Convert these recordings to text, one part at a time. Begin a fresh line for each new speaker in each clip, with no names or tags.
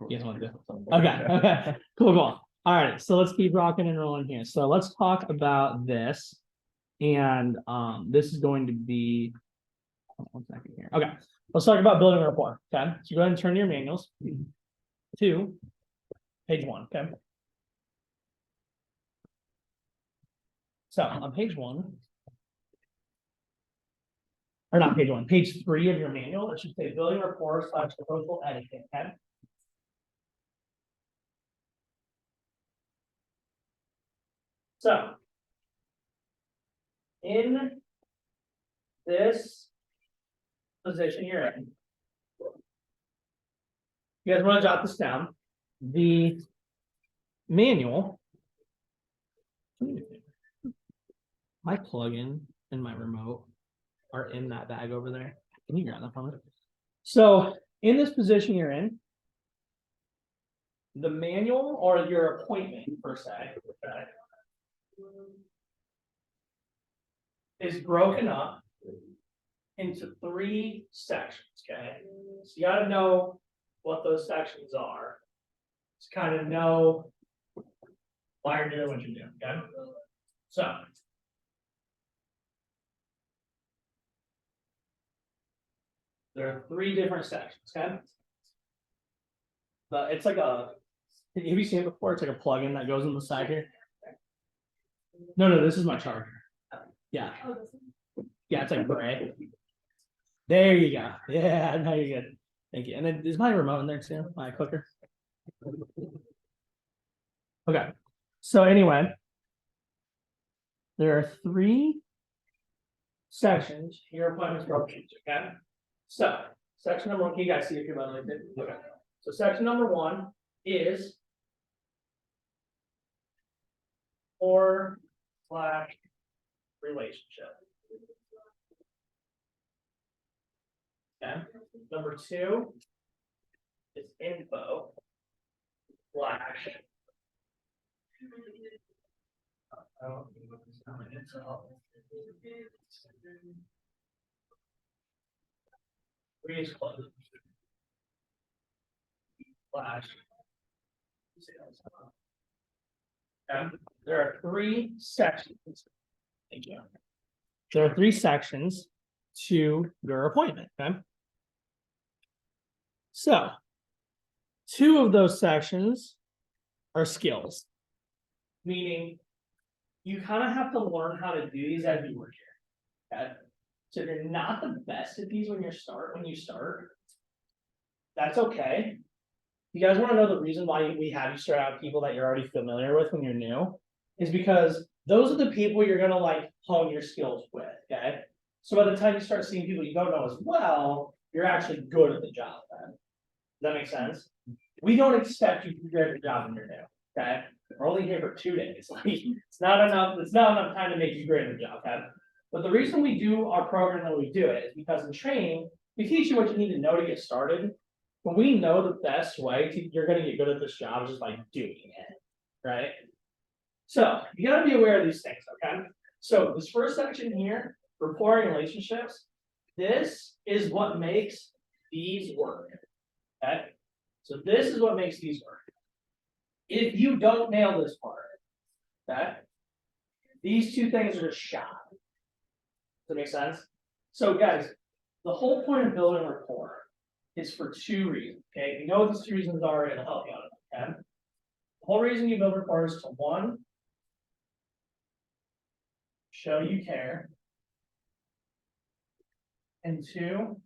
You guys want to do it? Okay. Cool. All right. So let's keep rocking and rolling here. So let's talk about this. And this is going to be 1 second here. Okay. Let's talk about building rapport. Okay. So go ahead and turn your manuals to page 1. Okay. So on page 1, or not page 1, page 3 of your manual, it should say building rapport / proposal etiquette. Okay. So in this position you're in, you guys want to jot this down. The manual, my plugin and my remote are in that bag over there. Can you grab that from it? So in this position you're in, the manual or your appointment per se, okay, is broken up into 3 sections. Okay, so you got to know what those sections are. Just kind of know why you're doing what you're doing. Okay, so there are 3 different sections. Okay, but it's like a. Have you seen it before? It's like a plug-in that goes in the side here. No, this is my charger. Yeah. Yeah, it's like gray. There you go. Yeah, now you're good. Thank you. And then is my remote in there too? My clicker. Okay. So anyway, there are 3 sections. Your appointment's broken. Okay. So section number 1, can you guys see if you're on LinkedIn? Okay. So section number 1 is or / relationship. Okay. Number 2 is info / Reads close / sales. There are 3 sections. Thank you. There are 3 sections to your appointment. Okay. So 2 of those sections are skills, meaning you kind of have to learn how to do these as you work here. Okay. So if you're not the best at these when you start, that's okay. You guys want to know the reason why we have you start out people that you're already familiar with when you're new is because those are the people you're gonna like hone your skills with. Okay. So by the time you start seeing people you don't know as well, you're actually good at the job then. Does that make sense? We don't expect you to do a great job when you're new. Okay. We're only here for 2 days. Like it's not enough time to make you great at the job. Okay. But the reason we do our program that we do it is because in training, we teach you what you need to know to get started. But we know the best way you're going to get good at this job is just by doing it, right? So you got to be aware of these things, okay? So this first section here, rapport and relationships, this is what makes these work, okay? So this is what makes these work. If you don't nail this part, okay, these 2 things are just shot. Does that make sense? So guys, the whole point of building rapport is for 2 reasons. Okay, if you know what these 2 reasons are, it'll help you out. Okay, the whole reason you build rapport is to 1, show you care, and 2,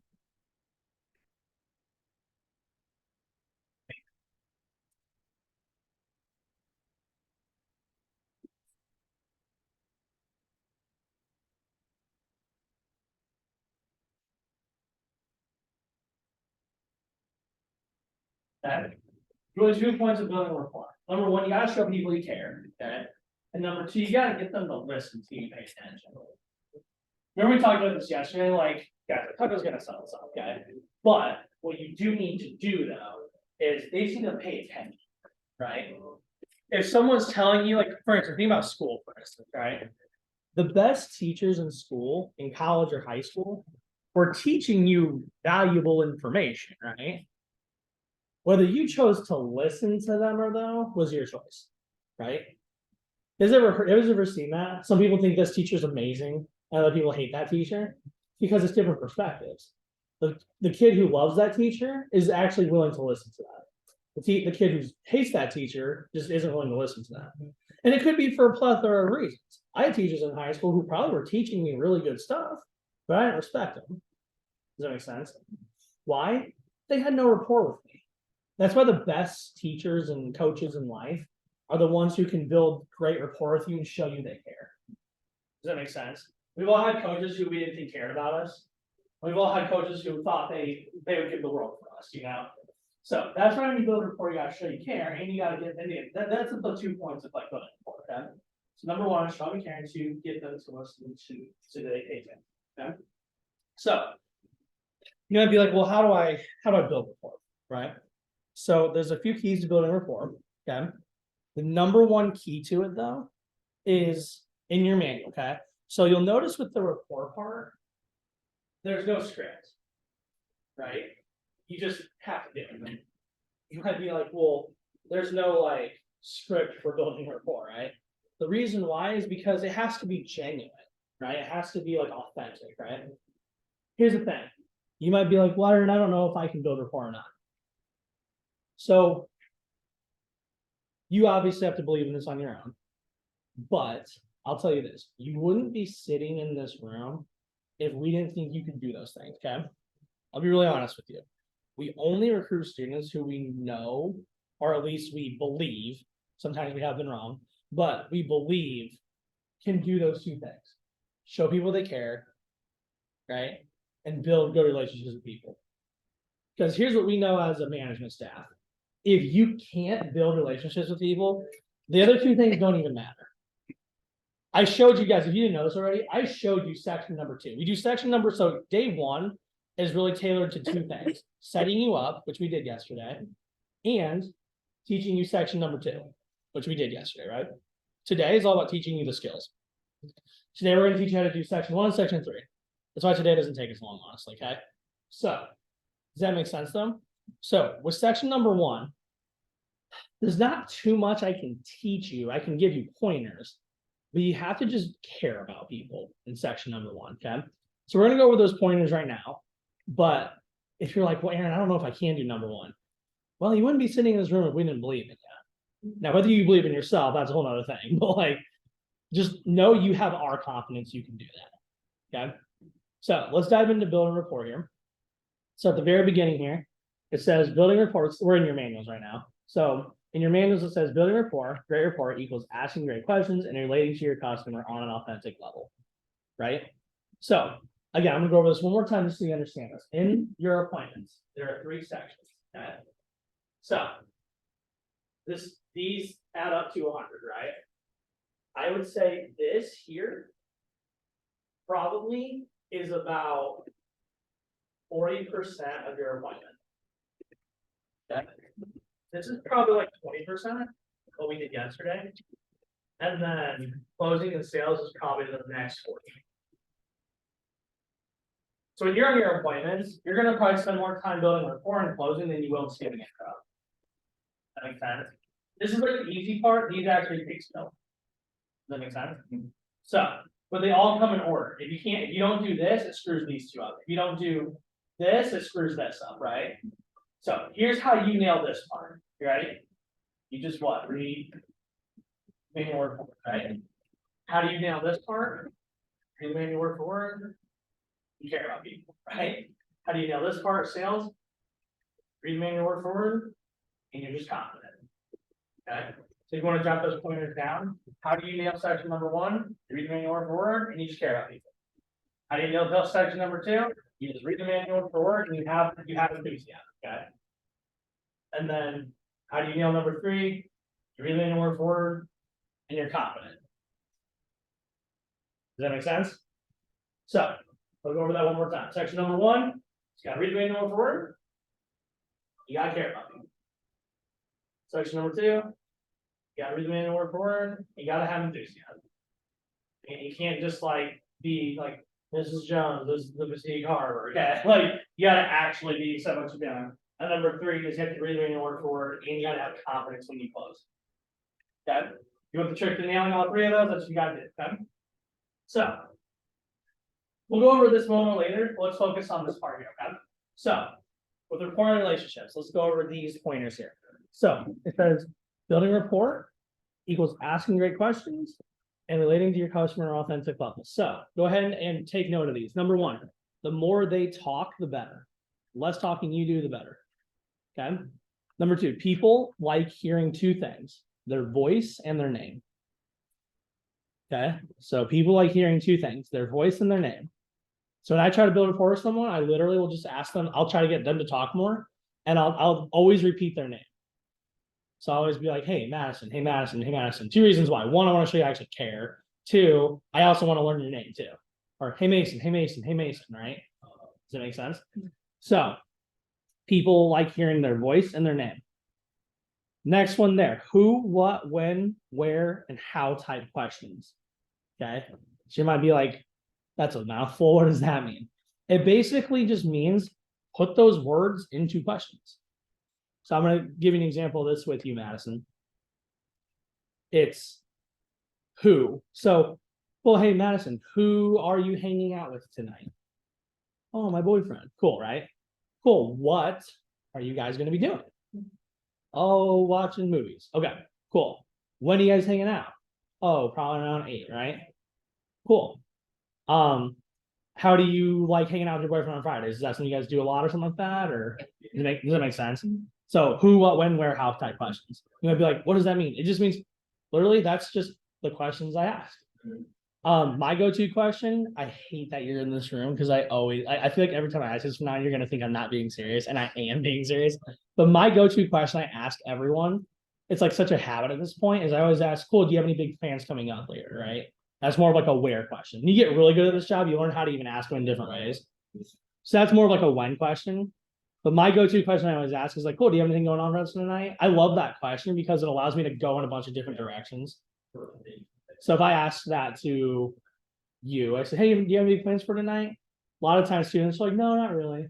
okay. Really 2 points of building rapport. Number 1, you gotta show people you care. Okay, and number 2, you gotta get them to listen to you, pay attention. Remember we talked about this yesterday, like, guys, Tucker's gonna sell this up, okay? But what you do need to do though, is they need to pay attention, right? If someone's telling you, like, for instance, think about school, for instance, right? The best teachers in school, in college or high school, were teaching you valuable information, right? Whether you chose to listen to them or though was your choice, right? Has ever seen that? Some people think this teacher's amazing, and other people hate that teacher because it's different perspectives. The kid who loves that teacher is actually willing to listen to that. The kid who hates that teacher just isn't willing to listen to that. And it could be for a plethora of reasons. I had teachers in high school who probably were teaching me really good stuff, but I didn't respect them. Does that make sense? Why? They had no rapport with me. That's why the best teachers and coaches in life are the ones who can build great rapport with you and show you they care. Does that make sense? We've all had coaches who we didn't think cared about us. We've all had coaches who thought they would give the world for us, you know? So that's why when you build rapport, you gotta show you care, and you gotta get that's the 2 points of like building rapport, okay? So number one, show me care, and two, get them to listen to the agent. Okay. So you might be like, well, how do I build rapport? Right. So there's a few keys to building rapport. Okay. The number one key to it though is in your manual. Okay. So you'll notice with the rapport part, there's no script. Right? You just have to do it. You might be like, well, there's no like script for building rapport, right? The reason why is because it has to be genuine, right? It has to be like authentic, right? Here's the thing. You might be like, well, I don't know if I can build rapport or not. So you obviously have to believe in this on your own. But I'll tell you this, you wouldn't be sitting in this room if we didn't think you could do those things, okay? I'll be really honest with you. We only recruit students who we know, or at least we believe, sometimes we have been wrong, but we believe can do those two things. Show people they care, right? And build good relationships with people. Because here's what we know as a management staff. If you can't build relationships with people, the other two things don't even matter. I showed you guys, if you didn't know this already, I showed you section number 2. We do section number, so day 1 is really tailored to 2 things. Setting you up, which we did yesterday, and teaching you section number 2, which we did yesterday, right? Today is all about teaching you the skills. Today we're going to teach you how to do section 1 and section 3. That's why today doesn't take as long, honestly, okay? So, does that make sense though? So, with section number 1, there's not too much I can teach you. I can give you pointers, but you have to just care about people in section number 1, okay? So we're gonna go over those pointers right now, but if you're like, well, Aaron, I don't know if I can do number 1. Well, you wouldn't be sitting in this room if we didn't believe in you. Now, whether you believe in yourself, that's a whole other thing, but like, just know you have our confidence you can do that, okay? So let's dive into building rapport here. So at the very beginning here, it says building rapport. We're in your manuals right now. So in your manuals, it says building rapport, great rapport equals asking great questions and relating to your customer on an authentic level, right? So again, I'm gonna go over this one more time just so you understand this. In your appointments, there are 3 sections. Okay? So these add up to 100, right? I would say this here probably is about 40% of your appointment. Okay. This is probably like 20%, what we did yesterday. And then closing and sales is probably the next 40. So when you're on your appointments, you're gonna probably spend more time building rapport and closing than you will skipping it up. That makes sense. This is like the easy part, these actually take skill. Does that make sense? So, but they all come in order. If you don't do this, it screws these 2 up. If you don't do this, it screws this up, right? So here's how you nail this part. You ready? You just what? Read manual word for word, right? How do you nail this part? Read the manual word for word. You care about people, right? How do you nail this part? Sales. Read the manual word for word, and you're just confident. Okay. So if you want to jot those pointers down, how do you nail section number 1? You read the manual word for word, and you just care about people. How do you nail section number 2? You just read the manual word for word, and you have enthusiasm. Okay. And then how do you nail number 3? You read the manual word for word, and you're confident. Does that make sense? So we'll go over that one more time. Section number 1, you gotta read the manual word for word. You gotta care about people. Section number 2, you gotta read the manual word for word. You gotta have enthusiasm. And you can't just like be like Mrs. Jones, this is the Fatigue Harbor. Okay, like you gotta actually be so much down. And number 3 is you have to read your word for word, and you gotta have confidence when you close. Okay, you want the trick to nailing all 3 of those? That's what you gotta do. Okay, so we'll go over this moment later. Let's focus on this part here. Okay, so with rapport and relationships, let's go over these pointers here. So it says building rapport equals asking great questions and relating to your customer on authentic levels. So go ahead and take note of these. Number 1, the more they talk, the better. Less talking you do, the better. Okay. Number 2, people like hearing 2 things: their voice and their name. Okay. So people like hearing 2 things: their voice and their name. So when I try to build rapport with someone, I literally will just ask them, I'll try to get them to talk more, and I'll always repeat their name. So I'll always be like, hey, Madison, hey, Madison, hey, Madison. 2 reasons why. 1, I want to show you I actually care. 2, I also want to learn your name too. Or hey, Mason, hey, Mason, hey, Mason, right? Does that make sense? So people like hearing their voice and their name. Next one there: who, what, when, where, and how type questions. Okay. So you might be like, that's a mouthful. What does that mean? It basically just means put those words into questions. So I'm going to give you an example of this with you, Madison. It's who. So, well, hey, Madison, who are you hanging out with tonight? Oh, my boyfriend. Cool, right? Cool. What are you guys going to be doing? Oh, watching movies. Okay, cool. When are you guys hanging out? Oh, probably around 8, right? Cool. How do you like hanging out with your boyfriend on Fridays? Is that something you guys do a lot or something like that? Or does it make sense? So who, what, when, where, how type questions. You might be like, what does that mean? It just means literally that's just the questions I ask. My go-to question, I hate that you're in this room because I feel like every time I ask this from now, you're gonna think I'm not being serious, and I am being serious. But my go-to question I ask everyone, it's like such a habit at this point, is I always ask, cool, do you have any big plans coming up later, right? That's more of like a where question. You get really good at this job, you learn how to even ask them in different ways. So that's more of like a when question. But my go-to question I always ask is like, cool, do you have anything going on for us tonight? I love that question because it allows me to go in a bunch of different directions. So if I ask that to you, I say, hey, do you have any plans for tonight? A lot of times students are like, no, not really.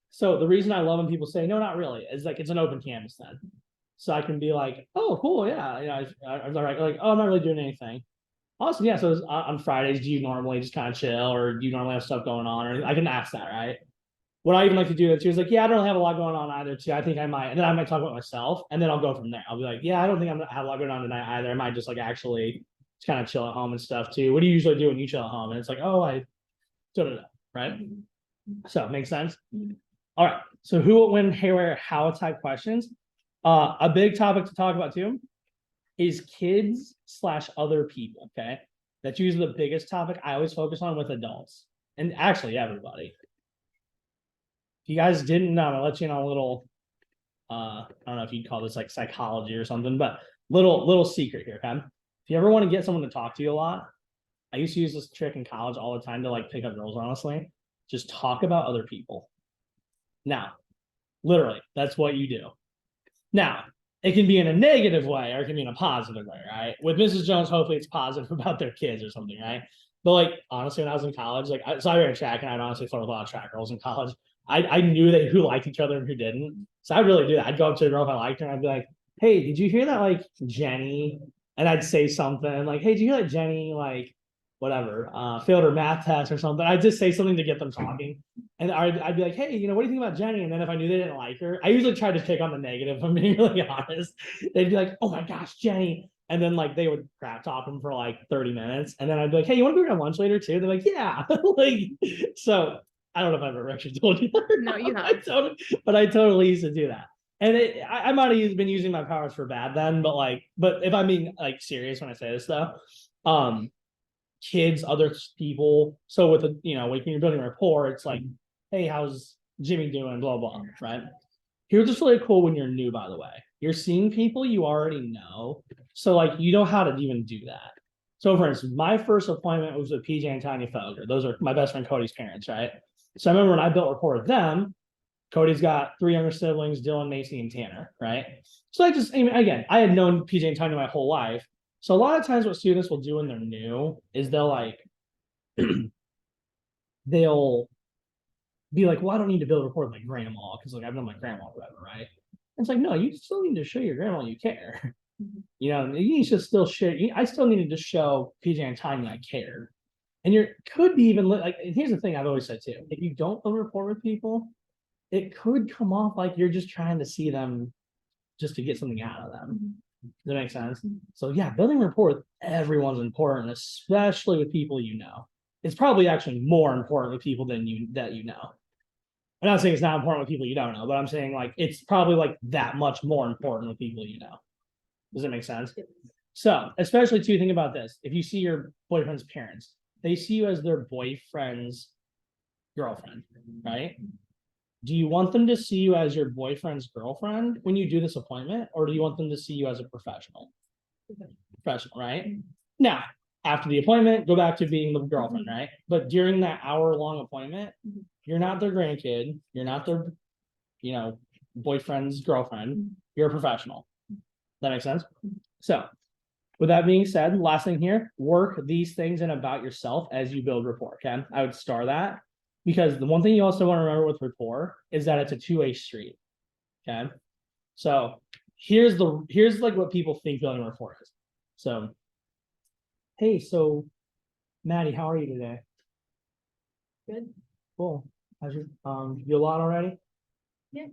So the reason I love when people say, no, not really, is like, it's an open canvas then. So I can be like, oh, cool, yeah. You know, I'm like, oh, I'm not really doing anything. Awesome, yeah. So on Fridays, do you normally just kind of chill, or do you normally have stuff going on? Or I can ask that, right? What I even like to do that too is like, yeah, I don't really have a lot going on either too. I think I might, and then I might talk about myself, and then I'll go from there. I'll be like, yeah, I don't think I'm gonna have a lot going on tonight either. I might just like actually just kind of chill at home and stuff too. What do you usually do when you chill at home? And it's like, oh, I don't know, right? So it makes sense. All right. So who, when, where, how type questions. A big topic to talk about too is kids / other people. Okay. That's usually the biggest topic I always focus on with adults, and actually everybody. If you guys didn't know, I'll let you in on a little, I don't know if you'd call this like psychology or something, but little secret here, okay? If you ever want to get someone to talk to you a lot, I used to use this trick in college all the time to like pick up girls, honestly. Just talk about other people. Now, literally, that's what you do. Now, it can be in a negative way or it can be in a positive way, right? With Mrs. Jones, hopefully it's positive about their kids or something, right? But like, honestly, when I was in college, like, so I ran track and I'd honestly flirt with a lot of track girls in college. I knew that who liked each other and who didn't. So I'd really do that. I'd go up to a girl if I liked her and I'd be like, hey, did you hear that like Jenny? And I'd say something like, hey, did you hear that Jenny like whatever, failed her math test or something? I'd just say something to get them talking. And I'd be like, hey, you know, what do you think about Jenny? And then if I knew they didn't like her, I usually tried to pick on the negative, if I'm being really honest. They'd be like, oh my gosh, Jenny. And then like they would crap talk them for like 30 minutes. And then I'd be like, hey, you want to go to lunch later too? They're like, yeah. like, so I don't know if I've ever actually told you that.
No, you haven't.
But I totally used to do that. And I might have been using my powers for bad then, but if I'm being like serious when I say this stuff, kids, other people. So with when you're building rapport, it's like, hey, how's Jimmy doing? Blah, blah, right? Here's what's really cool when you're new, by the way. You're seeing people you already know. So like, you know how to even do that. So for instance, my first appointment was with PJ and Tanya Felger. Those are my best friend Cody's parents, right? So I remember when I built rapport with them, Cody's got 3 younger siblings, Dylan, Macy, and Tanner, right? So again, I had known PJ and Tanya my whole life. So a lot of times what students will do when they're new is they'll be like, well, I don't need to build a rapport with my grandma because like I've known my grandma forever, right? It's like, no, you still need to show your grandma you care. You know, you need to still share. I still needed to show PJ and Tanya I cared. And you could be even like, here's the thing I've always said too: if you don't build rapport with people, it could come off like you're just trying to see them just to get something out of them. Does that make sense? So yeah, building rapport with everyone's important, especially with people you know. It's probably actually more important with people than you know. I'm not saying it's not important with people you don't know, but I'm saying like it's probably like that much more important with people you know. Does that make sense? So, especially too, think about this. If you see your boyfriend's parents, they see you as their boyfriend's girlfriend, right? Do you want them to see you as your boyfriend's girlfriend when you do this appointment, or do you want them to see you as a professional? Professional, right? Now, after the appointment, go back to being the girlfriend, right? But during that hour-long appointment, you're not their grandkid, you're not their, boyfriend's girlfriend, you're a professional. That makes sense? So, with that being said, last thing here, work these things in about yourself as you build rapport, okay? I would star that because the one thing you also want to remember with rapport is that it's a two-way street, okay? So, here's like what people think building rapport is. So, hey, so Maddie, how are you today?
Good.
Cool. How's your you a lot already?
Yeah.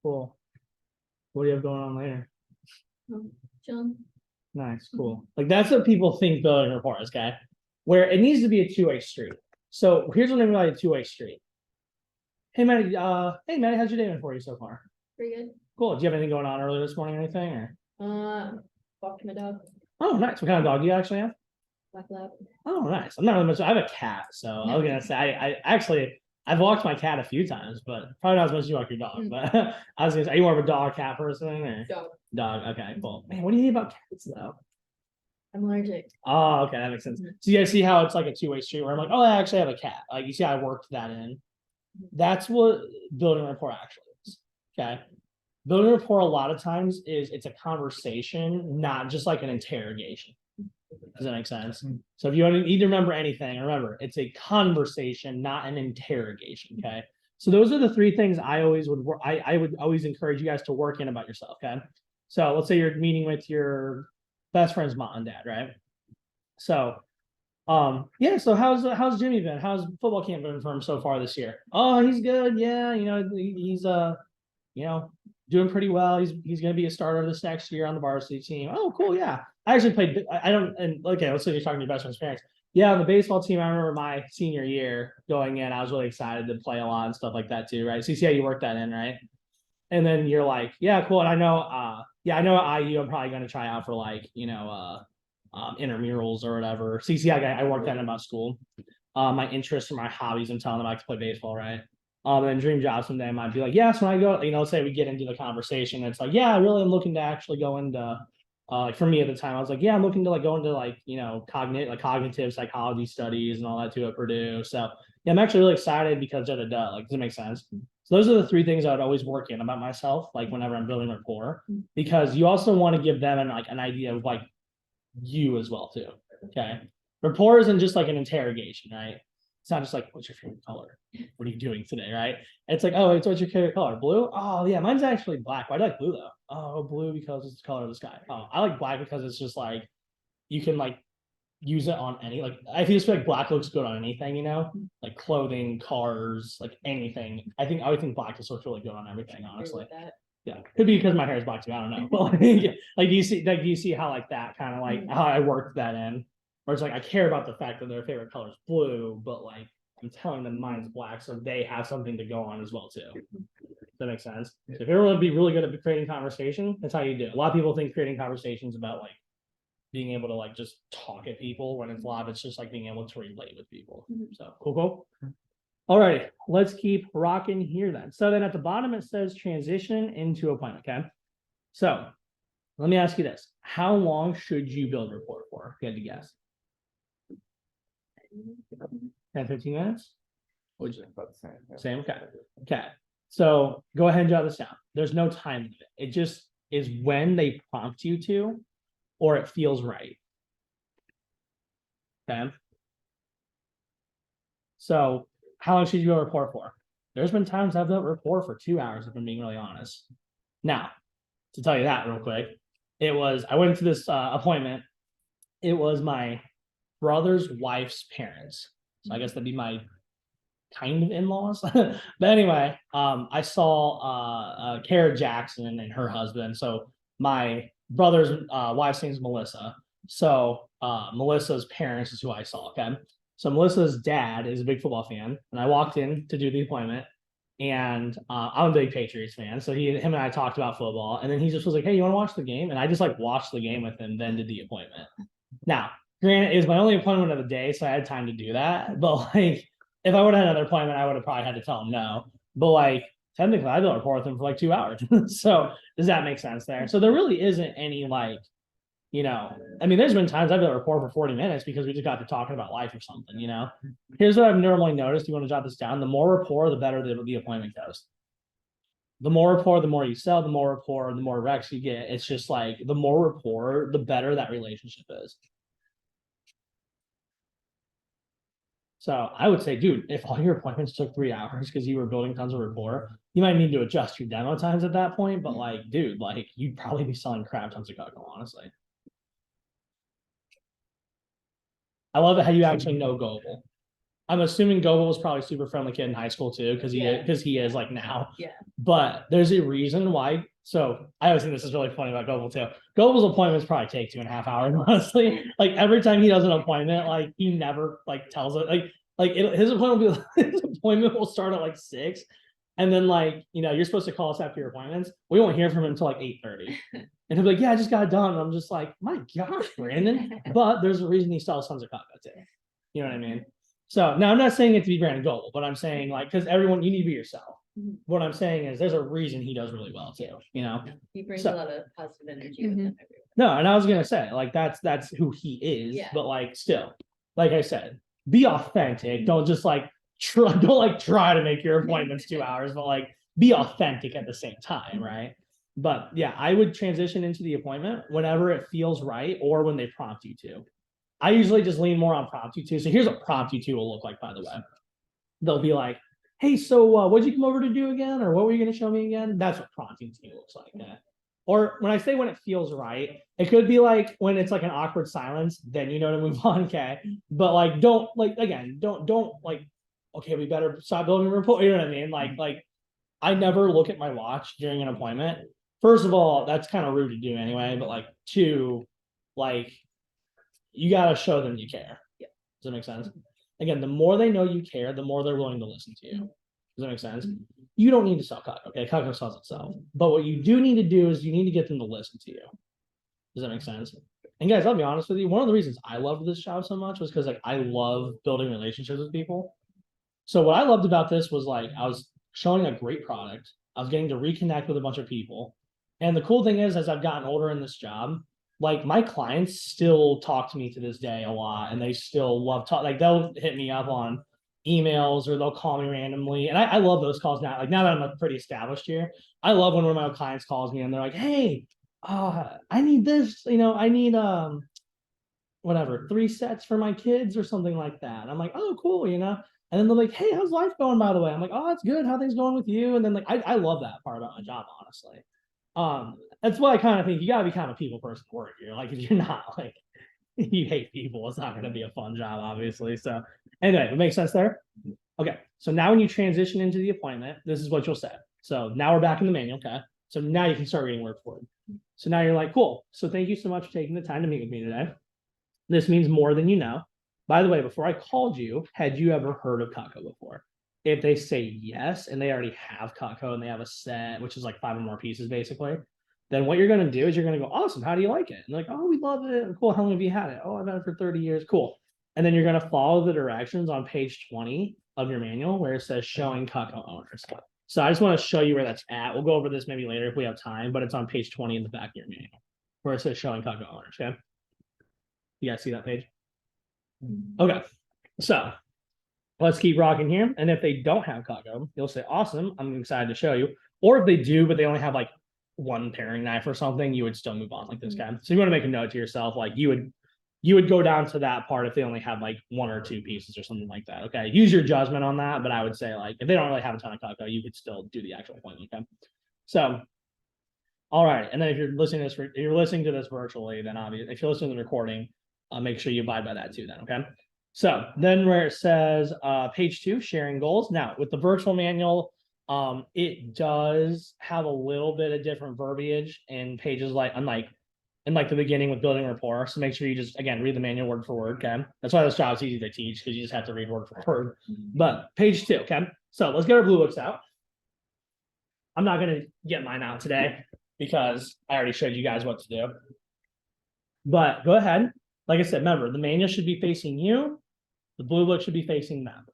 Cool. What do you have going on later?
Chilling.
Nice, cool. Like that's what people think building rapport is, okay? Where it needs to be a two-way street. So here's what I mean by a two-way street. Hey Maddie, how's your day been for you so far?
Pretty good.
Cool. Do you have anything going on earlier this morning or anything? Or
Walking my dog.
oh nice. What kind of dog do you actually have?
Black lab.
Oh nice. I'm not really much. I have a cat, so I was gonna say I actually I've walked my cat a few times, but probably not as much as you walk your dog. But I was gonna say, are you more of a dog cat person or
Dog.
dog? Okay, cool. Man, what do you think about cats though?
I'm allergic.
Oh, okay, that makes sense. So you guys see how it's like a two-way street where I'm like, oh, I actually have a cat. Like you see, I worked that in. That's what building rapport actually is. Okay. Building rapport a lot of times is it's a conversation, not just like an interrogation. Does that make sense? So if you need to remember anything, remember it's a conversation, not an interrogation. Okay. So those are the three things I always would I would always encourage you guys to work in about yourself. Okay. So let's say you're meeting with your best friend's mom and dad, right? So yeah, so how's Jimmy been? How's football camp been for him so far this year? Oh, he's good. Yeah, he's doing pretty well. He's gonna be a starter this next year on the varsity team. Oh, cool, yeah. I actually played I don't and okay, let's say you're talking to your best friend's parents. Yeah, on the baseball team, I remember my senior year going in, I was really excited to play a lot and stuff like that too, right? So you see how you work that in, right? And then you're like, yeah, cool. And I know I know at IU I'm probably gonna try out for like, intramurals or whatever. CC, I worked that in about school. My interests and my hobbies, I'm telling them I like to play baseball, right? And dream job someday I might be like, yes, when I go, let's say we get into the conversation, it's like, yeah, I really am looking to actually go into like for me at the time, I was like, yeah, I'm looking to like go into like, cognitive psychology studies and all that too at Purdue. So yeah, I'm actually really excited because like, does it make sense? So those are the three things I would always work in about myself, like whenever I'm building rapport, because you also want to give them an idea of like you as well too. Okay. Rapport isn't just like an interrogation, right? It's not just like, what's your favorite color? What are you doing today, right? It's like, oh, what's your favorite color? Blue? Oh, yeah, mine's actually black. Why do you like blue though? Oh, blue because it's the color of the sky. Oh, I like black because it's just like you can like use it on any I just feel like black looks good on anything, like clothing, cars, like anything. I always think black just looks really good on everything, honestly. Yeah, could be because my hair is black too. I don't know, but like, do you see how like that kind of like how I worked that in? Where it's like I care about the fact that their favorite color is blue, but like I'm telling them mine's black, so they have something to go on as well too. Does that make sense? So if you ever want to be really good at creating conversation, that's how you do it. A lot of people think creating conversations about like being able to like just talk at people when it's live. It's just like being able to relate with people. So cool. All right, let's keep rocking here then. So then at the bottom it says transition into appointment. Okay. So let me ask you this: how long should you build a rapport for? If you had to guess. 10, 15 minutes?
What do you think about the same? Yeah.
Same, okay. Okay. So go ahead and jot this down. There's no time limit. It just is when they prompt you to, or it feels right. Okay. So how long should you go report for? There's been times I've built rapport for 2 hours, if I'm being really honest. Now, to tell you that real quick, I went to this appointment. It was my brother's wife's parents. So I guess that'd be my kind of in-laws. But anyway, I saw Kara Jackson and her husband. So my brother's wife's name is Melissa. So Melissa's parents is who I saw. Okay. So Melissa's dad is a big football fan, and I walked in to do the appointment, and I'm a big Patriots fan. So him and I talked about football, and then he just was like, "Hey, you want to watch the game?" And I just like watched the game with him, then did the appointment. Now, granted, it was my only appointment of the day, so I had time to do that. But like, if I would have had another appointment, I would have probably had to tell him no. But like, technically, I built a rapport with him for like 2 hours. So does that make sense there? So there really isn't any like, I mean, there's been times I've built a rapport for 40 minutes because we just got to talking about life or something, Here's what I've normally noticed. You want to jot this down. The more rapport, the better the appointment goes. The more rapport, the more you sell, the more rapport, the more recs you get. It's just like the more rapport, the better that relationship is. So I would say, dude, if all your appointments took 3 hours because you were building tons of rapport, you might need to adjust your demo times at that point. But like, dude, like you'd probably be selling crap tons of cocoa, honestly. I love it how you actually know Goebel. I'm assuming Goebel was probably a super friendly kid in high school too, because he is like now.
Yeah.
But there's a reason why. So I always think this is really funny about Goebel too. Goebel's appointments probably take 2.5 hours, honestly. Like every time he does an appointment, like he never like tells it his appointment will start at like 6. And then like, you're supposed to call us after your appointments. We won't hear from him until like 8:30. And he'll be like, yeah, I just got it done. And I'm just like, my gosh, Brandon. But there's a reason he sells tons of cocoa too. You know what I mean? So now I'm not saying it to be Brandon Goebel, but I'm saying like, because everyone, you need to be yourself. What I'm saying is there's a reason he does really well too,
He brings a lot of positive energy with him everywhere.
No, and I was gonna say, like, that's who he is,
Yeah.
but like still, like I said, be authentic. Don't just like try to make your appointments 2 hours, but like be authentic at the same time, right? But yeah, I would transition into the appointment whenever it feels right or when they prompt you to. I usually just lean more on prompt you to. So here's what prompt you to will look like, by the way. They'll be like, hey, so what'd you come over to do again? Or what were you going to show me again? That's what prompting to me looks like. Or when I say when it feels right, it could be like when it's like an awkward silence, then you know to move on, okay? But like, don't like, again, don't like, okay, we better stop building a rapport. You know what I mean? Like I never look at my watch during an appointment. First of all, that's kind of rude to do anyway. But like, 2, like, you got to show them you care.
Yeah.
Does that make sense? Again, the more they know you care, the more they're willing to listen to you. Does that make sense? You don't need to sell cocoa. Okay, cocoa sells itself. But what you do need to do is you need to get them to listen to you. Does that make sense? And guys, I'll be honest with you. One of the reasons I loved this job so much was because like I love building relationships with people. So what I loved about this was like I was showing a great product. I was getting to reconnect with a bunch of people. And the cool thing is, as I've gotten older in this job, like my clients still talk to me to this day a lot, and they still love talk. Like they'll hit me up on emails or they'll call me randomly, and I love those calls now. Like now that I'm like pretty established here, I love when one of my clients calls me and they're like, "Hey, I need this. I need whatever 3 sets for my kids or something like that." And I'm like, "Oh, cool," And then they're like, "Hey, how's life going, by the way?" I'm like, "Oh, it's good. How things going with you?" And then like I love that part about my job, honestly. That's why I kind of think you gotta be kind of a people person to work here. Like if you're not like you hate people, it's not gonna be a fun job, obviously. So anyway, it makes sense there. Okay, so now when you transition into the appointment, this is what you'll say. So now we're back in the manual, okay? So now you can start reading word for word. So now you're like, cool. So thank you so much for taking the time to meet with me today. This means more than you know. By the way, before I called you, had you ever heard of Kako before? If they say yes, and they already have Kako and they have a set, which is like 5 or more pieces basically, then what you're going to do is you're going to go, awesome, how do you like it? And like, oh, we love it. Cool, how long have you had it? Oh, I've had it for 30 years. Cool. And then you're going to follow the directions on page 20 of your manual where it says showing Kako owners. So I just want to show you where that's at. We'll go over this maybe later if we have time, but it's on page 20 in the back of your manual where it says showing Kako owners, okay? You guys see that page? Okay, so let's keep rocking here. And if they don't have Kako, you'll say, awesome, I'm excited to show you. Or if they do, but they only have like 1 paring knife or something, you would still move on like this guy. So you want to make a note to yourself, like you you would go down to that part if they only had like 1 or 2 pieces or something like that. Okay. Use your judgment on that. But I would say like if they don't really have a ton of cocoa, you could still do the actual appointment. Okay. So all right. And then if you're listening to this, if you're listening to this virtually, then obviously if you're listening to the recording, make sure you abide by that too, then. Okay. So then where it says page 2, sharing goals. Now with the virtual manual, it does have a little bit of different verbiage in pages like in like the beginning with building rapport. So make sure you just again read the manual word for word. Okay. That's why this job is easy to teach, because you just have to read word for word. But page 2, okay. So let's get our blue books out. I'm not gonna get mine out today because I already showed you guys what to do. But go ahead. Like I said, remember the manual should be facing you, the blue book should be facing them,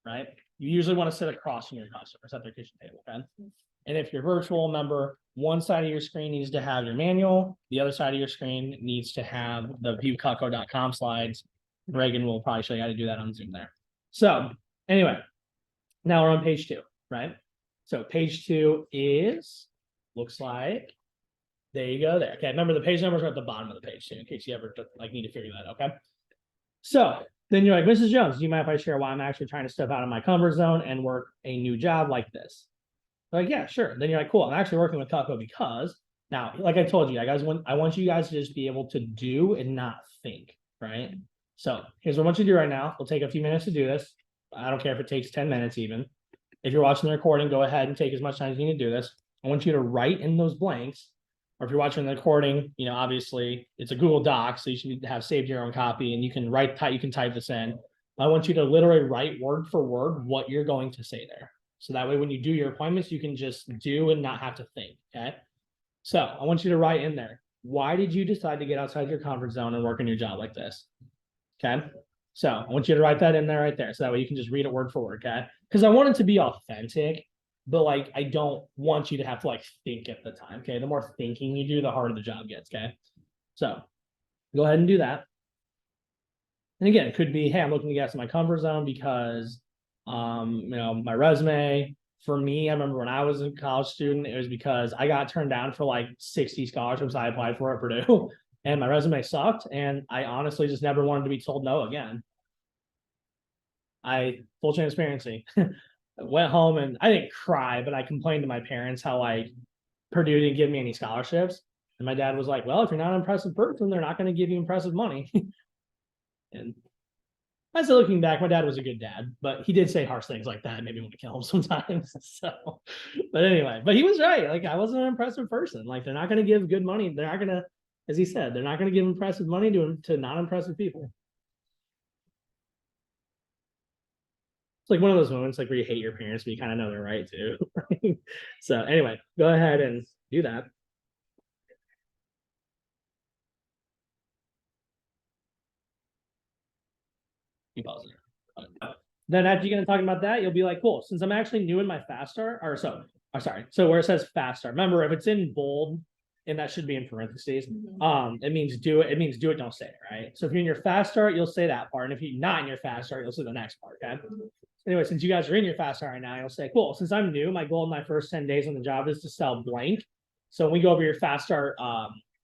right? You usually want to sit across from your customers at their kitchen table, okay? And if you're virtual, remember one side of your screen needs to have your manual, the other side of your screen needs to have the viewcutco.com slides. Reagan will probably show you how to do that on Zoom there. So anyway, now we're on page 2, right? So page 2 looks like, there you go there. Okay, remember the page numbers are at the bottom of the page too, in case you ever like need to figure that out, okay? So then you're like, Mrs. Jones, do you mind if I share why I'm actually trying to step out of my comfort zone and work a new job like this? Like, yeah, sure. Then you're like, cool, I'm actually working with Cutco because now, like I told you, I want you guys to just be able to do and not think, right? So here's what I want you to do right now. We'll take a few minutes to do this. I don't care if it takes 10 minutes even. If you're watching the recording, go ahead and take as much time as you need to do this. I want you to write in those blanks. Or if you're watching the recording, you know, obviously it's a Google Doc, so you should have saved your own copy and you can you can type this in. I want you to literally write word for word what you're going to say there. So that way, when you do your appointments, you can just do and not have to think. Okay. So I want you to write in there. Why did you decide to get outside your comfort zone and work in your job like this? Okay. So I want you to write that in there right there. So that way you can just read it word for word. Okay. Because I want it to be authentic, but like I don't want you to have to like think at the time. Okay. The more thinking you do, the harder the job gets. Okay. So go ahead and do that. And again, it could be, hey, I'm looking to get out of my comfort zone because you know, my resume. For me, I remember when I was a college student, it was because I got turned down for like 60 scholarships I applied for at Purdue, and my resume sucked. And I honestly just never wanted to be told no again. Full transparency, went home and I didn't cry, but I complained to my parents how like Purdue didn't give me any scholarships. And my dad was like, well, if you're not an impressive person, they're not going to give you impressive money. And as looking back, my dad was a good dad, but he did say harsh things like that. It made me want to kill him sometimes. So, but anyway, but he was right. Like I wasn't an impressive person. Like they're not going to give good money. They're not going to, as he said, they're not going to give impressive money to non-impressive people. It's like one of those moments like where you hate your parents, but you kind of know they're right too. So anyway, go ahead and do that. You pause it. Then after you're gonna talk about that, you'll be like, cool, since I'm actually new in my fast start, or so, or sorry, so where it says fast start, remember if it's in bold, and that should be in parentheses, it means do it, don't say it, right? So if you're in your fast start, you'll say that part, and if you're not in your fast start, you'll say the next part, okay? Anyway, since you guys are in your fast start right now, you'll say, cool, since I'm new, my goal in my first 10 days on the job is to sell blank. So when we go over your fast start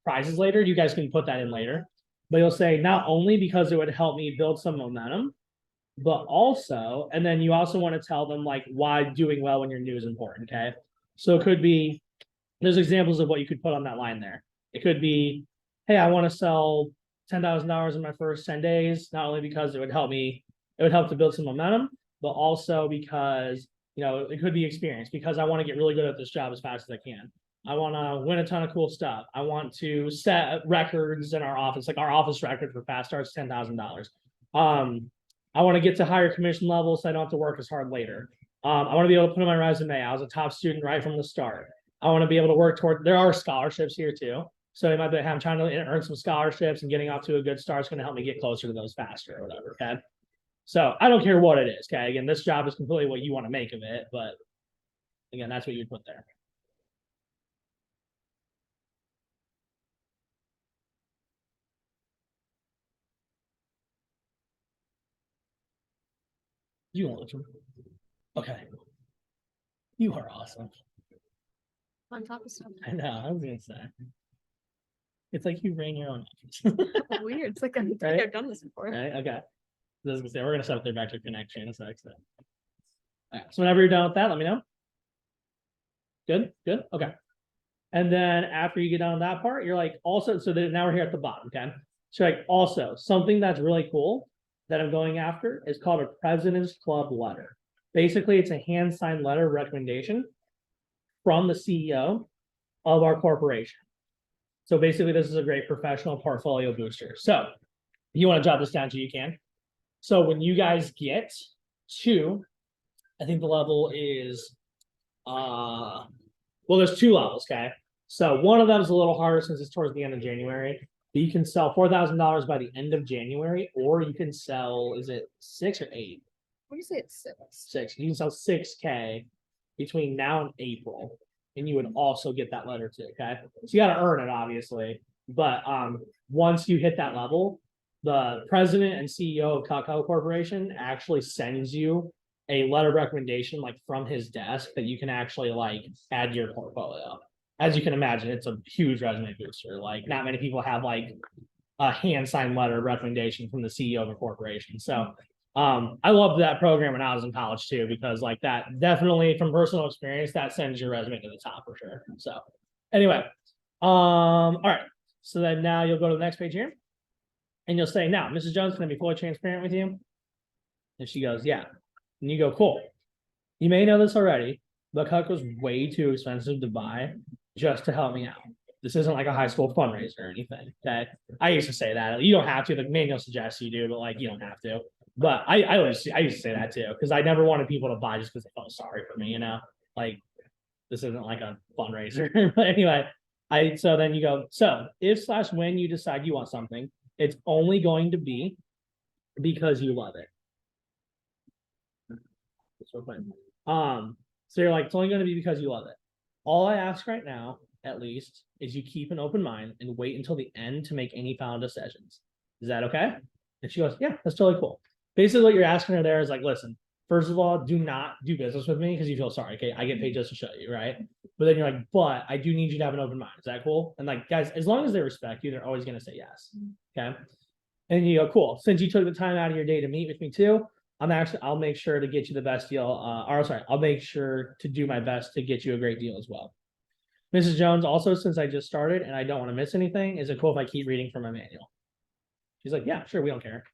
prizes later, you guys can put that in later. But you'll say not only because it would help me build some momentum, but also, and then you also want to tell them like why doing well when you're new is important. Okay. So it could be, there's examples of what you could put on that line there. It could be, hey, I want to sell $10,000 in my first 10 days, not only because it would help to build some momentum, but also because, you know, it could be experience because I want to get really good at this job as fast as I can. I want to win a ton of cool stuff. I want to set records in our office, like our office record for fast starts, $10,000. I want to get to higher commission levels so I don't have to work as hard later. I want to be able to put on my resume, I was a top student right from the start. I want to be able to work toward, there are scholarships here too. So it might be, I'm trying to earn some scholarships and getting off to a good start is going to help me get closer to those faster or whatever, okay? So I don't care what it is, okay? Again, this job is completely what you want to make of it, but again, that's what you'd put there. You want to? Okay. You are awesome.
On top of stuff.
I know, I was gonna say. It's like you ran your own.
Weird. It's like I think
Right?
I've done this before.
Right, okay. I was gonna say, we're gonna set up their vector connection in a sec. So. Alright, so whenever you're done with that, let me know. Good, good, okay. And then after you get done on that part, you're like, also, so then now we're here at the bottom, okay? So like, also, something that's really cool that I'm going after is called a President's Club letter. Basically, it's a hand-signed letter of recommendation from the CEO of our corporation. So basically, this is a great professional portfolio booster. So if you want to jot this down so you can. So when you guys get to, I think the level is, well, there's 2 levels, okay? So one of them is a little harder since it's towards the end of January. But you can sell $4,000 by the end of January, or you can sell, is it 6 or 8?
What do you say it's 6?
6. You can sell 6K between now and April, and you would also get that letter too. Okay, so you got to earn it, obviously. But once you hit that level, the president and CEO of Cutco Corporation actually sends you a letter of recommendation, like from his desk, that you can actually like add to your portfolio. As you can imagine, it's a huge resume booster. Like, not many people have like a hand signed letter of recommendation from the CEO of a corporation. So I loved that program when I was in college too, because like that definitely from personal experience, that sends your resume to the top for sure. So anyway, all right. So then now you'll go to the next page here and you'll say, now, Mrs. Jones, can I be fully transparent with you? And she goes, yeah. And you go, cool. You may know this already, but Cutco's way too expensive to buy just to help me out. This isn't like a high school fundraiser or anything. That I used to say that. You don't have to. The manual suggests you do, but like you don't have to. But I used to say that too, because I never wanted people to buy just because they felt sorry for me, you know? Like this isn't like a fundraiser. But anyway, so then you go, so if / when you decide you want something, it's only going to be because you love it. So you're like, it's only going to be because you love it. All I ask right now, at least, is you keep an open mind and wait until the end to make any final decisions. Is that okay? And she goes, yeah, that's totally cool. Basically, what you're asking her there is like, listen, first of all, do not do business with me because you feel sorry. Okay, I get paid just to show you, right? But then you're like, but I do need you to have an open mind. Is that cool? And like, guys, as long as they respect you, they're always going to say yes. Okay. And you go, cool. Since you took the time out of your day to meet with me too, I'll make sure to get you the best deal. I'll make sure to do my best to get you a great deal as well. Mrs. Jones, also, since I just started and I don't want to miss anything, is it cool if I keep reading from my manual? She's like, yeah, sure, we don't care.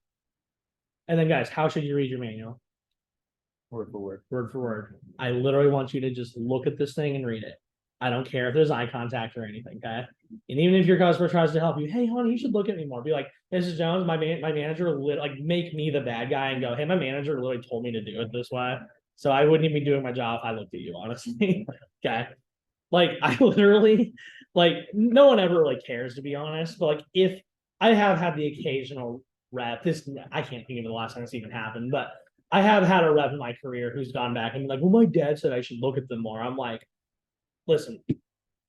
And then, guys, how should you read your manual?
Word for word.
Word for word. I literally want you to just look at this thing and read it. I don't care if there's eye contact or anything, okay? And even if your customer tries to help you, hey, honey, you should look at me more. Be like, Mrs. Jones, my manager like make me the bad guy and go, hey, my manager literally told me to do it this way. So I wouldn't even be doing my job if I looked at you, honestly. Okay. Like I literally, like no one ever really cares to be honest. But like if I have had the occasional rep, I can't think of the last time this even happened, but I have had a rep in my career who's gone back and like, well, my dad said I should look at them more. I'm like, listen,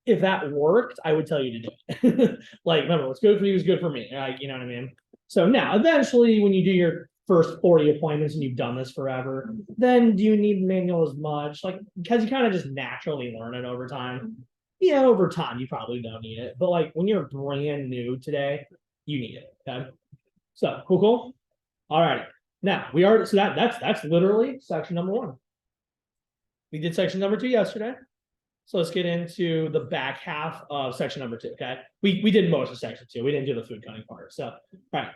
if that worked, I would tell you to do it. Like, remember, what's good for you is good for me. Like, you know what I mean? So now, eventually, when you do your first 40 appointments and you've done this forever, then do you need manual as much? Like, because you kind of just naturally learn it over time. Yeah, over time, you probably don't need it. But like when you're brand new today, you need it. Okay. So cool. All right. Now we are so that's literally section number 1. We did section number 2 yesterday. So let's get into the back half of section number 2. Okay. We did most of section 2. We didn't do the food cutting part. So all right.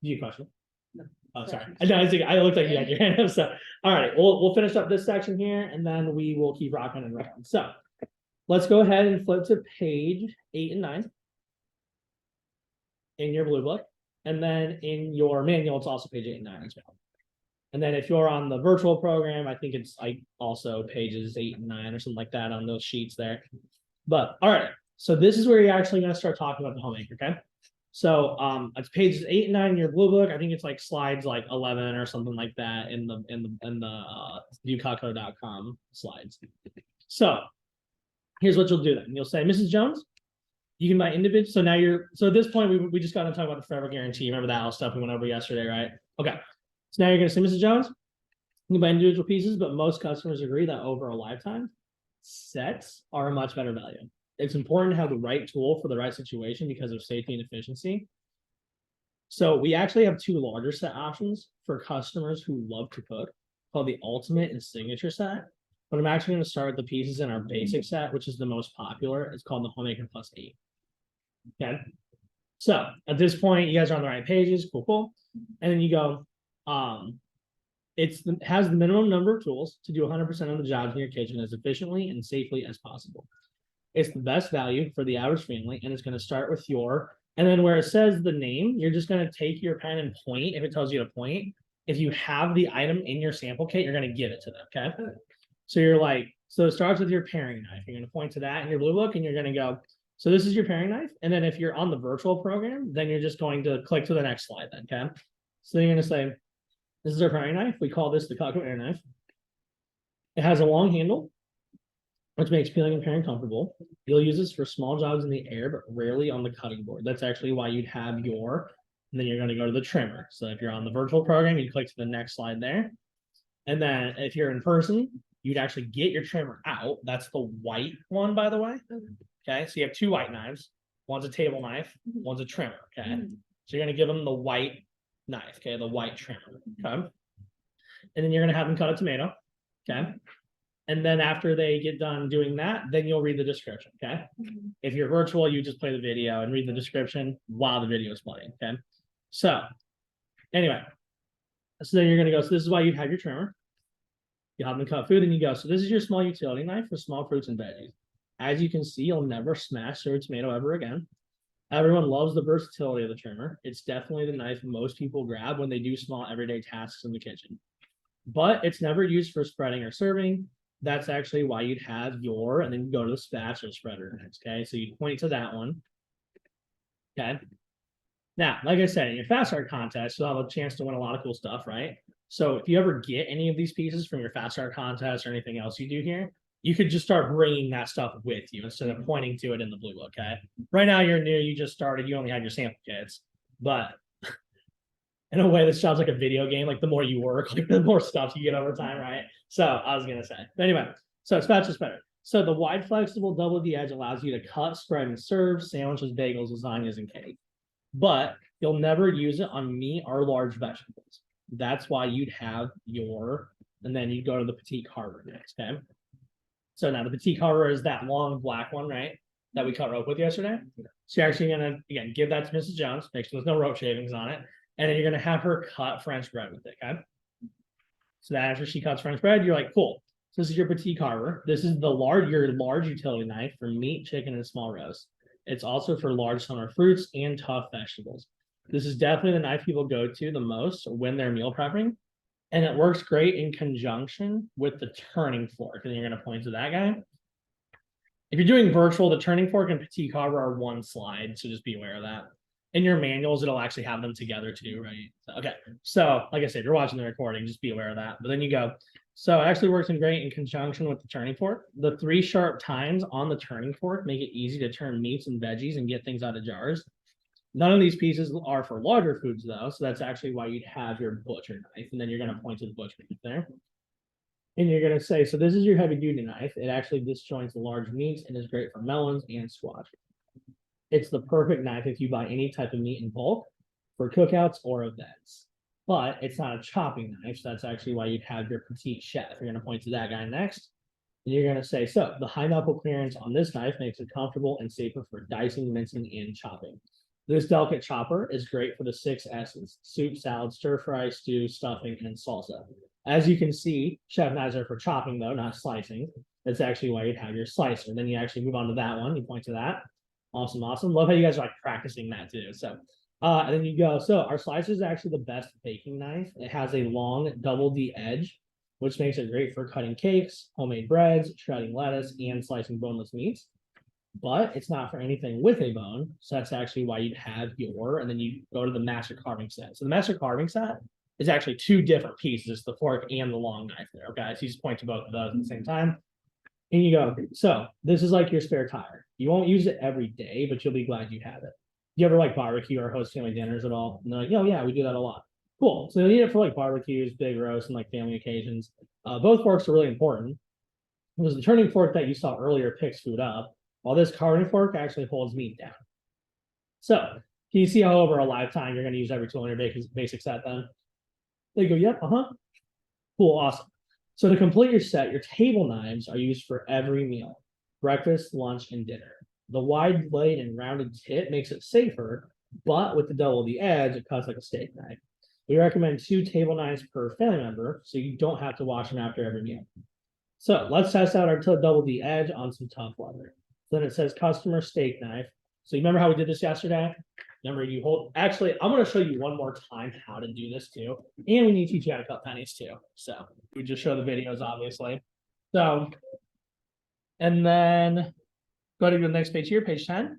Do you have a question?
No.
Oh, sorry. I looked like you had your hand up. So all right, we'll finish up this section here and then we will keep rocking and rolling. So let's go ahead and flip to page 8 and 9 in your blue book. And then in your manual, it's also page 8 and 9 as well. And then if you're on the virtual program, I think it's like also pages 8 and 9 or something like that on those sheets there. But all right, so this is where you're actually going to start talking about the homemaker, okay? So it's pages 8 and 9 in your blue book. I think it's like slides like 11 or something like that in the viewcutco.com slides. So here's what you'll do then. You'll say, Mrs. Jones, you can buy individual. So now so at this point, we just got to talk about the forever guarantee. Remember that all stuff we went over yesterday, right? Okay. So now you're going to say, Mrs. Jones, you can buy individual pieces, but most customers agree that over a lifetime, sets are a much better value. it's important to have the right tool for the right situation because of safety and efficiency. So we actually have two larger set options for customers who love to cook, called the Ultimate and Signature set. But I'm actually going to start with the pieces in our basic set, which is the most popular. It's called the Homemaker Plus 8. Okay. So at this point, you guys are on the right pages. Cool. And then you go, has the minimum number of tools to do 100% of the jobs in your kitchen as efficiently and safely as possible. It's the best value for the average family, and it's going to start with and then where it says the name, you're just going to take your pen and point if it tells you to point. If you have the item in your sample kit, you're going to give it to them, okay? So you're like, so it starts with your paring knife. You're going to point to that in your blue book, and you're going to go, so this is your paring knife. And then if you're on the virtual program, then you're just going to click to the next slide then, okay? So you're going to say, this is our paring knife. We call this the Cutco Air Knife. It has a long handle, which makes peeling and paring comfortable. You'll use this for small jobs in the air, but rarely on the cutting board. That's actually why you'd have and then you're going to go to the trimmer. So if you're on the virtual program, you click to the next slide there. And then if you're in person, you'd actually get your trimmer out. That's the white one, by the way. Okay, so you have two white knives. One's a table knife, one's a trimmer, okay? So you're going to give them the white knife, okay, the white trimmer, okay? And then you're going to have them cut a tomato, okay? And then after they get done doing that, then you'll read the description, okay? If you're virtual, you just play the video and read the description while the video is playing, okay? So anyway, so then you're going to go, so this is why you have your trimmer. You have them cut food, and you go, so this is your small utility knife for small fruits and veggies. As you can see, you'll never smash through a tomato ever again. Everyone loves the versatility of the trimmer. It's definitely the knife most people grab when they do small everyday tasks in the kitchen. But it's never used for spreading or serving. That's actually why you'd have and then you go to the spatula spreader next, okay? So you point to that one, okay? Now, like I said, in your Fast Start contest, you'll have a chance to win a lot of cool stuff, right? So if you ever get any of these pieces from your Fast Start contest or anything else you do here, you could just start bringing that stuff with you instead of pointing to it in the blue book, okay? Right now, you're new, you just started, you only have your sample kits, but in a way, this sounds like a video game. Like the more you work, like the more stuff you get over time, right? So I was gonna say, but anyway, so spatula spreader. So the wide, flexible double D edge allows you to cut, spread, and serve sandwiches, bagels, lasagnas, and cake. But you'll never use it on meat or large vegetables. That's why you'd have and then you go to the petite carver next, okay? So now the petite carver is that long black one, right? That we cut rope with yesterday. So you're actually gonna, again, give that to Mrs. Jones, make sure there's no rope shavings on it. And then you're gonna have her cut French bread with it, okay? So that after she cuts French bread, you're like, cool. So this is your petite carver. This is your large utility knife for meat, chicken, and small roast. It's also for large summer fruits and tough vegetables. This is definitely the knife people go to the most when they're meal prepping. And it works great in conjunction with the turning fork. And you're going to point to that guy. If you're doing virtual, the turning fork and petite carver are one slide. So just be aware of that. In your manuals, it'll actually have them together too, right? Okay. So like I said, if you're watching the recording, just be aware of that. But then you go, so it actually works great in conjunction with the turning fork. The 3 sharp tines on the turning fork make it easy to turn meats and veggies and get things out of jars. None of these pieces are for larger foods though. So that's actually why you'd have your butcher knife. And then you're going to point to the butcher knife there. And you're going to say, so this is your heavy duty knife. It actually disjoints the large meats and is great for melons and squash. It's the perfect knife if you buy any type of meat in bulk for cookouts or events. But it's not a chopping knife. So that's actually why you'd have your petite chef. You're going to point to that guy next. And you're going to say, so the high knuckle clearance on this knife makes it comfortable and safer for dicing, mincing, and chopping. This delicate chopper is great for the 6 S's: soup, salad, stir fry, stew, stuffing, and salsa. As you can see, chef knives are for chopping though, not slicing. That's actually why you'd have your slicer. Then you actually move on to that one. You point to that. Awesome, awesome. Love how you guys are like practicing that too. So, and then you go, so our slicer is actually the best baking knife. It has a long double D edge, which makes it great for cutting cakes, homemade breads, shredding lettuce, and slicing boneless meats. But it's not for anything with a bone. So that's actually why you'd have and then you go to the master carving set. So the master carving set is actually 2 different pieces, the fork and the long knife there. Okay, so you just point to both of those at the same time. And you go, so this is like your spare tire. You won't use it every day, but you'll be glad you have it. You ever like barbecue or host family dinners at all? And they're like, oh yeah, we do that a lot. Cool. So you need it for like barbecues, big roasts, and like family occasions. Both forks are really important because the turning fork that you saw earlier picks food up, while this carving fork actually holds meat down. So can you see how over a lifetime you're going to use every tool in your basic set then? They go, yep, cool, awesome. So to complete your set, your table knives are used for every meal, breakfast, lunch, and dinner. The wide blade and rounded tip makes it safer, but with the double the edge, it cuts like a steak knife. We recommend 2 table knives per family member, so you don't have to wash them after every meal. So let's test out our double the edge on some tough leather. Then it says customer steak knife. So you remember how we did this yesterday? Remember you hold, actually, I'm going to show you one more time how to do this too. And we need to teach you how to cut pennies too. So we just show the videos, obviously. So, and then go to the next page here, page 10.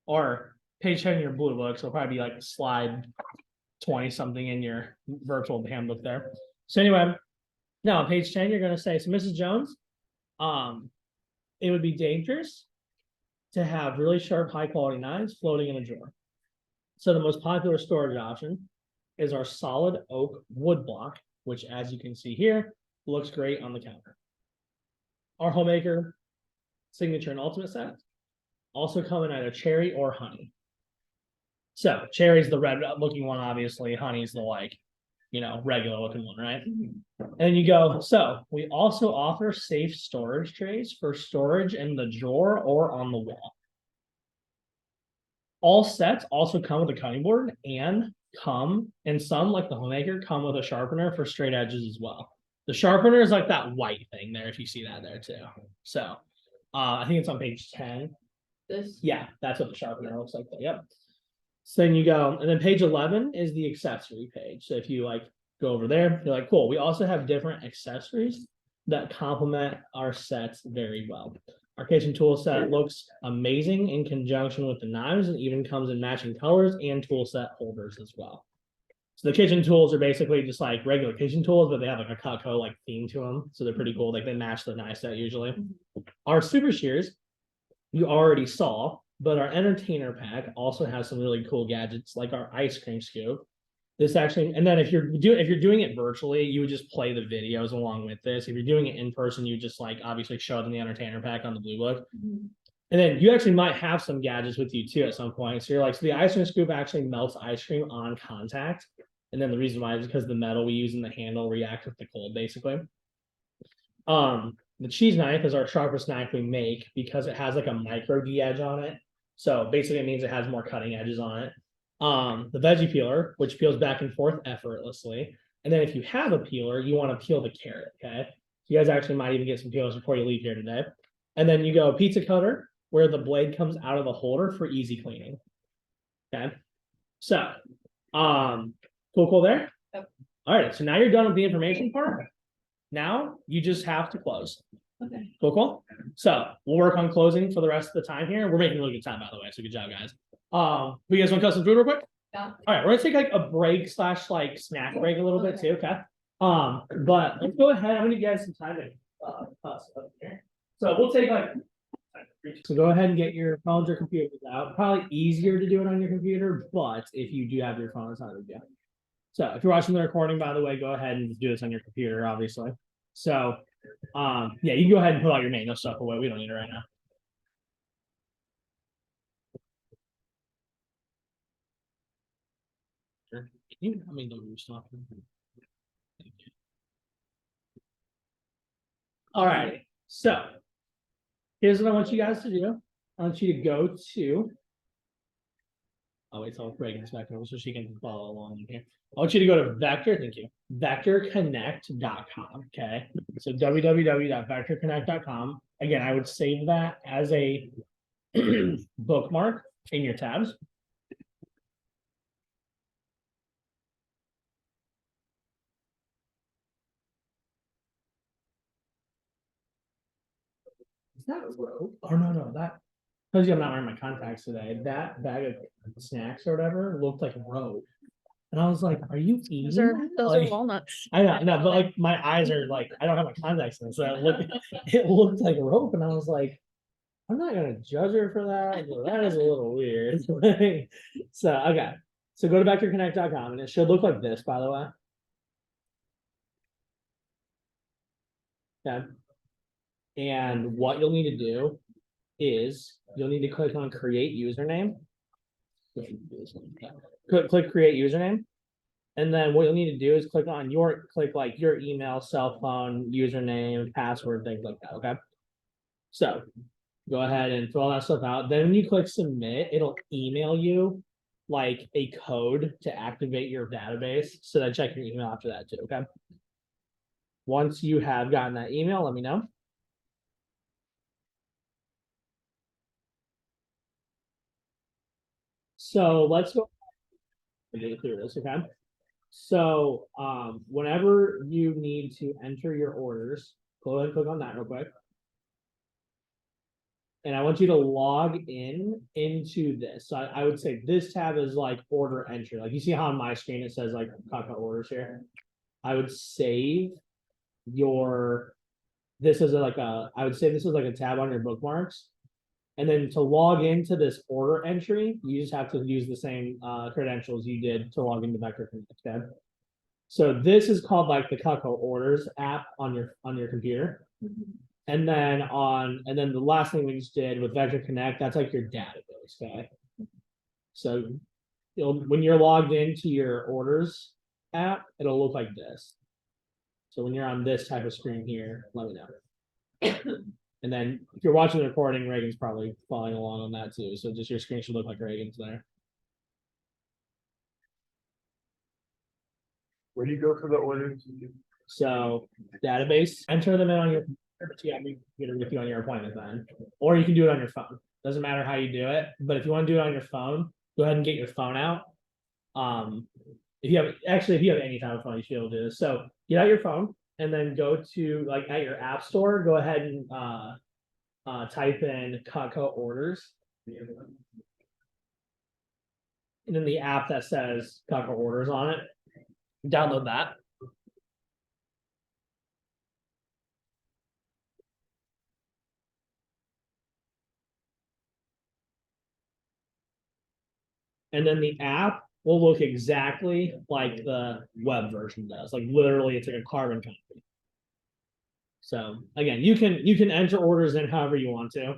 Or page 10 in your blue book. So it'll probably be like slide 20 something in your virtual handbook there. So anyway, now on page 10, you're going to say, so Mrs. Jones, it would be dangerous to have really sharp, high quality knives floating in a drawer. So the most popular storage option is our solid oak wood block, which as you can see here, looks great on the counter. Our homemaker signature and ultimate set also come in either cherry or honey. So cherry's the red looking one, obviously. Honey's the like, regular looking one, right? And you go, so we also offer safe storage trays for storage in the drawer or on the wall. All sets also come with a cutting board and come, and some like the homemaker come with a sharpener for straight edges as well. The sharpener is like that white thing there, if you see that there too. So I think it's on page 10.
This?
Yeah, that's what the sharpener looks like. Yep. So then you go, and then page 11 is the accessory page. So if you like go over there, you're like, cool. We also have different accessories that complement our sets very well. Our kitchen tool set looks amazing in conjunction with the knives and even comes in matching colors and tool set holders as well. So the kitchen tools are basically just like regular kitchen tools, but they have like a Cutco like theme to them. So they're pretty cool. Like they match the knife set usually. Our super shears, you already saw, but our entertainer pack also has some really cool gadgets like our ice cream scoop. This actually, and then if you're doing it virtually, you would just play the videos along with this. If you're doing it in person, you just like obviously show them the entertainer pack on the blue book. And then you actually might have some gadgets with you too at some point. So you're like, so the ice cream scoop actually melts ice cream on contact. And then the reason why is because the metal we use in the handle reacts with the cold, basically. The cheese knife is our sharpest knife we make because it has like a micro D edge on it. So basically it means it has more cutting edges on it. The veggie peeler, which peels back and forth effortlessly. And then if you have a peeler, you want to peel the carrot, okay? You guys actually might even get some peelers before you leave here today. And then you go pizza cutter, where the blade comes out of the holder for easy cleaning. Okay. So, cool there?
Yep.
All right, so now you're done with the information part. Now you just have to close.
Okay.
Cool. So we'll work on closing for the rest of the time here. We're making really good time, by the way. So good job, guys. You guys want to cut some food real quick?
Yeah.
All right, we're gonna take like a break / like snack break a little bit too, okay? But let's go ahead. I'm gonna give you guys some time to cut stuff here. So we'll take like, so go ahead and get your phones or computers out. Probably easier to do it on your computer, but if you do have your phone, it's not a big deal. So if you're watching the recording, by the way, go ahead and do this on your computer, obviously. So yeah, you can go ahead and put all your manual stuff away. We don't need it right now. Can you tell me the new stuff? All right, so here's what I want you guys to do. I want you to go to, oh wait till Reagan's back over so she can follow along here. I want you to go to thank you, vectorconnect.com, okay? So www.vectorconnect.com. Again, I would save that as a bookmark in your tabs. Is that rope? Oh no, that, because I'm not wearing my contacts today. That bag of snacks or whatever looked like rope. And I was like, are you eating?
Those
Like,
are walnuts.
I know, no, but like my eyes are like, I don't have my contacts in, so it looked like rope, and I was like, I'm not gonna judge her for that, but that is a little weird. So okay. So go to vectorconnect.com and it should look like this, by the way. Okay. And what you'll need to do is you'll need to click on create username. Click create username. And then what you'll need to do is click like your email, cell phone, username, password, things like that. Okay. So go ahead and fill all that stuff out. Then when you click submit, it'll email you like a code to activate your database. So then check your email after that too. Okay. Once you have gotten that email, let me know. So let's go through this, okay? So whenever you need to enter your orders, go ahead and click on that real quick. And I want you to log into this. So I would say this tab is like order entry. Like you see how on my screen it says like Kaka orders here. I would save your I would say this is like a tab on your bookmarks. And then to log into this order entry, you just have to use the same credentials you did to log into Vector Connect tab. So this is called like the Cutco Orders app on your computer. And then the last thing we just did with Vector Connect, that's like your database. Okay. So when you're logged into your orders app, it'll look like this. So when you're on this type of screen here, let me know. And then if you're watching the recording, Reagan's probably following along on that too. So just your screen should look like Reagan's there.
Where do you go for the orders?
So database, enter them in on your computer, but you have to get it with you on your appointment then. Or you can do it on your phone. Doesn't matter how you do it, but if you want to do it on your phone, go ahead and get your phone out. If you have any type of phone, you should be able to do this. So get out your phone and then go to like at your app store, go ahead and type in Cutco orders. And then the app that says Cutco orders on it, download that. And then the app will look exactly like the web version does. Like literally it's like a carbon copy. So again, you can enter orders in however you want to.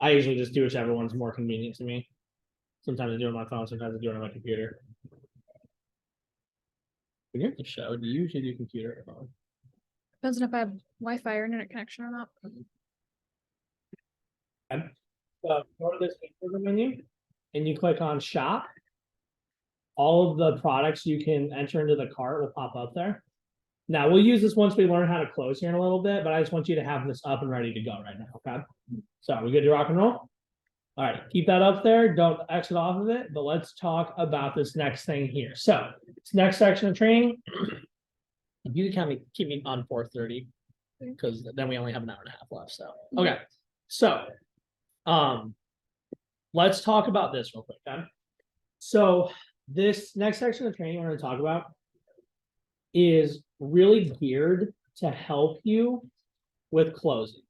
I usually just do whichever one's more convenient to me. Sometimes I do it on my phone, sometimes I do it on my computer. When you're at the show, do you usually do computer or phone?
Depends on if I have Wi-Fi or internet connection or not.
Go to this menu and you click on shop. All of the products you can enter into the cart will pop up there. Now we'll use this once we learn how to close here in a little bit, but I just want you to have this up and ready to go right now. Okay. So we good to rock and roll? All right, keep that up there. Don't exit off of it, but let's talk about this next thing here. So this next section of training, if you can keep me on 4:30, because then we only have an hour and a half left. So okay. So let's talk about this real quick, okay? So this next section of training we're going to talk about is really geared to help you with closing.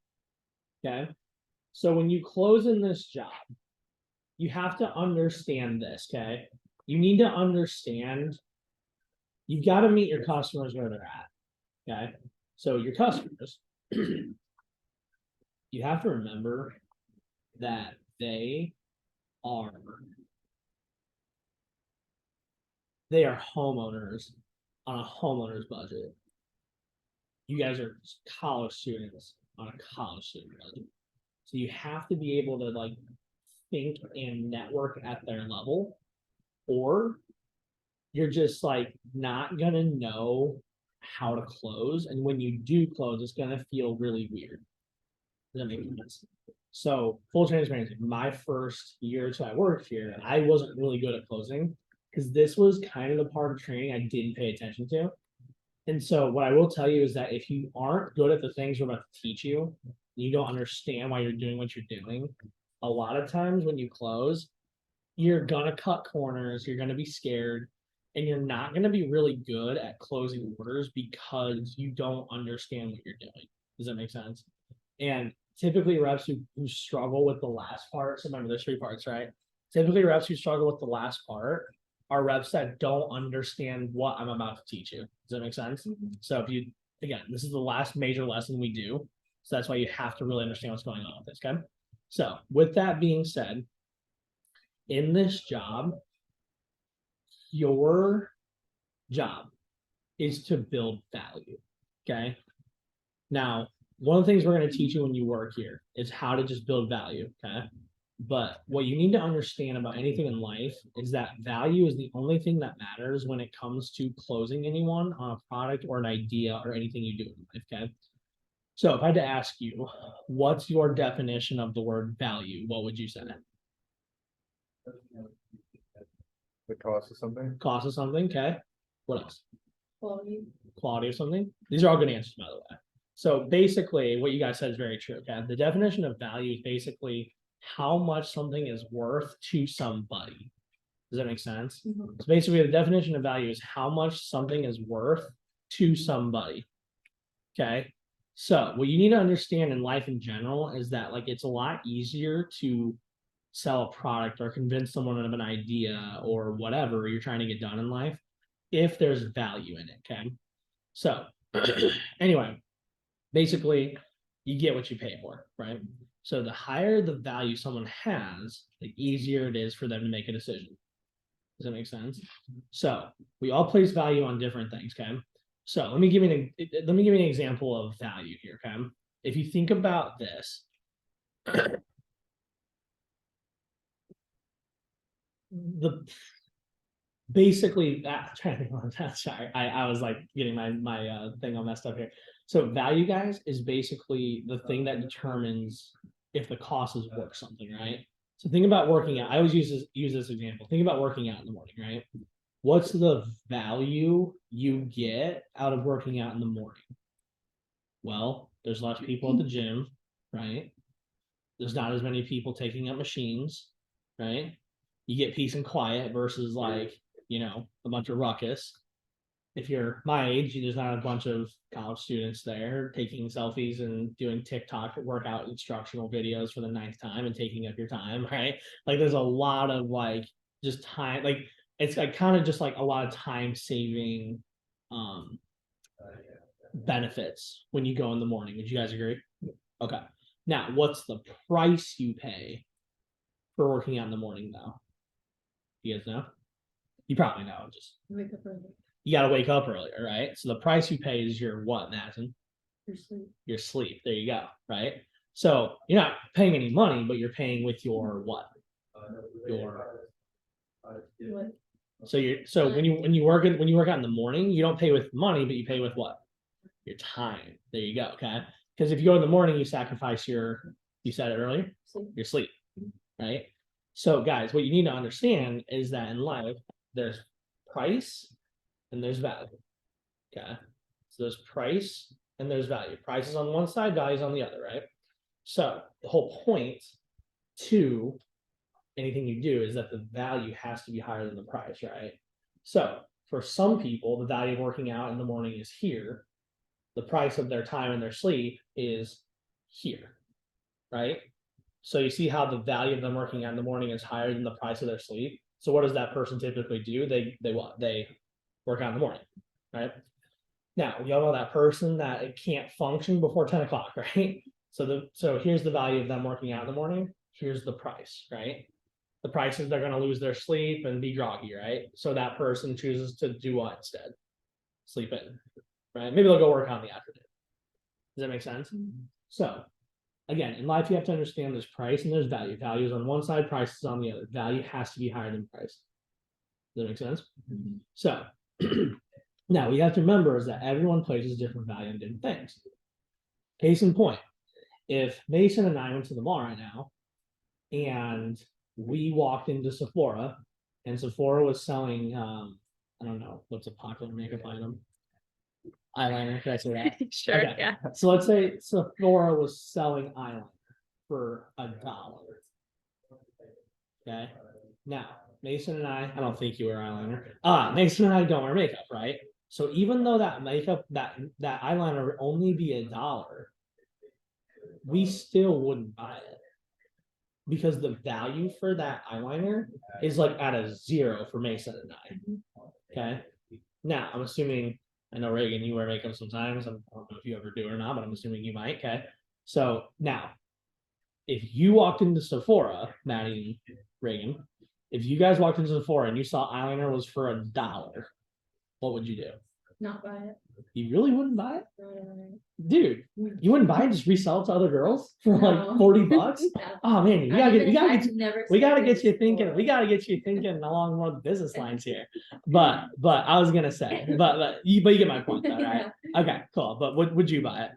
Okay. So when you close in this job, you have to understand this. Okay. You need to understand, you've got to meet your customers where they're at. Okay. So your customers, you have to remember that they are homeowners on a homeowner's budget. You guys are college students on a college student budget. So you have to be able to like think and network at their level, or you're just like not gonna know how to close. And when you do close, it's gonna feel really weird. Does that make sense? So full transparency, my first year or so I worked here, I wasn't really good at closing because this was kind of the part of training I didn't pay attention to. And so what I will tell you is that if you aren't good at the things we're about to teach you, you don't understand why you're doing what you're doing. A lot of times when you close, you're gonna cut corners, you're gonna be scared, and you're not gonna be really good at closing orders because you don't understand what you're doing. Does that make sense? And typically reps who struggle with the last part, so remember there's 3 parts, right? Typically reps who struggle with the last part are reps that don't understand what I'm about to teach you. Does that make sense? So again, this is the last major lesson we do. So that's why you have to really understand what's going on with this, okay? So with that being said, in this job, your job is to build value. Okay. Now, one of the things we're going to teach you when you work here is how to just build value. Okay. But what you need to understand about anything in life is that value is the only thing that matters when it comes to closing anyone on a product or an idea or anything you do in life. Okay. So if I had to ask you, what's your definition of the word value? What would you say?
The cost of something.
Cost of something. Okay. What else?
Quality.
Quality of something. These are all good answers, by the way. So basically, what you guys said is very true. Okay. The definition of value is basically how much something is worth to somebody. Does that make sense?
Mhm.
So basically, the definition of value is how much something is worth to somebody. Okay. So what you need to understand in life in general is that like it's a lot easier to sell a product or convince someone of an idea or whatever you're trying to get done in life if there's value in it. Okay. So anyway, basically you get what you pay for, right? So the higher the value someone has, the easier it is for them to make a decision. Does that make sense? So we all place value on different things. Okay. So let me give you an example of value here. Okay. If you think about this, the basically trying to think on that. Sorry, I was like getting my thing all messed up here. So value, guys, is basically the thing that determines if the cost is worth something, right? So think about working out. I always use this example. Think about working out in the morning, right? What's the value you get out of working out in the morning? Well, there's less people at the gym, right? There's not as many people taking up machines, right? You get peace and quiet versus like, a bunch of ruckus. If you're my age, there's not a bunch of college students there taking selfies and doing TikTok workout instructional videos for the 9th time and taking up your time, right? Like there's a lot of like just time, like it's like kind of just like a lot of time saving benefits when you go in the morning. Would you guys agree? Okay. Now, what's the price you pay for working out in the morning though? You guys know? You probably know. Just
Wake up early.
you got to wake up earlier, right? So the price you pay is your what, Madison?
Your sleep.
Your sleep. There you go, right? So you're not paying any money, but you're paying with your what? Your
What?
so when you work out in the morning, you don't pay with money, but you pay with what? Your time. There you go. Okay. Because if you go in the morning, you sacrifice you said it earlier,
Sleep.
your sleep, right? So guys, what you need to understand is that in life, there's price and there's value. Okay. So there's price and there's value. Price is on one side, value is on the other, right? So the whole point to anything you do is that the value has to be higher than the price, right? So for some people, the value of working out in the morning is here. The price of their time and their sleep is here, right? So you see how the value of them working out in the morning is higher than the price of their sleep. So what does that person typically do? They work out in the morning, right? Now we all know that person that it can't function before 10 o'clock, right? So here's the value of them working out in the morning. Here's the price, right? The price is they're going to lose their sleep and be groggy, right? So that person chooses to do what instead? Sleep in, right? Maybe they'll go work out in the afternoon. Does that make sense? So again, in life, you have to understand there's price and there's value. Value is on one side, price is on the other. Value has to be higher than price. Does that make sense? Mm-hmm. So now what you have to remember is that everyone places different value on different things. Case in point, if Mason and I went to the mall right now and we walked into Sephora and Sephora was selling, I don't know, what's a popular makeup item? Eyeliner, can I say that?
Sure.
Okay.
Yeah.
So let's say Sephora was selling eyeliner for $1. Okay. Now, Mason and I don't think you wear eyeliner. Mason and I don't wear makeup, right? So even though that makeup, that eyeliner would only be $1, we still wouldn't buy it. Because the value for that eyeliner is like at a 0 for Mason and I. Okay. Now, I'm assuming, I know Reagan, you wear makeup sometimes. I don't know if you ever do or not, but I'm assuming you might. Okay. So now, if you walked into Sephora, Maddie and Reagan, if you guys walked into Sephora and you saw eyeliner was for $1, what would you do?
Not buy it.
You really wouldn't buy it?
No.
Dude, you wouldn't buy it, just resell it to other girls for like
No.
40 bucks? Oh man, we gotta
We
get you thinking. We gotta get you thinking along more business lines here. But I was gonna say, but you get my point though, right? Okay, cool. But would you buy it?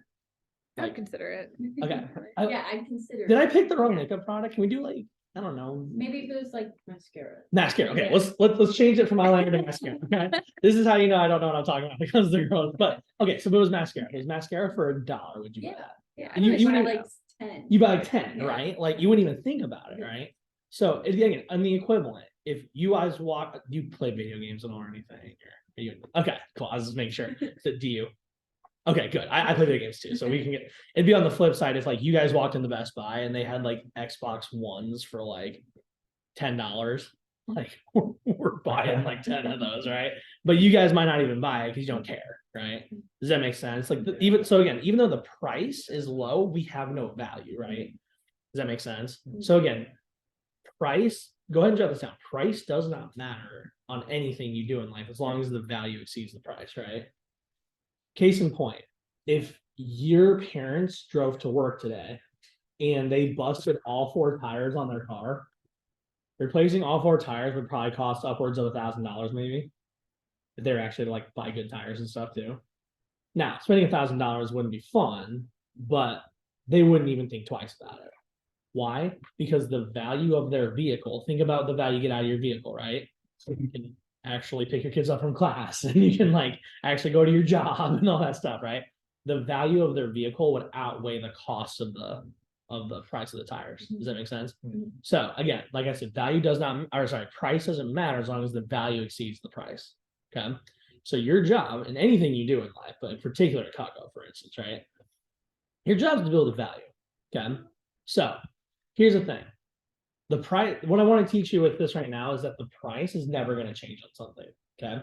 I would consider it.
Okay.
Yeah, I'd consider.
Did I pick the wrong makeup product? Can we do like, I don't know,
Maybe if it was like mascara.
mascara? Okay,
Yeah.
let's change it from eyeliner to mascara. Okay, this is how you know I don't know what I'm talking about because they're girls. But okay, so if it was mascara. It was mascara for $1. Would you buy
Yeah.
that?
Yeah,
And you
I
wouldn't
buy
even-
like 10.
You buy like 10,
Yeah.
right? Like you wouldn't even think about it, right? So again, on the equivalent, if you guys walk, do you play video games or anything? Or you, okay, cool. I was just making sure. So do you? Okay, good. I play video games too, so we can get. It'd be on the flip side if like you guys walked into Best Buy and they had like Xbox Ones for like $10. Like we're buying like 10 of those, right? But you guys might not even buy it because you don't care, right? Does that make sense? Like even so, again, even though the price is low, we have no value, right? Does that make sense? So again, price. Go ahead and jot this down. Price does not matter on anything you do in life as long as the value exceeds the price, right? Case in point, if your parents drove to work today and they busted all 4 tires on their car, replacing all 4 tires would probably cost upwards of $1,000 maybe. If they're actually like buy good tires and stuff too. Now, spending $1,000 wouldn't be fun, but they wouldn't even think twice about it. Why? Because the value of their vehicle, think about the value you get out of your vehicle, right? So you can actually pick your kids up from class and you can like actually go to your job and all that stuff, right? The value of their vehicle would outweigh the cost of the price of the tires. Does that make sense? So again, like I said, price doesn't matter as long as the value exceeds the price. Okay. So your job in anything you do in life, but in particular at Cutco, for instance, right? Your job is to build a value. Okay. So here's the thing. The price, what I want to teach you with this right now is that the price is never going to change on something. Okay.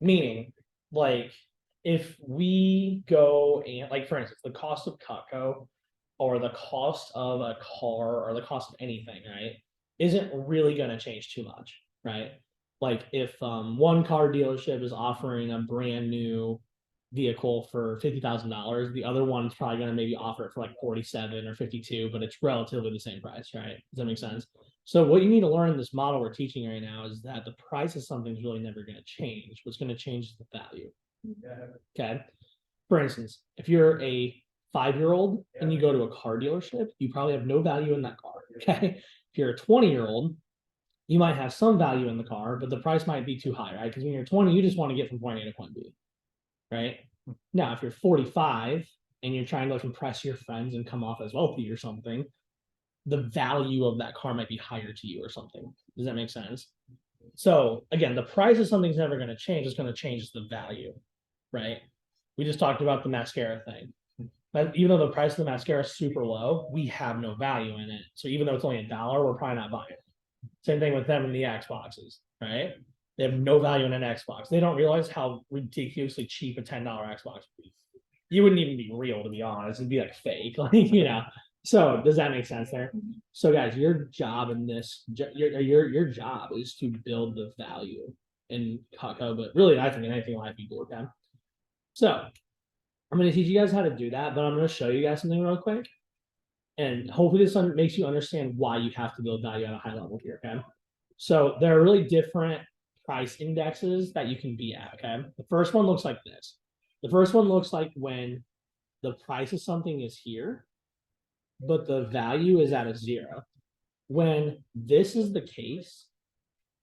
Meaning, like, if we go and, like, for instance, the cost of Cutco or the cost of a car or the cost of anything, right, isn't really going to change too much, right? Like, if one car dealership is offering a brand new vehicle for $50,000, the other one's probably going to maybe offer it for like 47 or 52, but it's relatively the same price, right? Does that make sense? So what you need to learn in this model we're teaching right now is that the price of something is really never going to change. What's going to change is the value. Okay. For instance, if you're a 5-year-old and you go to a car dealership, you probably have no value in that car. Okay. If you're a 20-year-old, you might have some value in the car, but the price might be too high, right? Because when you're 20, you just want to get from point A to point B. Right now, if you're 45 and you're trying to like impress your friends and come off as wealthy or something, the value of that car might be higher to you or something. Does that make sense? So again, the price of something's never going to change. It's going to change the value, right? We just talked about the mascara thing. But even though the price of the mascara is super low, we have no value in it. So even though it's only $1, we're probably not buying it. Same thing with them and the Xboxes, right? They have no value in an Xbox. They don't realize how ridiculously cheap a $10 Xbox would be. You wouldn't even be real, to be honest. It'd be like fake, like, you know. So does that make sense there? So guys, your job in this, your job is to build the value in Cutco, but really I think in anything in life you do, okay? So I'm going to teach you guys how to do that, but I'm going to show you guys something real quick. And hopefully this makes you understand why you have to build value at a high level here, okay? So there are really different price indexes that you can be at, okay? The first one looks like this. The first one looks like when the price of something is here, but the value is at a 0. When this is the case,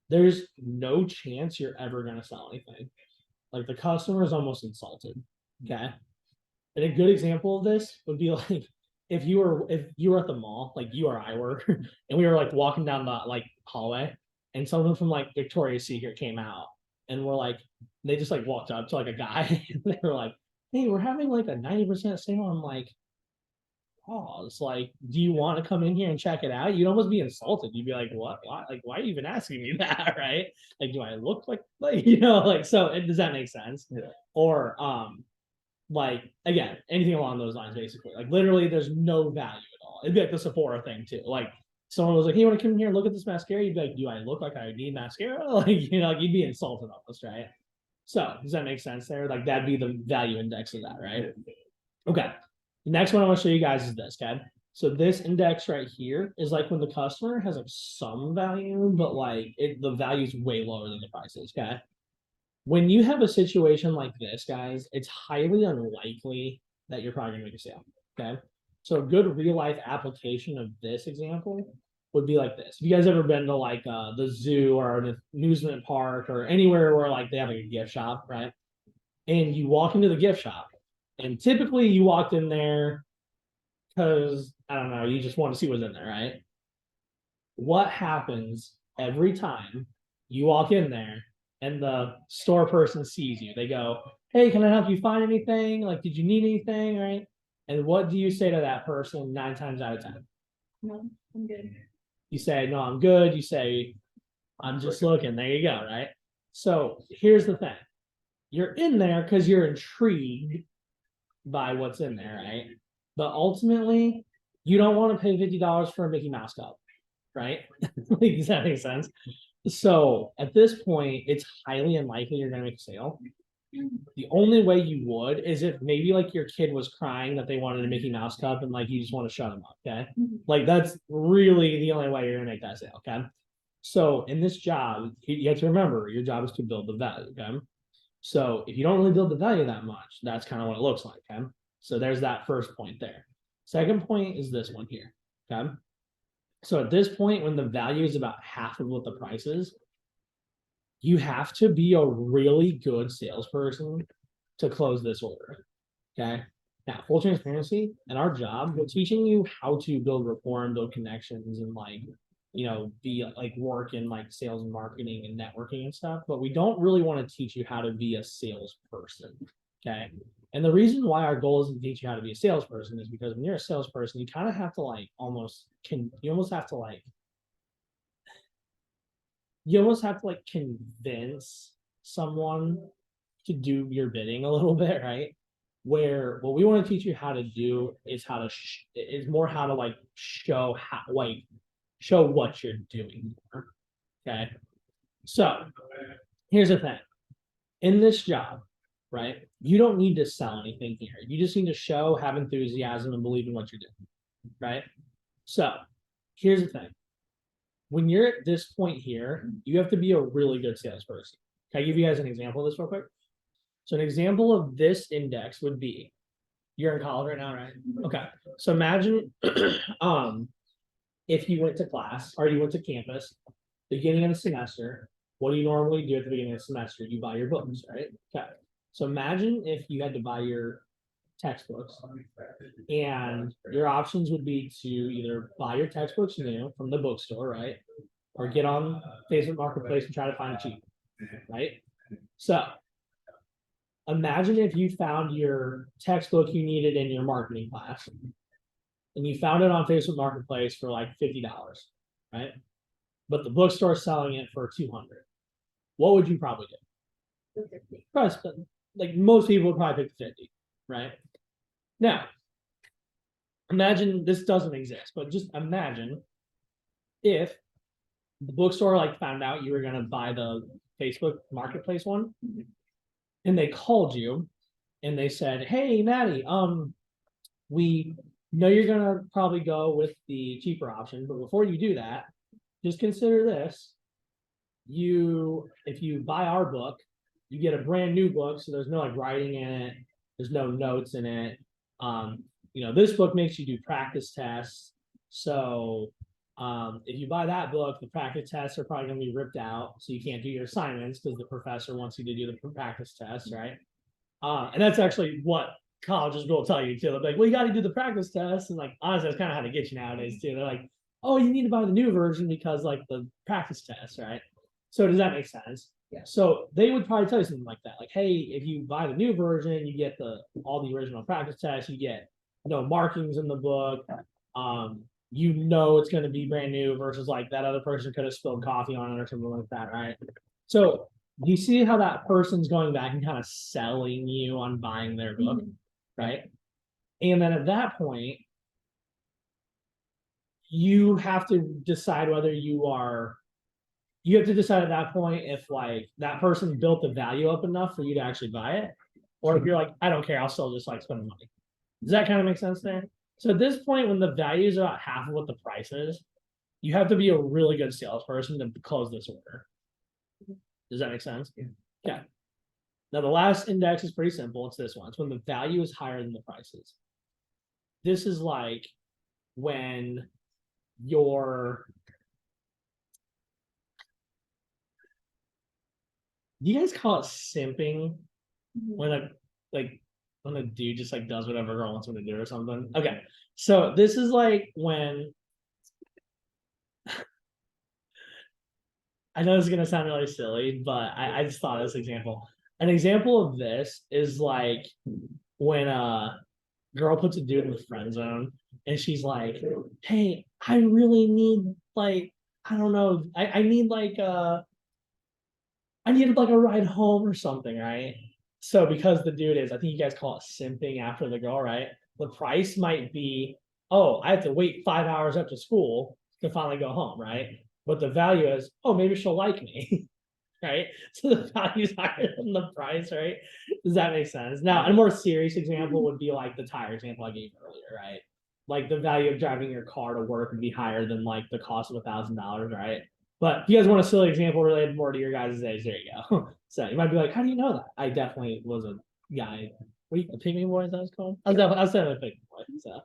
there's no chance you're ever going to sell anything. Like the customer is almost insulted, okay? And a good example of this would be like, if you were at the mall, like you or I were, and we were like walking down the like hallway, and someone from like Victoria's Secret came out, and we're like, they just like walked up to like a guy, and they were like, "Hey, we're having like a 90% sale." I'm like, pause. Like, do you want to come in here and check it out? You'd almost be insulted. You'd be like, what? Why? Like, why are you even asking me that? Right? Like, do I look like you know? Like, so does that make sense? Yeah. Or like again, anything along those lines, basically. Like literally, there's no value at all. It'd be like the Sephora thing too. Like someone was like, "Hey, you want to come here and look at this mascara?" You'd be like, "Do I look like I need mascara?" Like, like you'd be insulted almost, right? So does that make sense there? Like that'd be the value index of that, right? Okay. The next one I want to show you guys is this, okay? So this index right here is like when the customer has like some value, but like the value is way lower than the prices, okay? When you have a situation like this, guys, it's highly unlikely that you're probably gonna make a sale, okay? So a good real life application of this example would be like this. Have you guys ever been to like the zoo or an amusement park or anywhere where like they have like a gift shop, right? And you walk into the gift shop, and typically you walked in there because I don't know, you just want to see what's in there, right? What happens every time you walk in there and the store person sees you? They go, "Hey, can I help you find anything? Like, did you need anything?" Right? And what do you say to that person 9 times out of 10?
No, I'm good.
You say, "No, I'm good." You say, "I'm just looking." There you go, right? So here's the thing. You're in there because you're intrigued by what's in there, right? But ultimately, you don't want to pay $50 for a Mickey Mouse cup, right? Like, does that make sense? So at this point, it's highly unlikely you're going to make a sale. The only way you would is if maybe like your kid was crying that they wanted a Mickey Mouse cup and like you just want to shut them up, okay? Like that's really the only way you're gonna make that sale, okay? So in this job, you have to remember your job is to build the value, okay? So if you don't really build the value that much, that's kind of what it looks like, okay? So there's that first point there. Second point is this one here, okay? So at this point, when the value is about half of what the price is, you have to be a really good salesperson to close this order. Okay. Now, full transparency in our job, we're teaching you how to build rapport and build connections and like, be like work in like sales and marketing and networking and stuff, but we don't really want to teach you how to be a salesperson. Okay. And the reason why our goal is to teach you how to be a salesperson is because when you're a salesperson, you kind of have to like you almost have to like convince someone to do your bidding a little bit, right? Where what we want to teach you how to do is more how to like show what you're doing. Okay. So here's the thing. In this job, right? You don't need to sell anything here. You just need to have enthusiasm and believe in what you're doing. Right. So here's the thing. When you're at this point here, you have to be a really good salesperson. Can I give you guys an example of this real quick? So an example of this index would be, you're in college right now, right? Okay. So imagine if you went to class or you went to campus, beginning of the semester, what do you normally do at the beginning of the semester? You buy your books, right? Okay. So imagine if you had to buy your textbooks and your options would be to either buy your textbooks new from the bookstore, right? Or get on Facebook Marketplace and try to find it cheap, right? So imagine if you found your textbook you needed in your marketing class and you found it on Facebook Marketplace for like $50, right? But the bookstore is selling it for $200. What would you probably do? Probably spend, like most people would probably pick the 50, right? Now, imagine this doesn't exist, but just imagine if the bookstore like found out you were gonna buy the Facebook Marketplace one, and they called you and they said, "Hey, Maddie, we know you're gonna probably go with the cheaper option, but before you do that, just consider this. If you buy our book, you get a brand new book, so there's no like writing in it, there's no notes in it. This book makes you do practice tests. So if you buy that book, the practice tests are probably going to be ripped out, so you can't do your assignments because the professor wants you to do the practice tests, right? And that's actually what colleges will tell you too. They're like, "Well, you got to do the practice tests," and like honestly, that's kind of how to get you nowadays too. They're like, "Oh, you need to buy the new version because like the practice tests, right?" So does that make sense?
Yeah.
So they would probably tell you something like that, like, "Hey, if you buy the new version, you get all the original practice tests, you get no markings in the book. It's going to be brand new versus like that other person could have spilled coffee on it or something like that, right?" So do you see how that person's going back and kind of selling you on buying their book, right? And then at that point, you have to decide whether you have to decide at that point if like that person built the value up enough for you to actually buy it, or if you're like, I don't care, I'll still just like spend money. Does that kind of make sense there? So at this point, when the value is about half of what the price is, you have to be a really good salesperson to close this order. Does that make sense? Yeah. Now the last index is pretty simple. It's this one. It's when the value is higher than the prices. This is like when your do you guys call it simping when a dude just like does whatever a girl wants him to do or something? Okay, so this is like when I know this is gonna sound really silly, but I just thought of this example. An example of this is like when a girl puts a dude in the friend zone and she's like, hey, I really need like, I don't know, I need like I needed like a ride home or something, right? So because the dude is, I think you guys call it simping after the girl, right? The price might be, oh, I have to wait 5 hours up to school to finally go home, right? But the value is, oh, maybe she'll like me, right? So the value is higher than the price, right? Does that make sense? Now, a more serious example would be like the tire example I gave earlier, right? Like the value of driving your car to work would be higher than like the cost of $1,000, right? But if you guys want a silly example related more to your guys' age, there you go. So you might be like, how do you know that? I definitely was a guy. Wait, a pygmy boy, is that what it's called? I was definitely a pygmy boy. So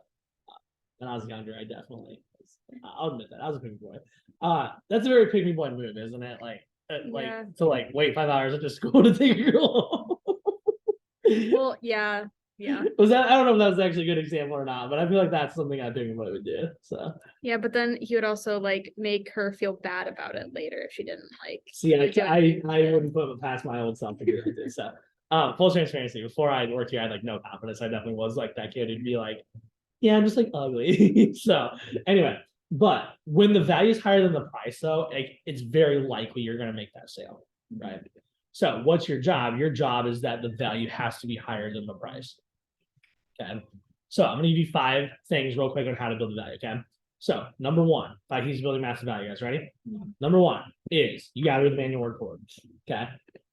when I was younger, I definitely was. I'll admit that I was a pygmy boy. That's a very pygmy boy move, isn't it? Like
Yeah.
to like wait 5 hours after school to take a girl home.
Well, yeah.
Was that? I don't know if that was actually a good example or not, but I feel like that's something I pygmy boy would do. So
Yeah, but then he would also like make her feel bad about it later if she didn't like.
see,
do
I
it.
wouldn't put it past my old self to do that. So full transparency, before I worked here, I had like no confidence. I definitely was like that kid who'd be like, yeah, I'm just like ugly. So anyway, but when the value is higher than the price, though, like, it's very likely you're going to make that sale, right? So what's your job? Your job is that the value has to be higher than the price. Okay. So I'm going to give you 5 things real quick on how to build a value. Okay. So number 1, 5 keys to building massive value. Guys, ready? Number 1 is you got to do the manual word forward. Okay.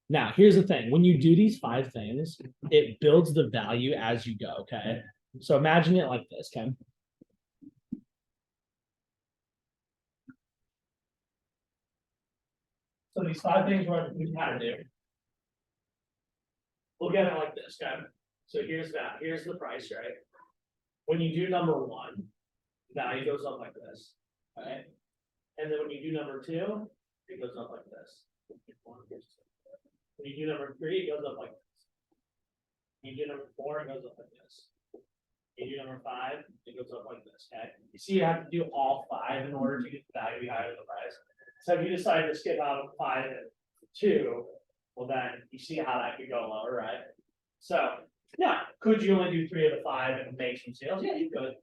Now here's the thing: when you do these 5 things, it builds the value as you go. Okay. So imagine it like this. Okay. So these 5 things we how to do. Look at it like this, okay? So here's that. Here's the price, right? When you do number 1, value goes up like this, right? And then when you do number 2, it goes up like this. When you do number 3, it goes up like this. When you do number 4, it goes up like this. When you do number 5, it goes up like this, okay? You see, you have to do all 5 in order to get the value higher than the price. So if you decide to skip out of 5 and 2, well then you see how that could go lower, right? So yeah, could you only do 3 of the 5 and make some sales? Yeah, you could.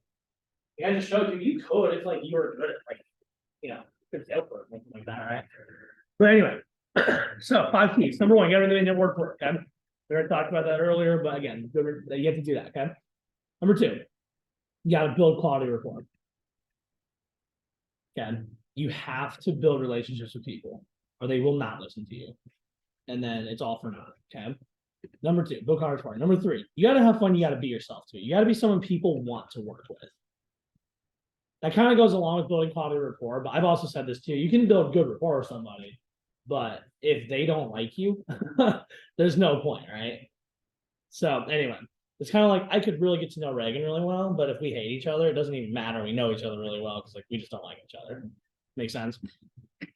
I just showed you could if like you were good at like, you know, good sales or something like that, right? But anyway, so 5 keys. Number 1, you gotta do the network work. Okay, we already talked about that earlier, but again, you have to do that. Okay. Number 2, you gotta build quality rapport. Okay, you have to build relationships with people, or they will not listen to you, and then it's all for naught. Okay. Number 2, build quality rapport. Number 3, you gotta have fun. You gotta be yourself too. You gotta be someone people want to work with. That kind of goes along with building quality rapport, but I've also said this too. You can build good rapport with somebody, but if they don't like you, there's no point, right? So anyway, it's kind of like I could really get to know Reagan really well, but if we hate each other, it doesn't even matter. We know each other really well because like we just don't like each other. Makes sense.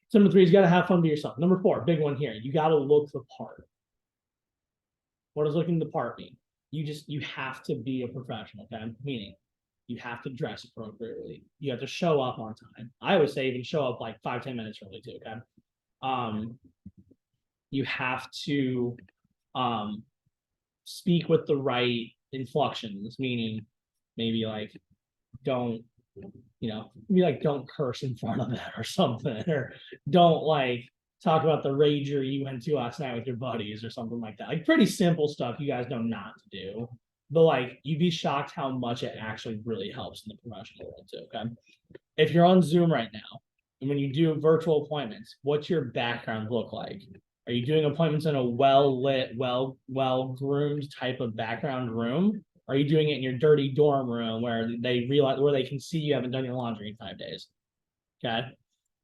So number 3 is you gotta have fun, be yourself. Number 4, big one here, you gotta look the part. What does looking the part mean? You have to be a professional, okay? Meaning you have to dress appropriately. You have to show up on time. I always say even show up like 5-10 minutes early too, okay? You have to speak with the right inflections, meaning maybe like don't, you know, maybe like don't curse in front of it or something, or don't like talk about the rager you went to last night with your buddies or something like that. Like pretty simple stuff you guys know not to do. But like you'd be shocked how much it actually really helps in the professional world too. Okay. if you're on Zoom right now, and when you do virtual appointments, what's your background look like? Are you doing appointments in a well-lit, well-groomed type of background room? Or are you doing it in your dirty dorm room where they can see you haven't done your laundry in 5 days? Okay.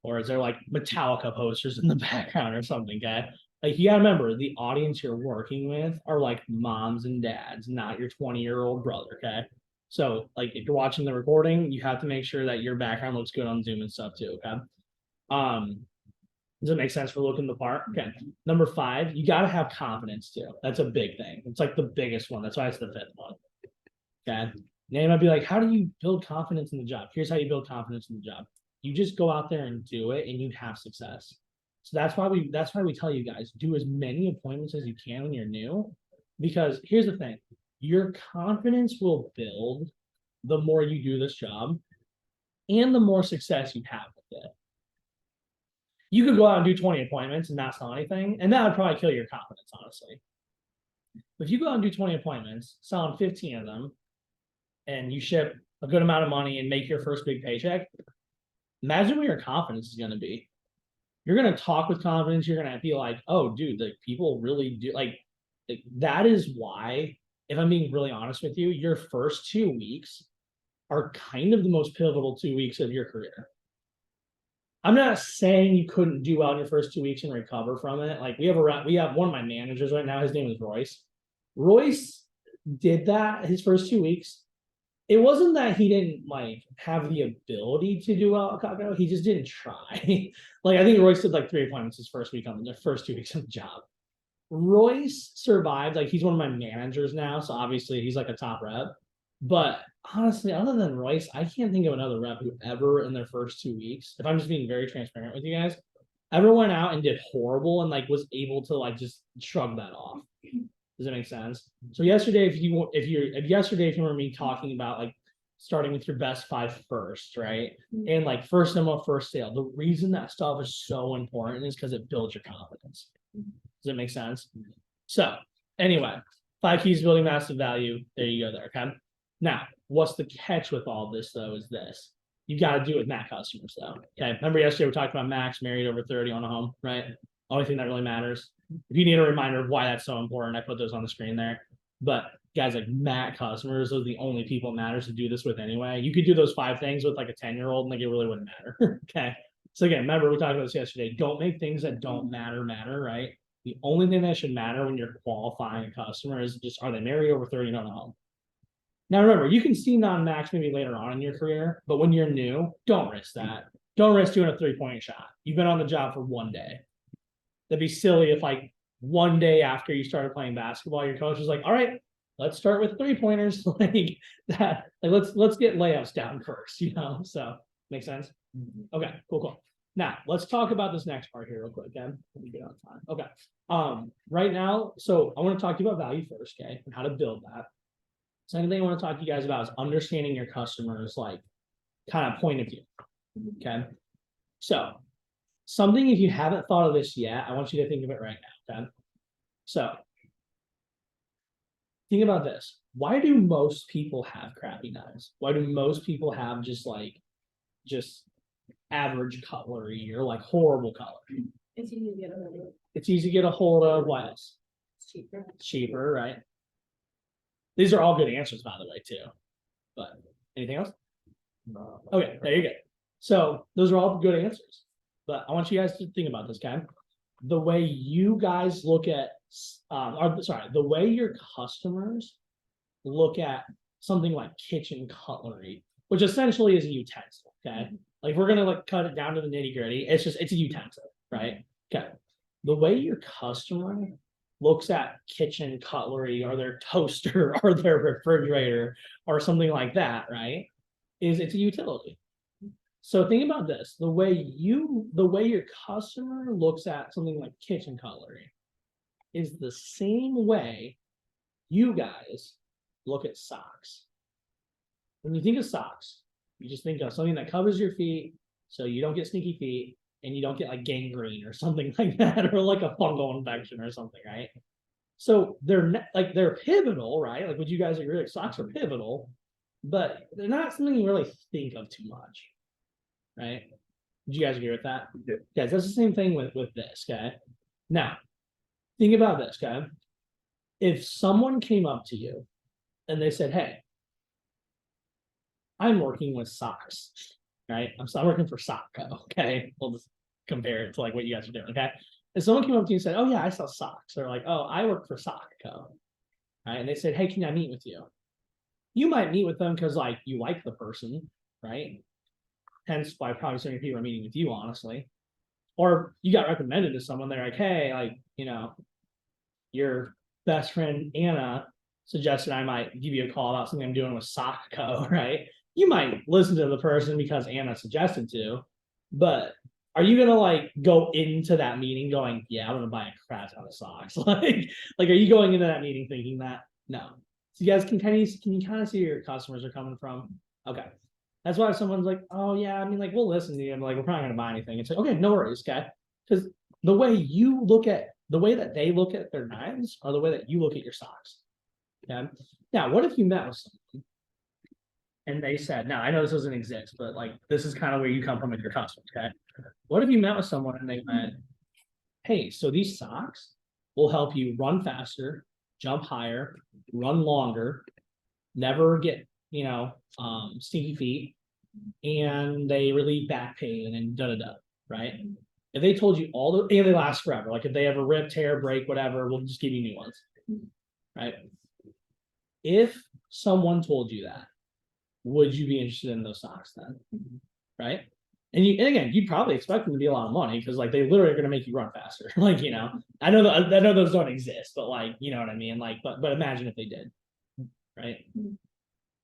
Or is there like Metallica posters in the background or something? Okay. Like you gotta remember the audience you're working with are like moms and dads, not your 20-year-old brother. Okay. So like if you're watching the recording, you have to make sure that your background looks good on Zoom and stuff too. Okay. Does it make sense for looking the part? Okay. Number 5, you gotta have confidence too. That's a big thing. It's like the biggest one. That's why it's the 5th one. Okay. Now you might be like, how do you build confidence in the job? Here's how you build confidence in the job. You just go out there and do it and you have success. So that's why we tell you guys, do as many appointments as you can when you're new. Because here's the thing, your confidence will build the more you do this job and the more success you have with it. You could go out and do 20 appointments and not sell anything, and that would probably kill your confidence, honestly. But if you go out and do 20 appointments, selling 15 of them, and you ship a good amount of money and make your first big paycheck, imagine where your confidence is going to be. You're going to talk with confidence. You're going to be like, oh, dude, like people really do like that is why, if I'm being really honest with you, your first 2 weeks are kind of the most pivotal 2 weeks of your career. I'm not saying you couldn't do well in your first 2 weeks and recover from it. Like we have one of my managers right now. His name is Royce. Royce did that his first 2 weeks. It wasn't that he didn't like have the ability to do well at Chicago. He just didn't try. Like I think Royce did like 3 appointments his first week on the first 2 weeks on the job. Royce survived. Like he's one of my managers now, so obviously he's like a top rep. But honestly, other than Royce, I can't think of another rep who ever in their first 2 weeks, if I'm just being very transparent with you guys, ever went out and did horrible and like was able to like just shrug that off. Does that make sense? So yesterday, if you remember me talking about like starting with your best 5 first, right? And like first demo, first sale, the reason that stuff is so important is because it builds your confidence. Does that make sense? So anyway, 5 keys building massive value. There you go there. Okay. Now, what's the catch with all this though is this. You got to do it with Mac customers though. Okay. Remember yesterday we talked about Macs married over 30 on a home, right? Only thing that really matters. If you need a reminder of why that's so important, I put those on the screen there. But guys, like Mac customers, those are the only people it matters to do this with anyway. You could do those 5 things with like a 10-year-old and like it really wouldn't matter. Okay. So again, remember we talked about this yesterday. Don't make things that don't matter, right? The only thing that should matter when you're qualifying a customer is just, are they married over 30 and on a home? Now remember, you can see non-max maybe later on in your career, but when you're new, don't risk that. Don't risk doing a 3-point shot. You've been on the job for 1 day. That'd be silly if like 1 day after you started playing basketball, your coach was like, all right, let's start with 3-pointers. Like that, like let's get layups down first, you know? So make sense? Okay, cool. Now let's talk about this next part here real quick. Okay, let me get on time. Okay. Right now, so I want to talk to you about value first, okay, and how to build that. Second thing I want to talk to you guys about is understanding your customers, like kind of point of view. Okay. So something, if you haven't thought of this yet, I want you to think of it right now. Okay. So think about this. Why do most people have crappy knives? Why do most people have just average cutlery or like horrible cutlery?
It's easy to get a hold of.
It's easy to get a hold of. What else?
It's cheaper.
It's cheaper, right? These are all good answers, by the way, too. But anything else? No. Okay, there you go. So those are all good answers. But I want you guys to think about this, okay? The way you guys look at, the way your customers look at something like kitchen cutlery, which essentially is a utensil, okay? Like we're gonna like cut it down to the nitty gritty. It's a utensil, right? Okay. The way your customer looks at kitchen cutlery or their toaster or their refrigerator or something like that, right? Is it's a utility. So think about this, the way your customer looks at something like kitchen cutlery is the same way you guys look at socks. When you think of socks, you just think of something that covers your feet so you don't get sneaky feet and you don't get like gangrene or something like that, or like a fungal infection or something, right? So they're pivotal, right? Like, would you guys agree? Like, socks are pivotal, but they're not something you really think of too much. right? Did you guys agree with that?
Yeah.
Guys, that's the same thing with this, okay? Now, think about this, okay? If someone came up to you and they said, hey, I'm working with socks, right? I'm working for Sockco, okay? We'll just compare it to like what you guys are doing, okay? If someone came up to you and said, oh yeah, I sell socks, or like, oh, I work for Sockco, right? And they said, hey, can I meet with you? You might meet with them because like you like the person, right? Hence why probably so many people are meeting with you, honestly. Or you got recommended to someone, they're like, hey, like, you know, your best friend Anna suggested I might give you a call about something I'm doing with Sockco, right? You might listen to the person because Anna suggested to, but are you gonna like go into that meeting going, yeah, I'm gonna buy a crap ton of socks? Like, are you going into that meeting thinking that? No. So you guys can you kind of see where your customers are coming from? Okay. That's why if someone's like, oh yeah, I mean, like we'll listen to you, and like we're probably gonna buy anything. It's like, okay, no worries, okay. Because the way that they look at their knives are the way that you look at your socks. Okay. Now, what if you met with someone and they said, now I know this doesn't exist, but like this is kind of where you come from with your customers, okay? What if you met with someone and they went, hey, so these socks will help you run faster, jump higher, run longer, never get, stinky feet, and they relieve back pain and da-da-da, right? If they told you and they last forever, like if they ever rip, tear, break, whatever, we'll just give you new ones, right? If someone told you that, would you be interested in those socks then? Right? And again, you'd probably expect them to be a lot of money because like they literally are going to make you run faster. Like, I know those don't exist, but like, you know what I mean? Like, but imagine if they did, right?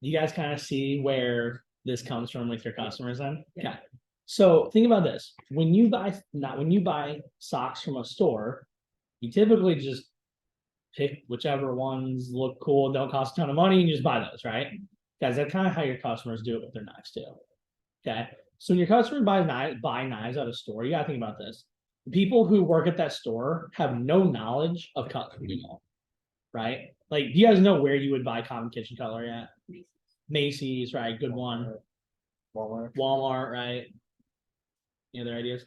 You guys kind of see where this comes from with your customers then?
Yeah.
Okay. So think about this. When you buy socks from a store, you typically just pick whichever ones look cool, don't cost a ton of money, and you just buy those, right? Guys, that's kind of how your customers do it with their knives too. Okay. So when your customers buy knives at a store, you gotta think about this. The people who work at that store have no knowledge of cutlery, right? Like, do you guys know where you would buy common kitchen cutlery at? Macy's, right? Good one. Walmart, right? Any other ideas?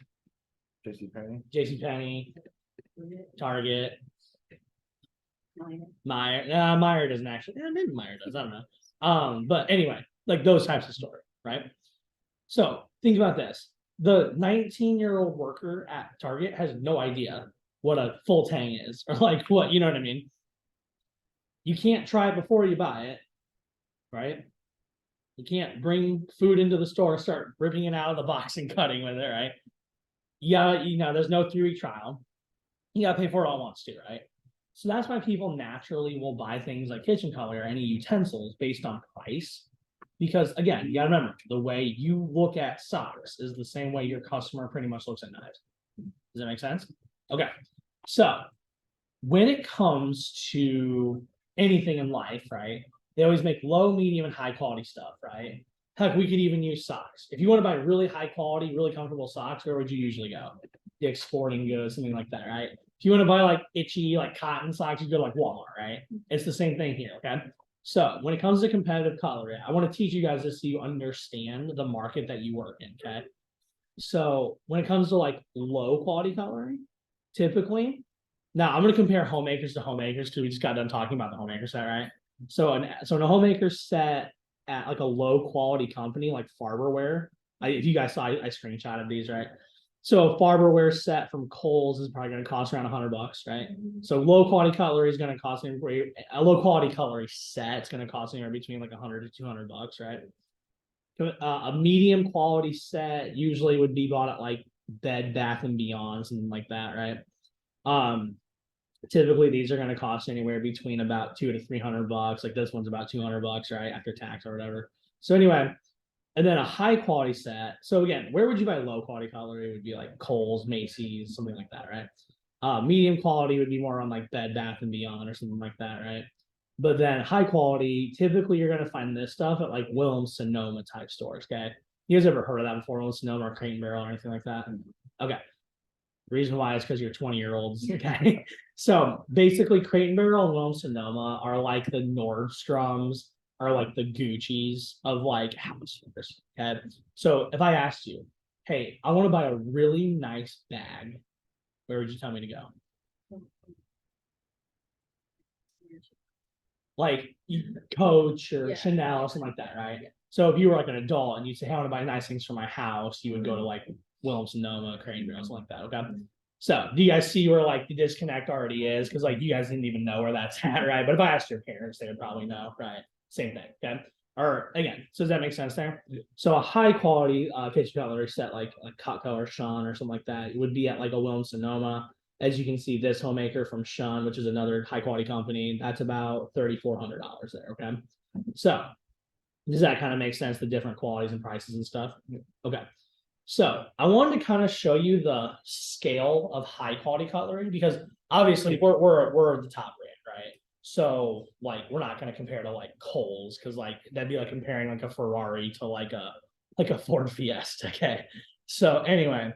JCPenney.
JCPenney, Target, Meyer doesn't actually. Yeah, maybe Meyer does. I don't know. But anyway, like those types of store, right? So think about this. The 19-year-old worker at Target has no idea what a full tang is, or like what, you know what I mean? You can't try it before you buy it, right? You can't bring food into the store, start ripping it out of the box and cutting with it, right? There's no 3-week trial. You gotta pay for it all once too, right? So that's why people naturally will buy things like kitchen cutlery or any utensils based on price. Because again, you gotta remember, the way you look at socks is the same way your customer pretty much looks at knives. Does that make sense? Okay. So when it comes to anything in life, right? They always make low, medium, and high quality stuff, right? Heck, we could even use socks. If you want to buy really high quality, really comfortable socks, where would you usually go? Dick's Sporting Goods, something like that, right? If you want to buy like itchy, like cotton socks, you go to like Walmart, right? It's the same thing here, okay? So when it comes to competitive cutlery, I want to teach you guys this so you understand the market that you work in, okay? So when it comes to like low quality cutlery, typically, now I'm going to compare homemakers to homemakers because we just got done talking about the homemaker set, right? So in a homemaker set at like a low quality company like Farberware, if you guys saw, I screenshotted these, right? So a Farberware set from Kohl's is probably going to cost around $100, right? So low quality cutlery is going to cost a low quality cutlery set. It's going to cost anywhere between like $100 to $200, right? A medium quality set usually would be bought at like Bed Bath and Beyond, something like that, right? Typically these are going to cost anywhere between about $200 to $300. Like this one's about $200, right? After tax or whatever. So anyway, and then a high quality set. So again, where would you buy low quality cutlery? It would be like Kohl's, Macy's, something like that, right? Medium quality would be more on like Bed Bath and Beyond or something like that, right? But then high quality, typically you're going to find this stuff at like Williams Sonoma type stores, okay? You guys ever heard of that before? Williams Sonoma or Crate and Barrel or anything like that? Okay. Reason why is because you're 20-year-olds, okay? So basically Crate and Barrel and Williams Sonoma are like the Nordstroms, are like the Gucci's of like house stores, okay? So if I asked you, hey, I want to buy a really nice bag, where would you tell me to go? Like Coach or
Yeah.
Chanel or something like that, right? So if you were like an adult and you say, hey, I want to buy nice things for my house, you would go to like Williams-Sonoma, Granger, or something like that. Okay. So do you guys see where like the disconnect already is? Because like you guys didn't even know where that's at, right? But if I asked your parents, they would probably know, right? Same thing. Okay. Or again, so does that make sense there? So a high quality kitchen cutlery set like Cutco or Sean or something like that would be at like a Williams-Sonoma. As you can see, this homemaker from Sean, which is another high quality company, that's about $3,400 there. Okay. So does that kind of make sense? The different qualities and prices and stuff. Okay. So I wanted to kind of show you the scale of high quality cutlery because obviously we're the top brand, right? So like we're not going to compare to like Kohl's because like that'd be like comparing like a Ferrari to like a Ford Fiesta. Okay. So anyway,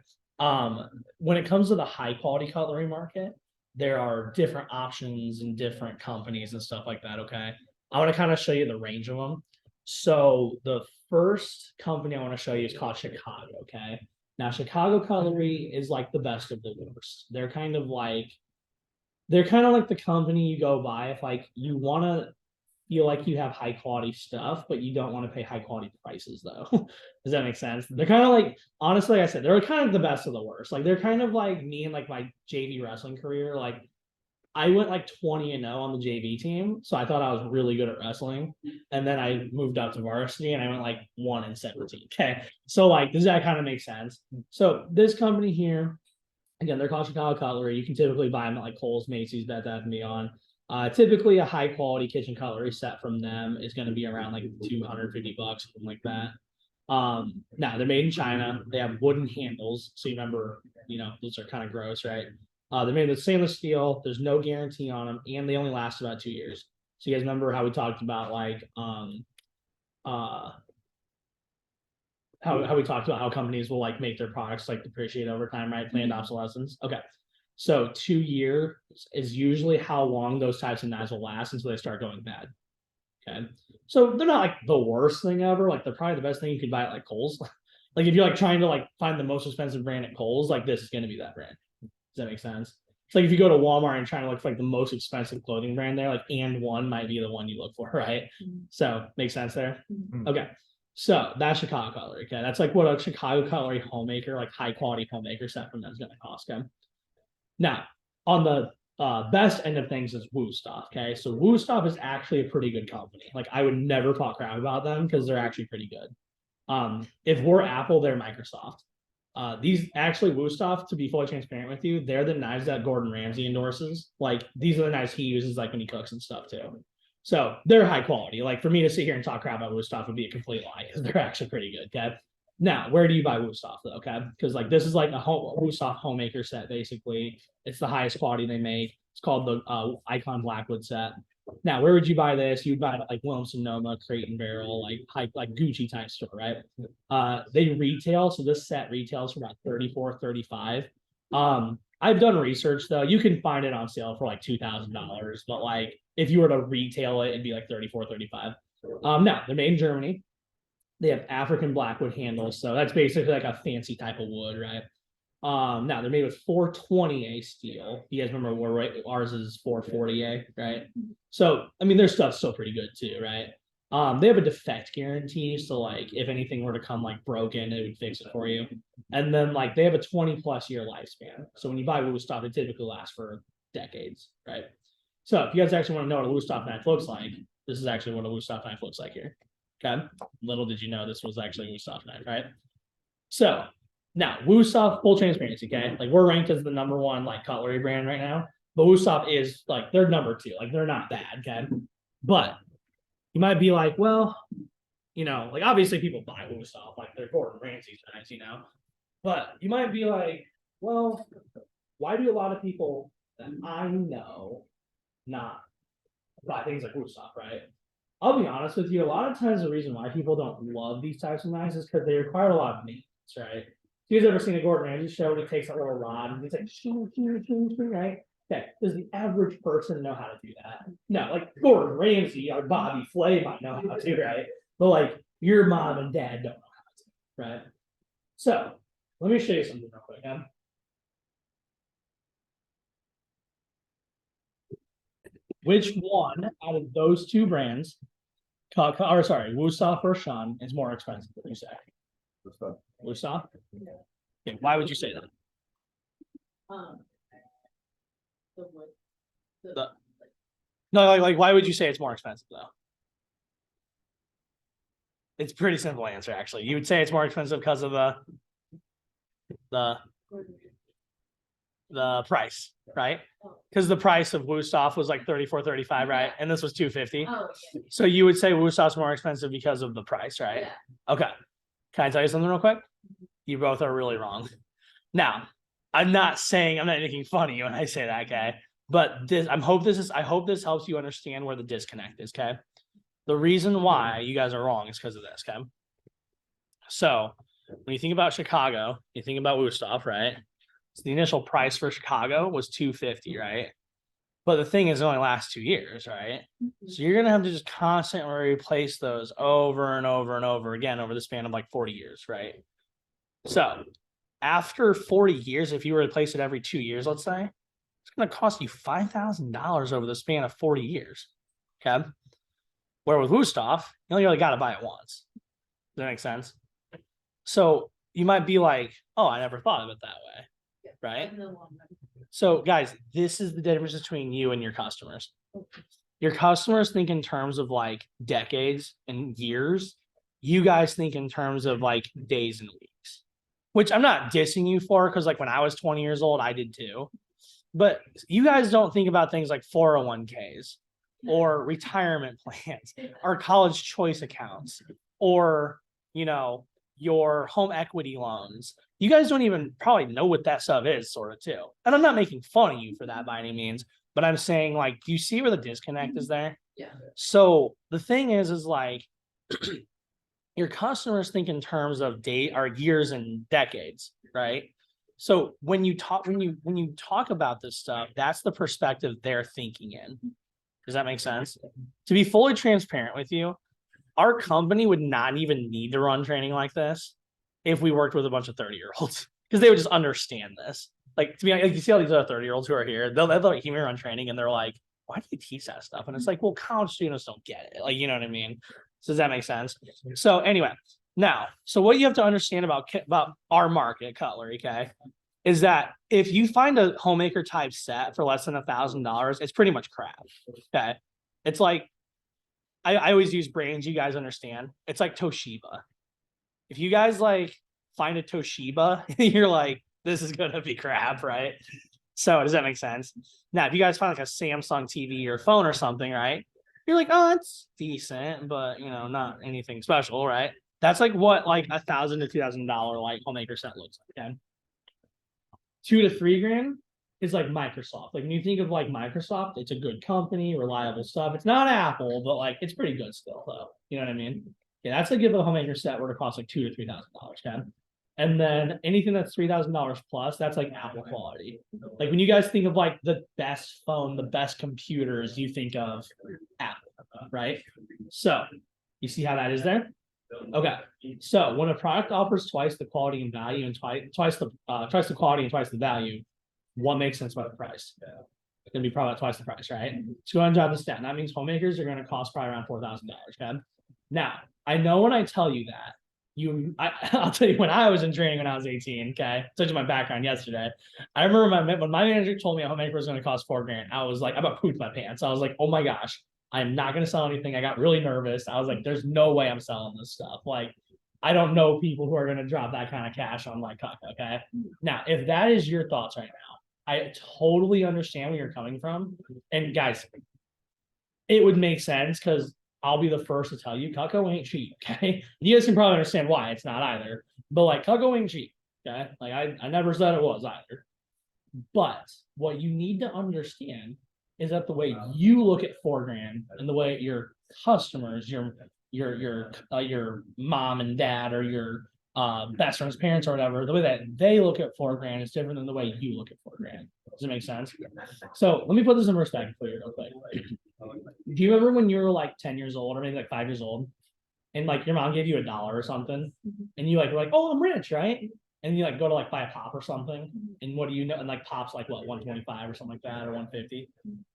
when it comes to the high quality cutlery market, there are different options and different companies and stuff like that. Okay. I want to kind of show you the range of them. So the first company I want to show you is called Chicago. Okay. Now Chicago Cutlery is like the best of the worst. They're kind of like the company you go by if like you want to feel like you have high quality stuff, but you don't want to pay high quality prices though. Does that make sense? They're kind of like, honestly, like I said, they're kind of the best of the worst. Like they're kind of like me and like my JV wrestling career. Like I went like 20-0 on the JV team. So I thought I was really good at wrestling. And then I moved up to varsity and I went like 1-17. Okay. So like, does that kind of make sense? So this company here, again, they're called Chicago Cutlery. You can typically buy them at like Kohl's, Macy's, Bed Bath & Beyond. Typically a high quality kitchen cutlery set from them is going to be around like $250, something like that. Now they're made in China. They have wooden handles. So you remember, those are kind of gross, right? They're made with stainless steel. There's no guarantee on them, and they only last about 2 years. So you guys remember how we talked about like how we talked about how companies will like make their products like depreciate over time, right? Planned obsolescence. Okay. So 2 years is usually how long those types of knives will last until they start going bad. Okay. So they're not like the worst thing ever. Like they're probably the best thing you could buy at like Kohl's. Like if you're like trying to like find the most expensive brand at Kohl's, like this is going to be that brand. Does that make sense? It's like if you go to Walmart and trying to look for like the most expensive clothing brand there, like &1 might be the one you look for, right? So makes sense there. Okay. So that's Chicago Cutlery. Okay. That's like what a Chicago Cutlery homemaker, like high quality homemaker set from them is going to cost. Okay. Now, on the best end of things is Woostoff. Okay. So Woostoff is actually a pretty good company. Like I would never talk crap about them because they're actually pretty good. If we're Apple, they're Microsoft. These actually Woostoff, to be fully transparent with you, they're the knives that Gordon Ramsay endorses. Like these are the knives he uses like when he cooks and stuff too. So they're high quality. Like for me to sit here and talk crap about Woostoff would be a complete lie because they're actually pretty good. Okay. Now, where do you buy Woostoff though? Okay. Because like this is like a Woostoff homemaker set, basically. It's the highest quality they make. It's called the Icon Blackwood set. Now, where would you buy this? You'd buy it at like Williams-Sonoma, Crate and Barrel, like Gucci type store, right? They retail, so this set retails for about $34, $35. I've done research though. You can find it on sale for like $2,000, but like if you were to retail it, it'd be like $34, $35. Now they're made in Germany. They have African Blackwood handles, so that's basically like a fancy type of wood, right? Now they're made with 420A steel. You guys remember where ours is 440A, right? So I mean, their stuff's still pretty good too, right? They have a defect guarantee, so like if anything were to come like broken, it would fix it for you. And then like they have a 20+ year lifespan. So when you buy Woostoff, it typically lasts for decades, right? So if you guys actually want to know what a Woostoff knife looks like, this is actually what a Woostoff knife looks like here. Okay. Little did you know this was actually a Woostoff knife, right? So now Woostoff, full transparency, okay? Like we're ranked as the #1 like cutlery brand right now, but Woostoff is like they're #2. Like they're not bad, okay? But you might be like, well, like obviously people buy Woostoff, like they're Gordon Ramsay's knives, But you might be like, well, why do a lot of people that I know not buy things like Woostoff, right? I'll be honest with you, a lot of times the reason why people don't love these types of knives is because they require a lot of maintenance, right? You guys ever seen a Gordon Ramsay show where he takes a little rod and he's like, shoo, right? Okay, does the average person know how to do that? No, like Gordon Ramsay or Bobby Flay might know how to, right? But like your mom and dad don't know how to, right? So let me show you something real quick. Which one out of those two brands, Woosoff or Sean, is more expensive? What do you say?
What's that?
Woosoff? Okay, why would you say that?
The wood.
No, like why would you say it's more expensive though? It's a pretty simple answer, actually. You would say it's more expensive because of the price, right? Because the price of Woosoff was like 34, 35, right? And this was 250.
Oh, yeah.
So you would say Woosoff's more expensive because of the price, right?
Yeah.
Okay. Can I tell you something real quick? You both are really wrong. Now, I'm not making fun of you when I say that, okay? But I hope this helps you understand where the disconnect is, okay? The reason why you guys are wrong is because of this, okay? So when you think about Chicago, you think about Woosoff, right? So the initial price for Chicago was $250, right? But the thing is, it only lasts 2 years, right? So you're gonna have to just constantly replace those over and over and over again over the span of like 40 years, right? So after 40 years, if you replace it every 2 years, let's say, it's gonna cost you $5,000 over the span of 40 years. Okay. Where with Woosoff, you only really gotta buy it once. Does that make sense? So you might be like, oh, I never thought of it that way. Right?
In the long run.
So guys, this is the difference between you and your customers. Your customers think in terms of like decades and years. You guys think in terms of like days and weeks, which I'm not dissing you for, because like when I was 20 years old, I did too. But you guys don't think about things like 401ks or retirement plans or college choice accounts or, you know, your home equity loans. You guys don't even probably know what that stuff is, sort of too. And I'm not making fun of you for that by any means, but I'm saying, like, do you see where the disconnect is there?
Yeah.
So the thing is like your customers think in terms of years and decades, right? So when you talk about this stuff, that's the perspective they're thinking in. Does that make sense? To be fully transparent with you, our company would not even need to run training like this if we worked with a bunch of 30-year-olds, because they would just understand this. Like, to be honest, like, you see all these other 30-year-olds who are here, they'll like hear me run training and they're like, why do you teach that stuff? And it's like, well, college students don't get it. Like, you know what I mean? So does that make sense? So anyway, now, so what you have to understand about our market, cutlery, okay, is that if you find a homemaker type set for less than $1,000, it's pretty much crap. Okay. It's like, I always use brands you guys understand. It's like Toshiba. If you guys like find a Toshiba, you're like, this is gonna be crap, right? So does that make sense? Now, if you guys find like a Samsung TV or phone or something, right? You're like, oh, it's decent, but you know, not anything special, right? That's like what like $1,000 to $2,000 like homemaker set looks like. Okay? $2 to $3 grand is like Microsoft. Like when you think of like Microsoft, it's a good company, reliable stuff. It's not Apple, but like it's pretty good still, though. You know what I mean? Yeah, that's like if a homemaker set were to cost like $2,000 to $3,000, okay? And then anything that's $3,000 plus, that's like Apple quality. Like when you guys think of like the best phone, the best computers, you think of Apple, right? So you see how that is there? Okay. So when a product offers twice the quality and value and twice the quality and twice the value, what makes sense about the price? It's gonna be probably twice the price, right? So go ahead and drop this down. That means homemakers are gonna cost probably around $4,000. Okay. Now I know when I tell you that, I'll tell you when I was in training when I was 18. Okay, such as my background yesterday. I remember when my manager told me a homemaker was going to cost $4 grand. I was like, I about pooped my pants. I was like, oh my gosh, I'm not going to sell anything. I got really nervous. I was like, there's no way I'm selling this stuff. Like, I don't know people who are going to drop that kind of cash on my cuck. Okay, now if that is your thoughts right now, I totally understand where you're coming from. And guys, it would make sense because I'll be the first to tell you, Cutco ain't cheap, okay? You guys can probably understand why it's not either. But like Cutco ain't cheap, okay? Like I never said it was either. But what you need to understand is that the way you look at $4 grand and the way your customers, your mom and dad or your best friend's parents or whatever, the way that they look at $4 grand is different than the way you look at $4 grand. Does it make sense? So let me put this in perspective for you real quick. Do you remember when you were like 10 years old or maybe like 5 years old and like your mom gave you $1 or something and you like were like, oh, I'm rich, right? and you like go to like buy a pop or something, and what do you know? And like pop's like what, 125 or something like that, or 150.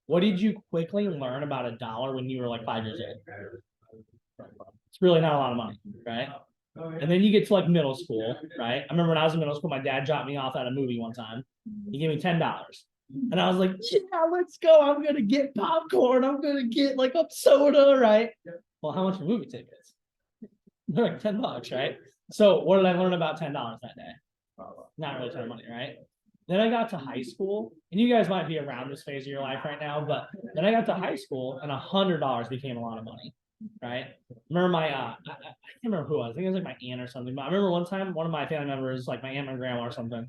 What did you quickly learn about a dollar when you were like 5 years old? It's really not a lot of money, right? And then you get to like middle school, right? I remember when I was in middle school, my dad dropped me off at a movie one time. He gave me $10. And I was like, yeah, let's go. I'm gonna get popcorn. I'm gonna get like a soda, right? Well, how much are movie tickets? They're like $10, right? So what did I learn about $10 that day? Not really a ton of money, right? Then I got to high school, and you guys might be around this phase of your life right now, but then I got to high school, and $100 became a lot of money, right? Remember my I can't remember who it was. I think it was like my aunt or something. But I remember one time one of my family members, like my aunt and grandma or something,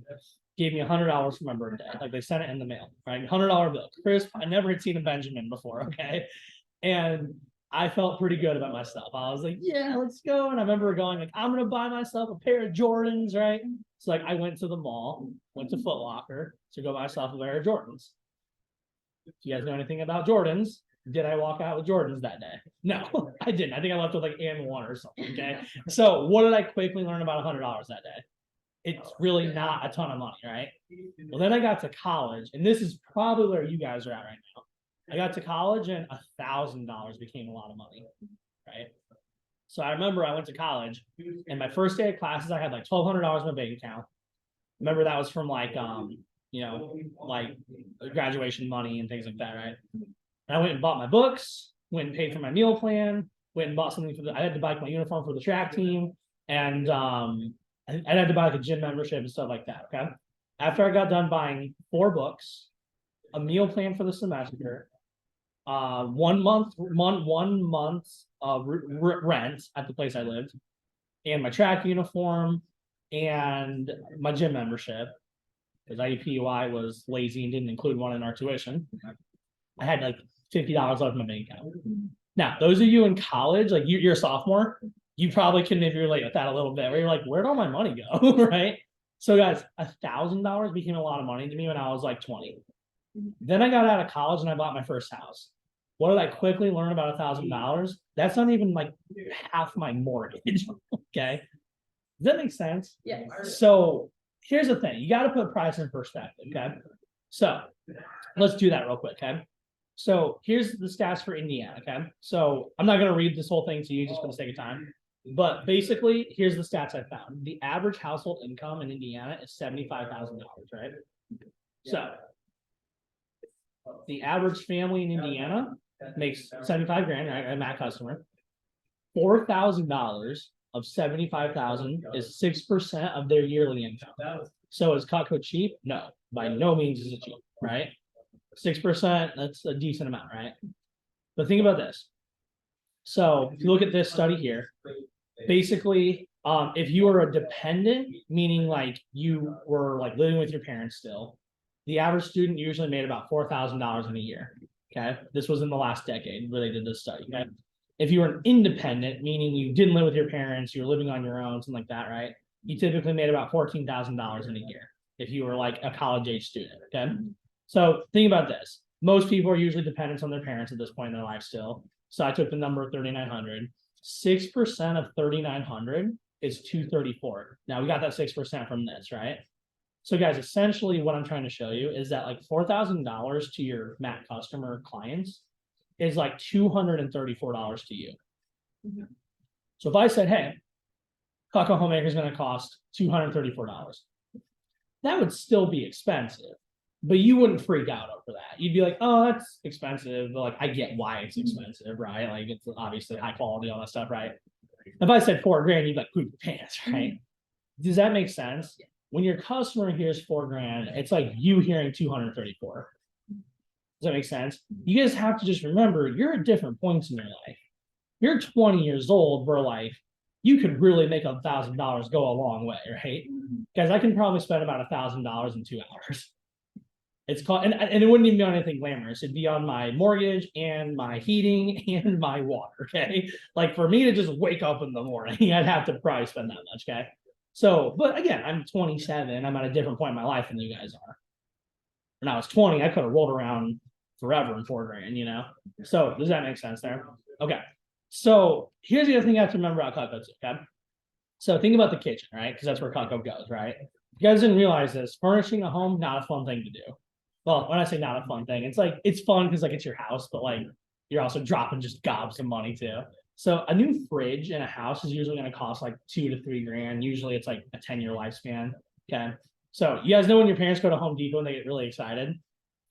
gave me $100 for my birthday. Like they sent it in the mail, right? $100 bill, crisp. I never had seen a Benjamin before, okay? And I felt pretty good about myself. I was like, yeah, let's go. And I remember going like, I'm gonna buy myself a pair of Jordans, right? So like I went to the mall, went to Foot Locker to go buy myself a pair of Jordans. If you guys know anything about Jordans, did I walk out with Jordans that day? No, I didn't. I think I left with like and one or something. Okay. So what did I quickly learn about $100 that day? It's really not a ton of money, right? Well, then I got to college, and this is probably where you guys are at right now. I got to college and $1,000 became a lot of money, right? So I remember I went to college, and my first day of classes, I had like $1,200 in my bank account. Remember that was from like you know, like graduation money and things like that, right? And I went and bought my books, went and paid for my meal plan, went and bought something for I had to buy my uniform for the track team, and I had to buy like a gym membership and stuff like that. Okay. After I got done buying 4 books, a meal plan for the semester, 1 month rent at the place I lived, and my track uniform and my gym membership, because IUPUI was lazy and didn't include one in our tuition. I had like $50 left in my bank account. Now, those of you in college, like you're a sophomore, you probably can maybe relate with that a little bit, where you're like, where'd all my money go? Right? So guys, $1,000 became a lot of money to me when I was like 20. Then I got out of college and I bought my first house. What did I quickly learn about $1,000? That's not even like half my mortgage. Okay. Does that make sense?
Yes.
So here's the thing. You got to put price in perspective. Okay. So let's do that real quick. Okay. So here's the stats for Indiana. Okay. So I'm not going to read this whole thing to you just for the sake of time. But basically, here's the stats I found. The average household income in Indiana is $75,000, right? So the average family in Indiana makes 75 grand, right? I'm a customer. $4,000 of 75,000 is 6% of their yearly income. So is Cutco cheap? No, by no means is it cheap, right? 6%, that's a decent amount, right? But think about this. So if you look at this study here, basically, if you are a dependent, meaning like you were like living with your parents still, the average student usually made about $4,000 in a year. Okay, this was in the last decade where they did this study. Okay, if you were an independent, meaning you didn't live with your parents, you were living on your own, something like that, right? You typically made about $14,000 in a year if you were like a college age student. Okay, so think about this. Most people are usually dependent on their parents at this point in their life still. So I took the number of 3,900. 6% of 3,900 is 234. Now we got that 6% from this, right? So guys, essentially what I'm trying to show you is that like $4,000 to your Mac customer clients is like $234 to you.
Mhm.
So if I said, hey, Cutco Homemaker is going to cost $234, that would still be expensive, but you wouldn't freak out over that. You'd be like, oh, that's expensive. But like, I get why it's expensive, right? Like it's obviously high quality, all that stuff, right? If I said $4,000, you'd be like, poop your pants, right? Does that make sense? When your customer hears $4,000, it's like you hearing 234. Does that make sense? You guys have to just remember you're at different points in your life. You're 20 years old, where like you could really make $1,000 go a long way, right? Guys, I can probably spend about $1,000 in 2 hours. It's called, and it wouldn't even be on anything glamorous. It'd be on my mortgage and my heating and my water. Okay. Like for me to just wake up in the morning, I'd have to probably spend that much. Okay. So, but again, I'm 27. I'm at a different point in my life than you guys are. When I was 20, I could have rolled around forever in $4,000, you know? So does that make sense there? Okay. So here's the other thing you have to remember about Cutco too, okay? So think about the kitchen, right? Because that's where Cutco goes, right? You guys didn't realize this. Furnishing a home, not a fun thing to do. Well, when I say not a fun thing, it's like it's fun because like it's your house, but like you're also dropping just gobs of money too. So a new fridge in a house is usually going to cost like $2 to $3 grand. Usually it's like a 10-year lifespan. Okay. So you guys know when your parents go to Home Depot and they get really excited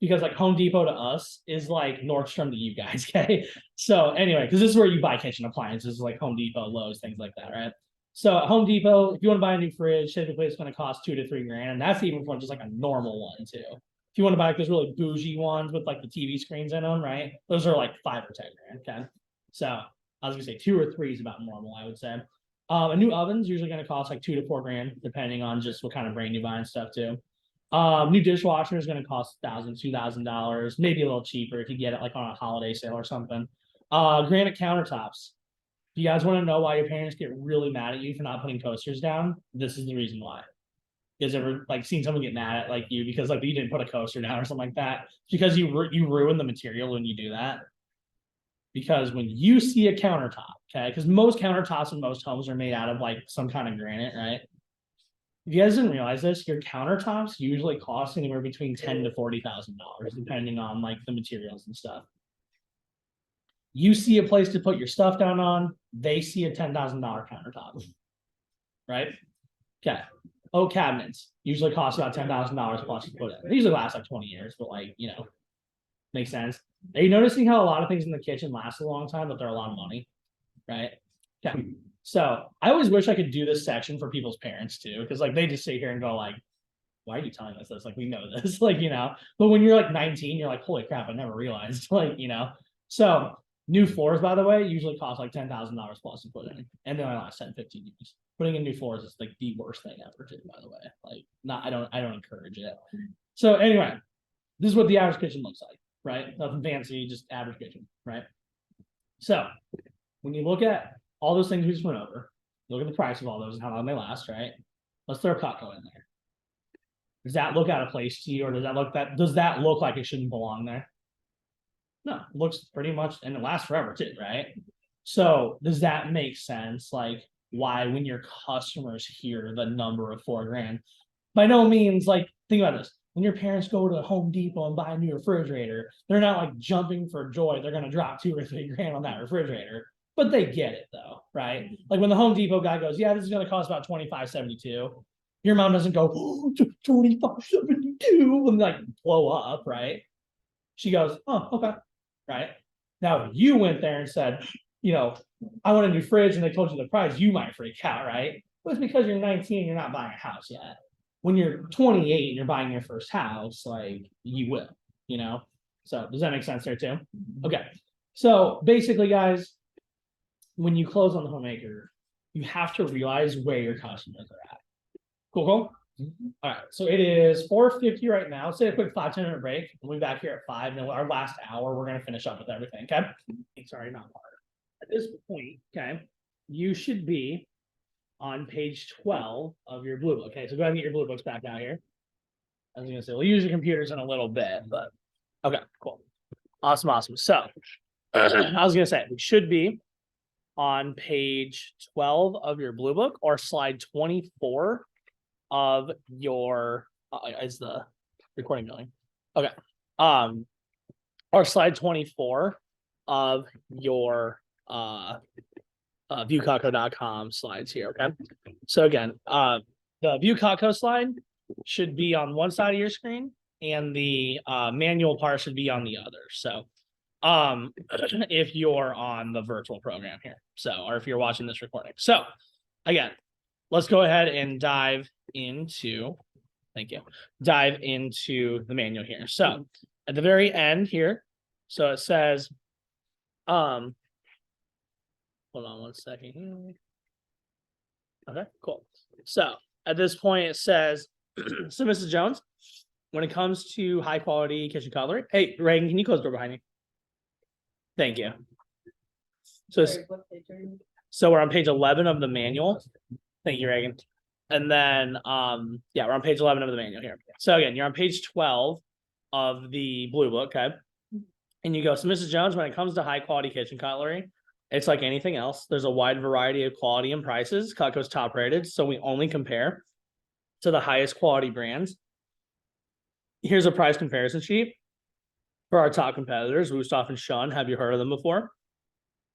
because like Home Depot to us is like Nordstrom to you guys. Okay. So anyway, because this is where you buy kitchen appliances like Home Depot, Lowe's, things like that, right? So at Home Depot, if you want to buy a new fridge, typically it's going to cost $2 to $3 grand. And that's even for just like a normal one too. If you want to buy like those really bougie ones with like the TV screens in them, right? Those are like 5 or 10 grand. Okay. So I was gonna say 2 or 3 is about normal, I would say. A new oven's usually gonna cost like $2 to $4 grand, depending on just what kind of brand you buy and stuff too. New dishwasher is gonna cost $1,000, $2,000, maybe a little cheaper if you get it like on a holiday sale or something. Granite countertops. If you guys want to know why your parents get really mad at you for not putting coasters down, this is the reason why. You guys ever like seen someone get mad at like you because like you didn't put a coaster down or something like that? It's because you ruin the material when you do that. Because when you see a countertop, okay, because most countertops in most homes are made out of like some kind of granite, right? If you guys didn't realize this, your countertops usually cost anywhere between $10,000 to $40,000, depending on like the materials and stuff. You see a place to put your stuff down on, they see a $10,000 countertop, right? Okay. Oak cabinets usually cost about $10,000 plus to put in. They usually last like 20 years, but like, you know, makes sense. Are you noticing how a lot of things in the kitchen last a long time, but they're a lot of money, right? Okay. So I always wish I could do this section for people's parents too, because like they just sit here and go like, why are you telling us this? Like we know this, like, you know, but when you're like 19, you're like, holy crap, I never realized, like, you know. So new floors, by the way, usually cost like $10,000 plus to put in, and then I last 10, 15 years. Putting in new floors is like the worst thing ever too, by the way. Like, not I don't encourage it. So anyway, this is what the average kitchen looks like, right? Nothing fancy, just average kitchen, right? So when you look at all those things we just went over, look at the price of all those and how long they last, right? Let's throw Cutco in there. Does that look out of place to you, or does that look like it shouldn't belong there? No, it looks pretty much, and it lasts forever too, right? So does that make sense? Like, why when your customers hear the number of $4 grand, by no means, like, think about this. When your parents go to Home Depot and buy a new refrigerator, they're not like jumping for joy. They're gonna drop $2 or $3 grand on that refrigerator, but they get it though, right? Like when the Home Depot guy goes, yeah, this is gonna cost about $25.72. Your mom doesn't go, oh, $25.72 and like blow up, right? She goes, oh, okay, right? Now, if you went there and said, you know, I want a new fridge, and they told you the price, you might freak out, right? But it's because you're 19, you're not buying a house yet. When you're 28 and you're buying your first house, like you will, you know? So does that make sense there too? Okay. So basically, guys, when you close on the homemaker, you have to realize where your customers are at. Cool, cool. All right, so it is 4:50 right now. Let's take a quick 5-10 minute break. We'll be back here at 5. And our last hour, we're gonna finish up with everything. Okay. Sorry, not hard. At this point, okay, you should be on page 12 of your blue book. Okay, so go ahead and get your blue books back out here. I was gonna say we'll use your computers in a little bit, but okay, cool. Awesome, awesome. So I was gonna say we should be on page 12 of your blue book or slide 24 of your is the recording going? Okay. Or slide 24 of your viewcutco.com slides here. Okay. So again, the ViewCutco slide should be on one side of your screen, and the manual part should be on the other. So if you're on the virtual program here, so, or if you're watching this recording. So again, let's go ahead and dive into the manual here. So at the very end here, so it says, hold on one second here. Okay, cool. So at this point it says, so Mrs. Jones, when it comes to high quality kitchen cutlery, hey, Reagan, can you close the door behind you? Thank you. So,
Sorry, what page are you?
so we're on page 11 of the manual. Thank you, Reagan. And then, yeah, we're on page 11 of the manual here. So again, you're on page 12 of the blue book, okay? And you go, so Mrs. Jones, when it comes to high quality kitchen cutlery, It's like anything else. There's a wide variety of quality and prices. Cutco's top rated, so we only compare to the highest quality brands. Here's a price comparison sheet for our top competitors, Wusthof and Shun. Have you heard of them before?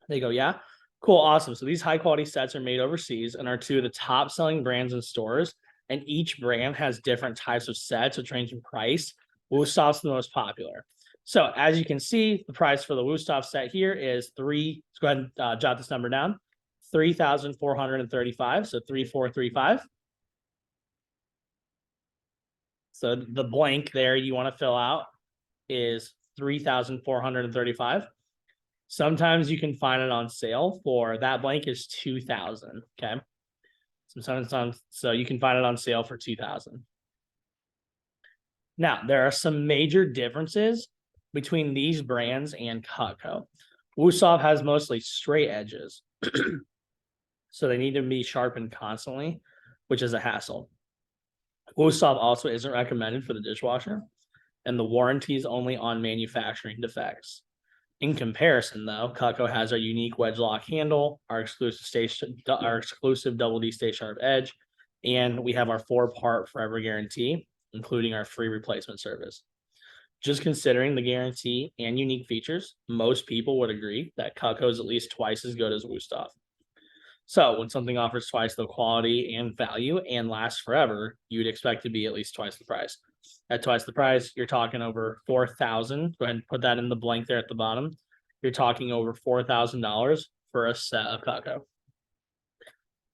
They go, yeah. Cool, awesome. So these high quality sets are made overseas and are two of the top selling brands in stores. And each brand has different types of sets, which range in price. Wustof's the most popular. So as you can see, the price for the Wusthof set here is let's go ahead and jot this number down. 3,435. So 3,435. So the blank there you want to fill out is 3,435. Sometimes you can find it on sale for that blank is 2,000. Okay. Sometimes so you can find it on sale for 2,000. Now, there are some major differences between these brands and Cutco. Wusthof has mostly straight edges. So they need to be sharpened constantly, which is a hassle. Wusthof also isn't recommended for the dishwasher, and the warranty is only on manufacturing defects. In comparison, though, Cutco has our unique wedge lock handle, our exclusive double D stay sharp edge, and we have our 4-part forever guarantee, including our free replacement service. Just considering the guarantee and unique features, most people would agree that Cutco is at least twice as good as Wusthof. So when something offers twice the quality and value and lasts forever, you'd expect to be at least twice the price. At twice the price, you're talking over 4,000. Go ahead and put that in the blank there at the bottom. You're talking over $4,000 for a set of Cutco.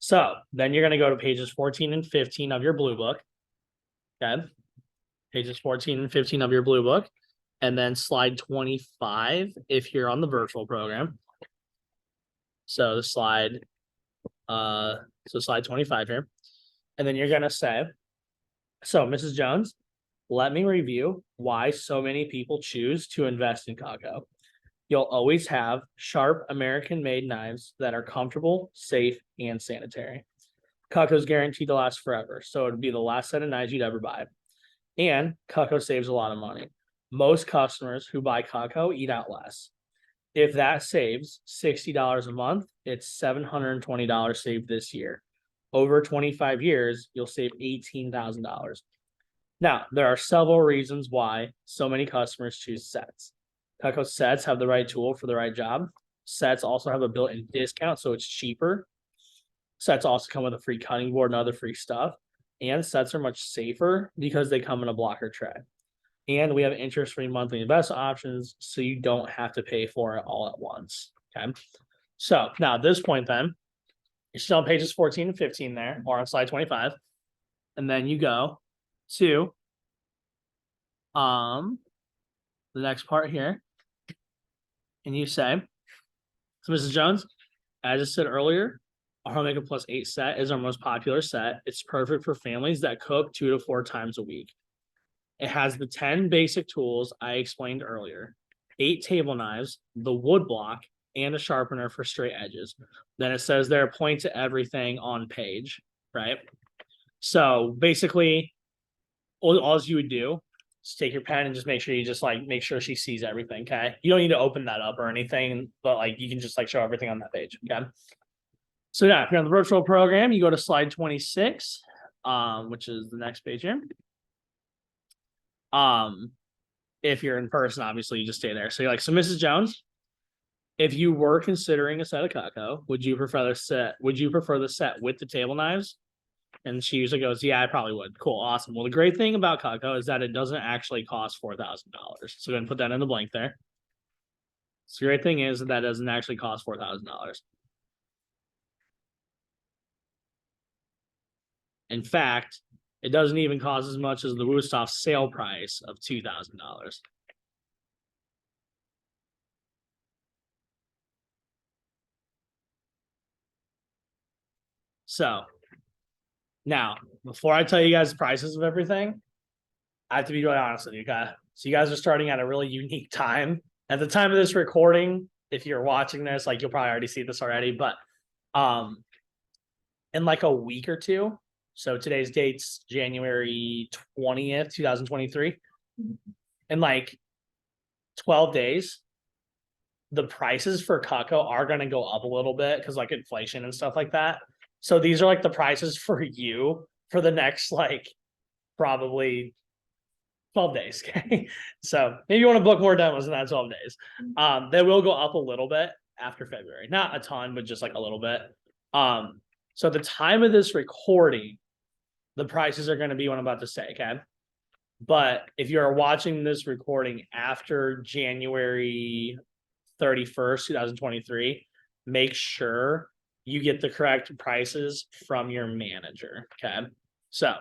So then you're going to go to pages 14 and 15 of your blue book. Okay. Pages 14 and 15 of your blue book. And then slide 25 if you're on the virtual program. So the slide, slide 25 here. And then you're going to say, so Mrs. Jones, let me review why so many people choose to invest in Cutco. You'll always have sharp American-made knives that are comfortable, safe, and sanitary. Cutco's guaranteed to last forever, so it would be the last set of knives you'd ever buy. And Cutco saves a lot of money. Most customers who buy Cutco eat out less. If that saves $60 a month, it's $720 saved this year. Over 25 years, you'll save $18,000. Now, there are several reasons why so many customers choose sets. Cutco sets have the right tool for the right job. Sets also have a built-in discount, so it's cheaper. Sets also come with a free cutting board and other free stuff. And sets are much safer because they come in a blocker tray. And we have interest-free monthly investment options, so you don't have to pay for it all at once. Okay. So now at this point, then, you're still on pages 14 and 15 there, or on slide 25. And then you go to the next part here. And you say, so Mrs. Jones, as I said earlier, our Homemaker Plus 8 set is our most popular set. It's perfect for families that cook 2 to 4 times a week. It has the 10 basic tools I explained earlier, 8 table knives, the wood block, and a sharpener for straight edges. Then it says there, point to everything on page, right? So basically, all you would do is take your pen and just make sure make sure she sees everything, okay? You don't need to open that up or anything, but like you can just like show everything on that page, okay? So now, if you're on the virtual program, you go to slide 26, which is the next page here. If you're in person, obviously you just stay there. So you're like, so Mrs. Jones, if you were considering a set of Cutco, would you prefer the set with the table knives? And she usually goes, yeah, I probably would. Cool, awesome. Well, the great thing about Cutco is that it doesn't actually cost $4,000. So go ahead and put that in the blank there. So the great thing is that doesn't actually cost $4,000. In fact, it doesn't even cost as much as the Wusthof sale price of $2,000. So now, before I tell you guys the prices of everything, I have to be really honest with you guys. So you guys are starting at a really unique time. At the time of this recording, if you're watching this, like you'll probably already see this already, but in like a week or two, so today's date's January 20th, 2023. In like 12 days, the prices for Cutco are going to go up a little bit because like inflation and stuff like that. So these are like the prices for you for the next like probably 12 days. Okay. So maybe you want to book more demos in that 12 days. They will go up a little bit after February. Not a ton, but just like a little bit. So at the time of this recording, the prices are going to be what I'm about to say, okay? But if you're watching this recording after January 31st, 2023, make sure you get the correct prices from your manager, okay? So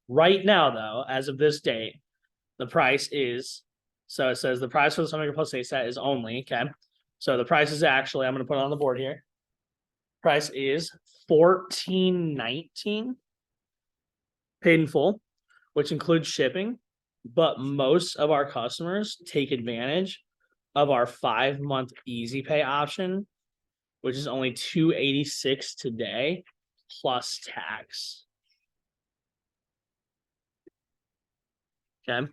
right now, though, as of this date, the price is, so it says the price for the Sunmaker Plus 8 set is only, okay? So the price is actually, I'm going to put it on the board here. Price is $14.19 paid in full, which includes shipping, but most of our customers take advantage of our 5-month easy pay option, which is only $286 today plus tax. Okay.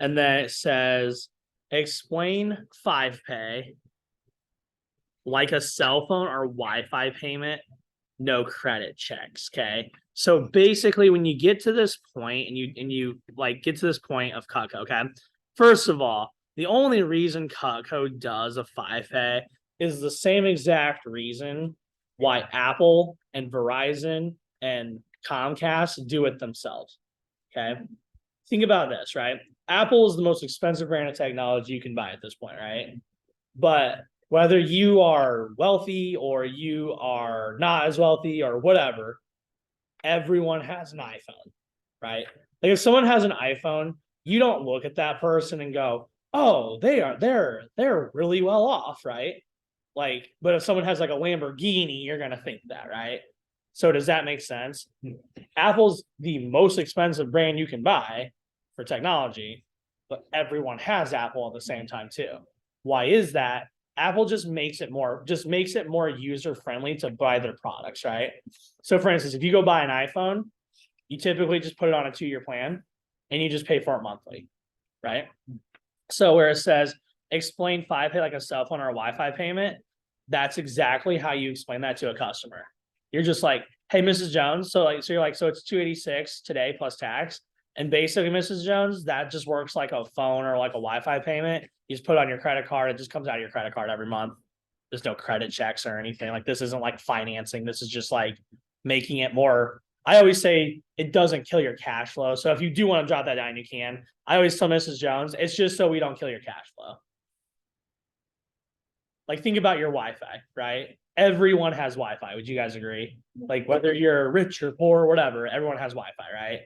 And then it says, explain 5-pay like a cell phone or Wi-Fi payment, no credit checks. Okay. So basically when you get to this point and you like get to this point of Cutco, okay. First of all, the only reason Cutco does a 5-pay is the same exact reason why Apple and Verizon and Comcast do it themselves. Okay. Think about this, right? Apple is the most expensive brand of technology you can buy at this point, right? But whether you are wealthy or you are not as wealthy or whatever, everyone has an iPhone, right? Like if someone has an iPhone, you don't look at that person and go, oh, they're really well off, right? Like, but if someone has like a Lamborghini, you're gonna think that, right? So does that make sense? Apple's the most expensive brand you can buy for technology, but everyone has Apple at the same time too. Why is that? Apple just makes it more user friendly to buy their products, right? So for instance, if you go buy an iPhone, you typically just put it on a 2-year plan and you just pay for it monthly, right? So where it says explain 5-pay like a cell phone or a Wi-Fi payment, that's exactly how you explain that to a customer. You're just like, hey, Mrs. Jones. So you're like, so it's $286 today plus tax. And basically, Mrs. Jones, that just works like a phone or like a Wi-Fi payment. You just put it on your credit card. It just comes out of your credit card every month. There's no credit checks or anything. Like this isn't like financing. This is just like making it more. I always say it doesn't kill your cash flow. So if you do want to drop that down, you can. I always tell Mrs. Jones, it's just so we don't kill your cash flow. Like think about your Wi-Fi, right? Everyone has Wi-Fi. Would you guys agree? Like whether you're rich or poor or whatever, everyone has Wi-Fi, right?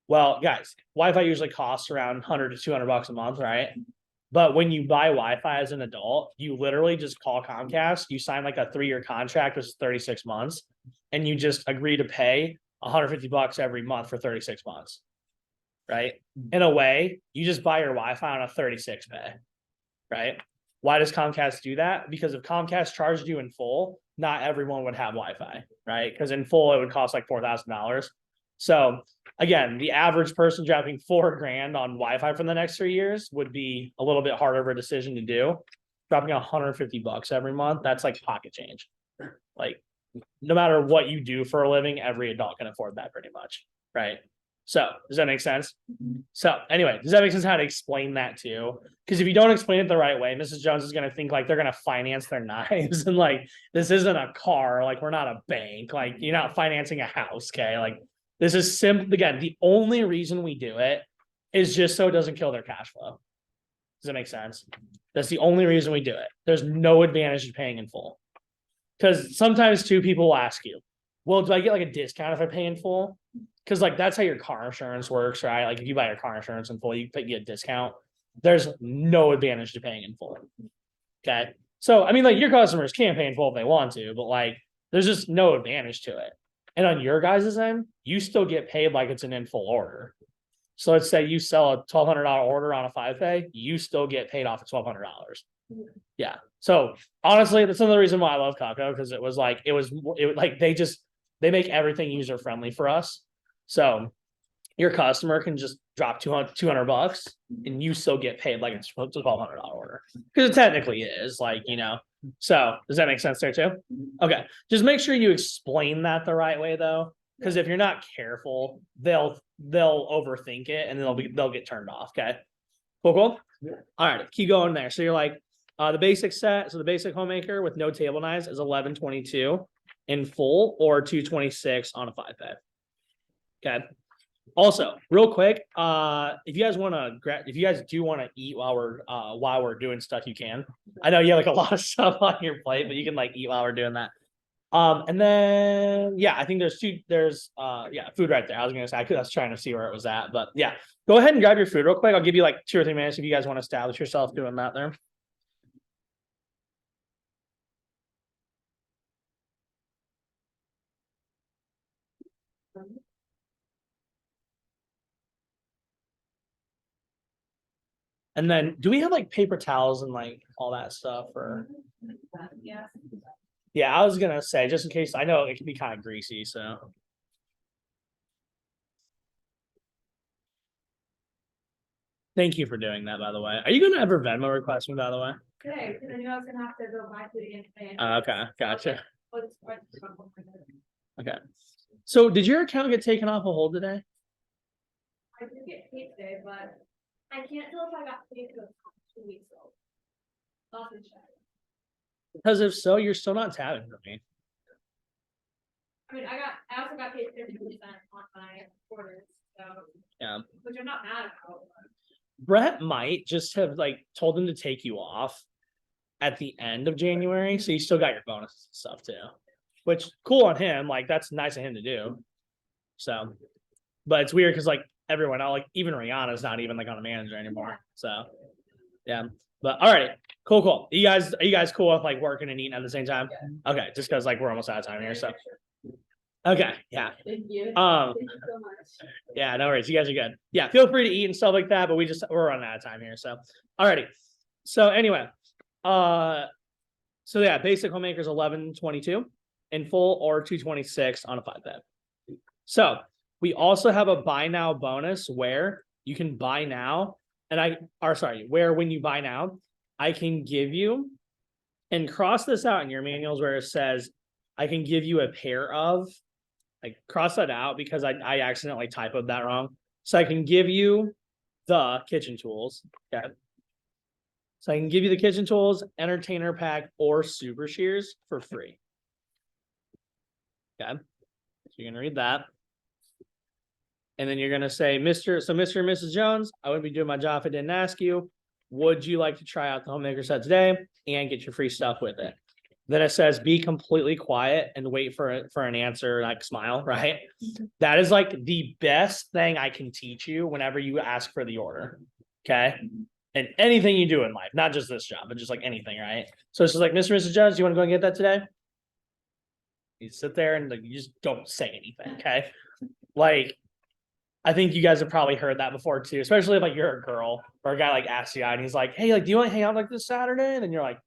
Well, guys, Wi-Fi usually costs around $100 to $200 a month, right? But when you buy Wi-Fi as an adult, you literally just call Comcast, you sign like a 3-year contract, which is 36 months, and you just agree to pay $150 every month for 36 months, right? In a way, you just buy your Wi-Fi on a 36 pay, right? Why does Comcast do that? Because if Comcast charged you in full, not everyone would have Wi-Fi, right? Because in full, it would cost like $4,000. So again, the average person dropping $4,000 on Wi-Fi for the next 3 years would be a little bit harder of a decision to do. Dropping $150 every month, that's like pocket change. Like no matter what you do for a living, every adult can afford that pretty much, right? So does that make sense? So anyway, does that make sense how to explain that too? Because if you don't explain it the right way, Mrs. Jones is going to think like they're going to finance their knives and like this isn't a car, like we're not a bank, like you're not financing a house, okay? Like this is simple. Again, the only reason we do it is just so it doesn't kill their cash flow. Does that make sense? That's the only reason we do it. There's no advantage to paying in full. Because sometimes too, people will ask you, well, do I get like a discount if I pay in full? Because like that's how your car insurance works, right? Like if you buy your car insurance in full, you get a discount. There's no advantage to paying in full. Okay. So I mean, like your customers can pay in full if they want to, but like there's just no advantage to it. And on your guys' end, you still get paid like it's an in full order. So let's say you sell a $1,200 order on a 5-pay, you still get paid off of $1,200. Yeah. So honestly, that's another reason why I love Cutco, because it was like they make everything user friendly for us. So your customer can just drop $200 and you still get paid like it's a $1,200 order. Because it technically is, like, you know. So does that make sense there too? Okay. Just make sure you explain that the right way though. Because if you're not careful, they'll overthink it and they'll get turned off. Okay. Cool. All right, keep going there. So you're like, the basic set. So the basic homemaker with no table knives is $11.22 in full or $2.26 on a 5-pay. Okay. Also, real quick, if you guys do want to eat while we're doing stuff, you can. I know you have like a lot of stuff on your plate, but you can like eat while we're doing that. And then yeah, I think there's food right there. I was trying to see where it was at, but yeah, go ahead and grab your food real quick. I'll give you like 2 or 3 minutes if you guys want to establish yourself doing that there. And then do we have like paper towels and like all that stuff or?
Yeah.
Yeah, I was gonna say, just in case, I know it can be kind of greasy, so. Thank you for doing that, by the way. Are you gonna ever Venmo request me, by the way?
Okay, because I knew I was gonna have to go buy food again today.
Okay, gotcha.
What's-
Okay. So did your account get taken off a hold today?
I did get paid today, but I can't tell if I got paid for 2 weeks old. I'll have to check.
Because if so, you're still not tabbing for me.
I mean, I also got paid 50% on my orders, so.
Yeah.
Which I'm not mad about.
Brett might just have like told him to take you off at the end of January, so you still got your bonuses and stuff too. Which cool on him, like that's nice of him to do. So, but it's weird because like everyone else, like even Rihanna's not even like on a manager anymore. So, yeah. But alrighty, cool. Are you guys cool with like working and eating at the same time? Okay, just because like we're almost out of time here. So, okay, yeah.
Thank you. Thank you so much.
Yeah, no worries. You guys are good. Yeah, feel free to eat and stuff like that, but we're running out of time here. So, alrighty. So anyway, so yeah, basic homemaker's $11.22 in full or $2.26 on a 5-pay. So we also have a buy now bonus where you can buy now, where when you buy now, I can give you, and cross this out in your manuals where it says I can give you a pair of. Like cross that out because I accidentally typoed that wrong. So I can give you the kitchen tools. Okay. So I can give you the kitchen tools, entertainer pack, or super shears for free. Okay. So you're gonna read that. And then you're gonna say, Mr. and Mrs. Jones, I wouldn't be doing my job if I didn't ask you. Would you like to try out the homemaker set today and get your free stuff with it? Then it says be completely quiet and wait for an answer, like smile, right? That is like the best thing I can teach you whenever you ask for the order. Okay. And anything you do in life, not just this job, but just like anything, right? So it's just like, Mr. and Mrs. Jones, do you want to go and get that today? You sit there and like you just don't say anything. Okay. Like, I think you guys have probably heard that before too, especially if like you're a girl or a guy like asks you out and he's like, hey, like, do you want to hang out like this Saturday? And then you're like,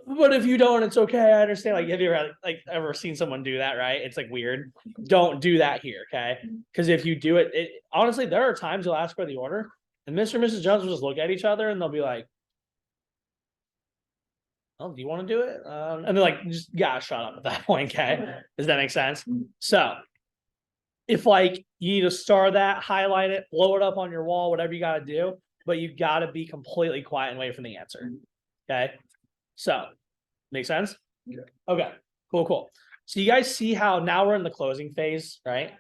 but if you don't, it's okay. I understand. Like, have you ever seen someone do that? Right? It's like weird. Don't do that here, okay? Because if you do it, honestly, there are times you'll ask for the order, and Mr. and Mrs. Jones will just look at each other and they'll be like, "Oh, do you want to do it?" And they're like, "Just shut up at that point." Okay, does that make sense? So, if like you need to star that, highlight it, blow it up on your wall, whatever you got to do, but you got to be completely quiet and wait for the answer. Okay. So, make sense? Yeah. Okay, cool. So you guys see how now we're in the closing phase, right?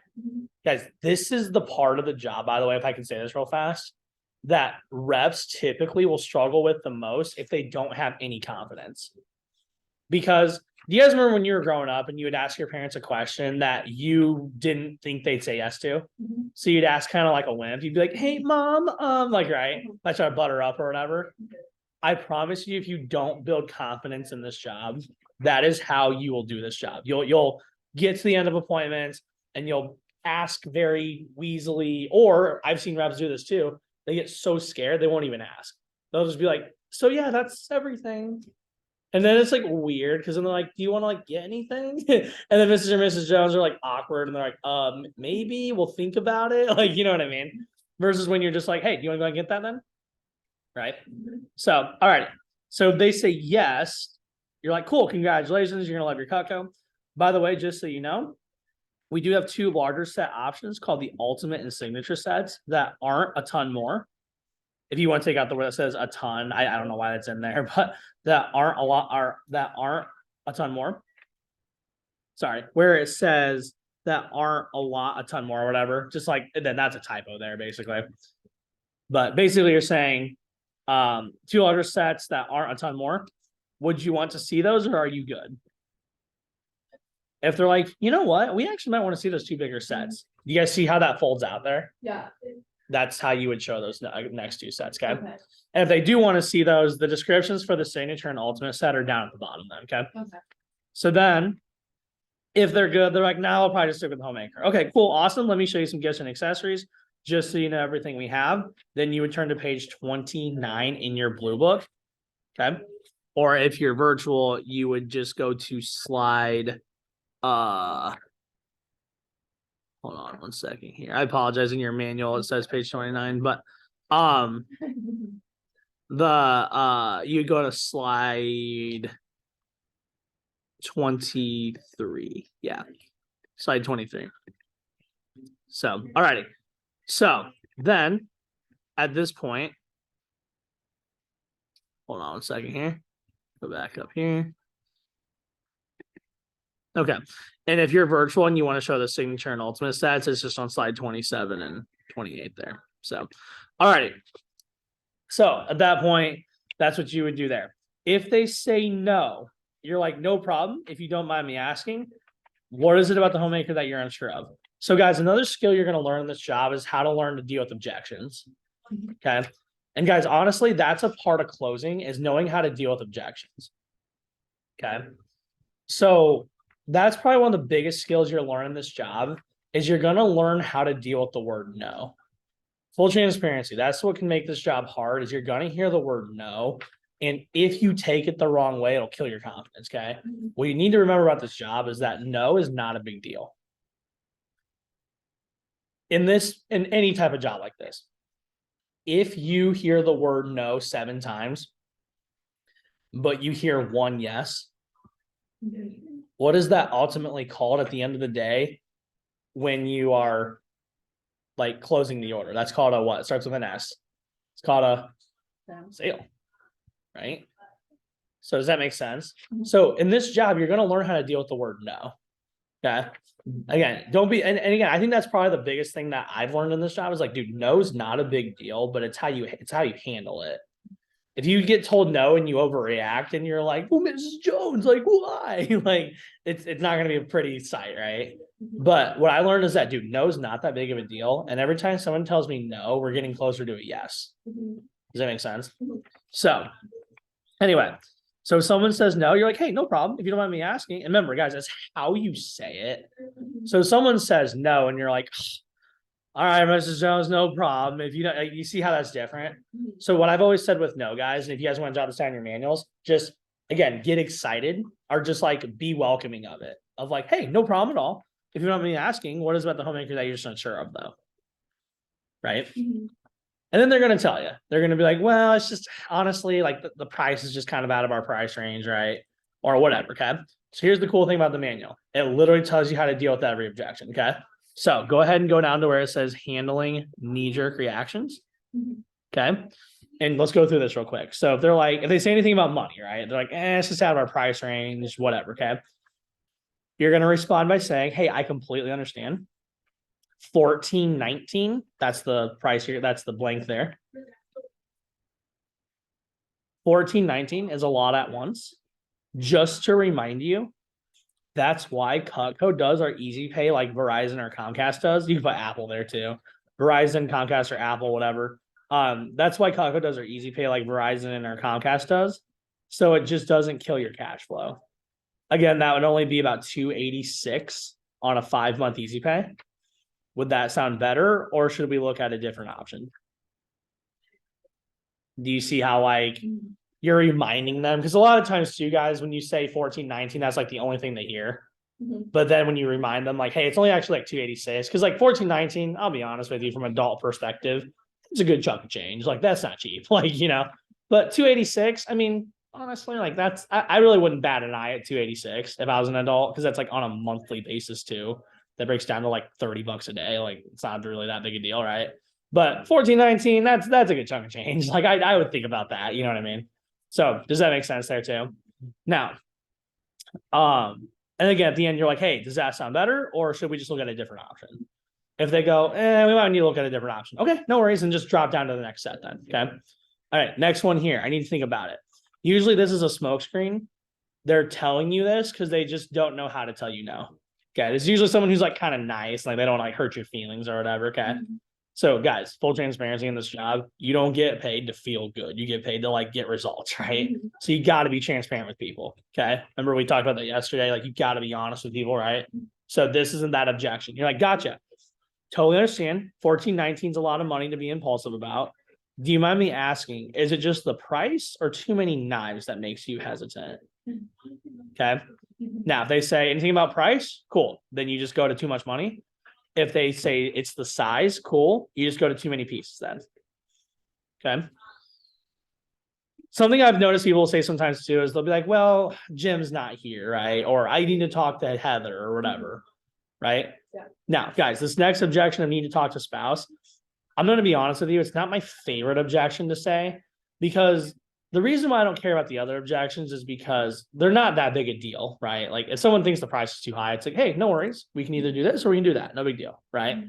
Guys, this is the part of the job, by the way, if I can say this real fast, that reps typically will struggle with the most if they don't have any confidence. Because do you guys remember when you were growing up and you would ask your parents a question that you didn't think they'd say yes to? So you'd ask kind of like a wimp. You'd be like, hey, mom, like, right? I try to butter up or whatever. I promise you, if you don't build confidence in this job, that is how you will do this job. You'll get to the end of appointments and you'll ask very weaselly, or I've seen reps do this too. They get so scared, they won't even ask. They'll just be like, so yeah, that's everything. And then it's like weird because then they're like, do you want to like get anything? And then Mrs. and Mrs. Jones are like awkward and they're like, maybe we'll think about it. Like, you know what I mean? Versus when you're just like, hey, do you want to go and get that then? Right. So, all right. So if they say yes, you're like, cool, congratulations, you're gonna love your Cutco. By the way, just so you know, we do have 2 larger set options called the ultimate and signature sets that aren't a ton more. If you want to take out the word that says a ton, I don't know why that's in there, but that aren't a ton more. Sorry, where it says that aren't a ton more or whatever, just like then that's a typo there basically. But basically you're saying 2 larger sets that aren't a ton more. Would you want to see those or are you good? If they're like, you know what, we actually might want to see those 2 bigger sets. You guys see how that folds out there?
Yeah.
That's how you would show those next 2 sets, okay?
Okay.
And if they do want to see those, the descriptions for the signature and ultimate set are down at the bottom then, okay?
Okay.
So then, if they're good, they're like, no, I'll probably just stick with the homemaker. Okay, cool, awesome. Let me show you some gifts and accessories, just so you know everything we have. Then you would turn to page 29 in your blue book, okay? Or if you're virtual, you would just go to slide, hold on one second here. I apologize, in your manual it says page 29, but you go to slide 23. Yeah. Slide 23. So, alrighty. So then at this point, hold on one second here. Go back up here. Okay. And if you're virtual and you want to show the signature and ultimate stats, it's just on slide 27 and 28 there. So, alrighty. So at that point, that's what you would do there. If they say no, you're like, no problem. If you don't mind me asking, what is it about the homemaker that you're unsure of? So guys, another skill you're going to learn in this job is how to learn to deal with objections. Okay. And guys, honestly, that's a part of closing, is knowing how to deal with objections. Okay. So that's probably one of the biggest skills you're learning in this job, is you're going to learn how to deal with the word no. Full transparency. That's what can make this job hard, is you're going to hear the word no. And if you take it the wrong way, it'll kill your confidence. Okay. What you need to remember about this job is that no is not a big deal. In any type of job like this, if you hear the word no 7 times, but you hear 1 yes, what is that ultimately called at the end of the day when you are like closing the order? That's called a what? It starts with an S. It's called a sale, right? So does that make sense? So in this job, you're going to learn how to deal with the word no. Okay. Again, don't be, and again, I think that's probably the biggest thing that I've learned in this job is like, dude, no is not a big deal, but it's how you handle it. If you get told no and you overreact and you're like, well, Mrs. Jones, like, why? Like, it's not going to be a pretty sight, right? But what I learned is that, dude, no is not that big of a deal. And every time someone tells me no, we're getting closer to a yes. Does that make sense? So anyway, so if someone says no, you're like, hey, no problem. If you don't mind me asking, and remember, guys, that's how you say it. So someone says no, and you're like, all right, Mrs. Jones, no problem. If you don't, you see how that's different. So what I've always said with no, guys, and if you guys want to jot this down in your manuals, just again, get excited, or just like be welcoming of it. Of like, hey, no problem at all. If you don't mind me asking, what is about the homemaker that you're just unsure of, though? Right? And then they're going to tell you, they're going to be like, well, it's just honestly like the price is just kind of out of our price range, right? Or whatever. Okay. So here's the cool thing about the manual. It literally tells you how to deal with every objection. Okay. So go ahead and go down to where it says handling knee-jerk reactions. Okay. And let's go through this real quick. So if they say anything about money, right? They're like, it's just out of our price range, whatever. Okay. You're going to respond by saying, hey, I completely understand. $14.19. That's the price here. That's the blank there. $14.19 is a lot at once. Just to remind you, that's why Cutco does our easy pay like Verizon or Comcast does. You can put Apple there too. Verizon, Comcast, or Apple, whatever. That's why Cutco does our easy pay like Verizon or Comcast does. So it just doesn't kill your cash flow. Again, that would only be about $286 on a 5-month easy pay. Would that sound better, or should we look at a different option? Do you see how like you're reminding them, because a lot of times too, guys, when you say 1419, that's like the only thing they hear.
Mhm.
But then when you remind them, like, hey, it's only actually like 286, because like 1419, I'll be honest with you, from an adult perspective, it's a good chunk of change. Like, that's not cheap, like, you know. But 286, I mean, honestly, like that's I really wouldn't bat an eye at 286 if I was an adult, because that's like on a monthly basis too. That breaks down to like $30 a day. Like, it's not really that big a deal, right? But 1419, that's a good chunk of change. Like, I would think about that, you know what I mean? So does that make sense there too? Now, and again, at the end, you're like, hey, does that sound better? Or should we just look at a different option? If they go, we might need to look at a different option. Okay, no worries. And just drop down to the next set then. Okay. All right. Next one here. I need to think about it. Usually this is a smoke screen. They're telling you this because they just don't know how to tell you no. Okay. It's usually someone who's like kind of nice, like they don't like hurt your feelings or whatever. Okay. So guys, full transparency in this job, you don't get paid to feel good. You get paid to like get results, right? So you got to be transparent with people. Okay. Remember we talked about that yesterday. Like, you got to be honest with people, right? So this isn't that objection. You're like, gotcha. Totally understand. 1419 is a lot of money to be impulsive about. Do you mind me asking, is it just the price or too many knives that makes you hesitant? Okay. Now, if they say anything about price, cool. Then you just go to too much money. If they say it's the size, cool. You just go to too many pieces then. Okay. Something I've noticed people say sometimes too is they'll be like, well, Jim's not here, right? Or I need to talk to Heather or whatever, right?
Yeah.
Now, guys, this next objection of need to talk to spouse, I'm going to be honest with you, it's not my favorite objection to say, because the reason why I don't care about the other objections is because they're not that big a deal, right? Like, if someone thinks the price is too high, it's like, hey, no worries. We can either do this or we can do that. No big deal, right?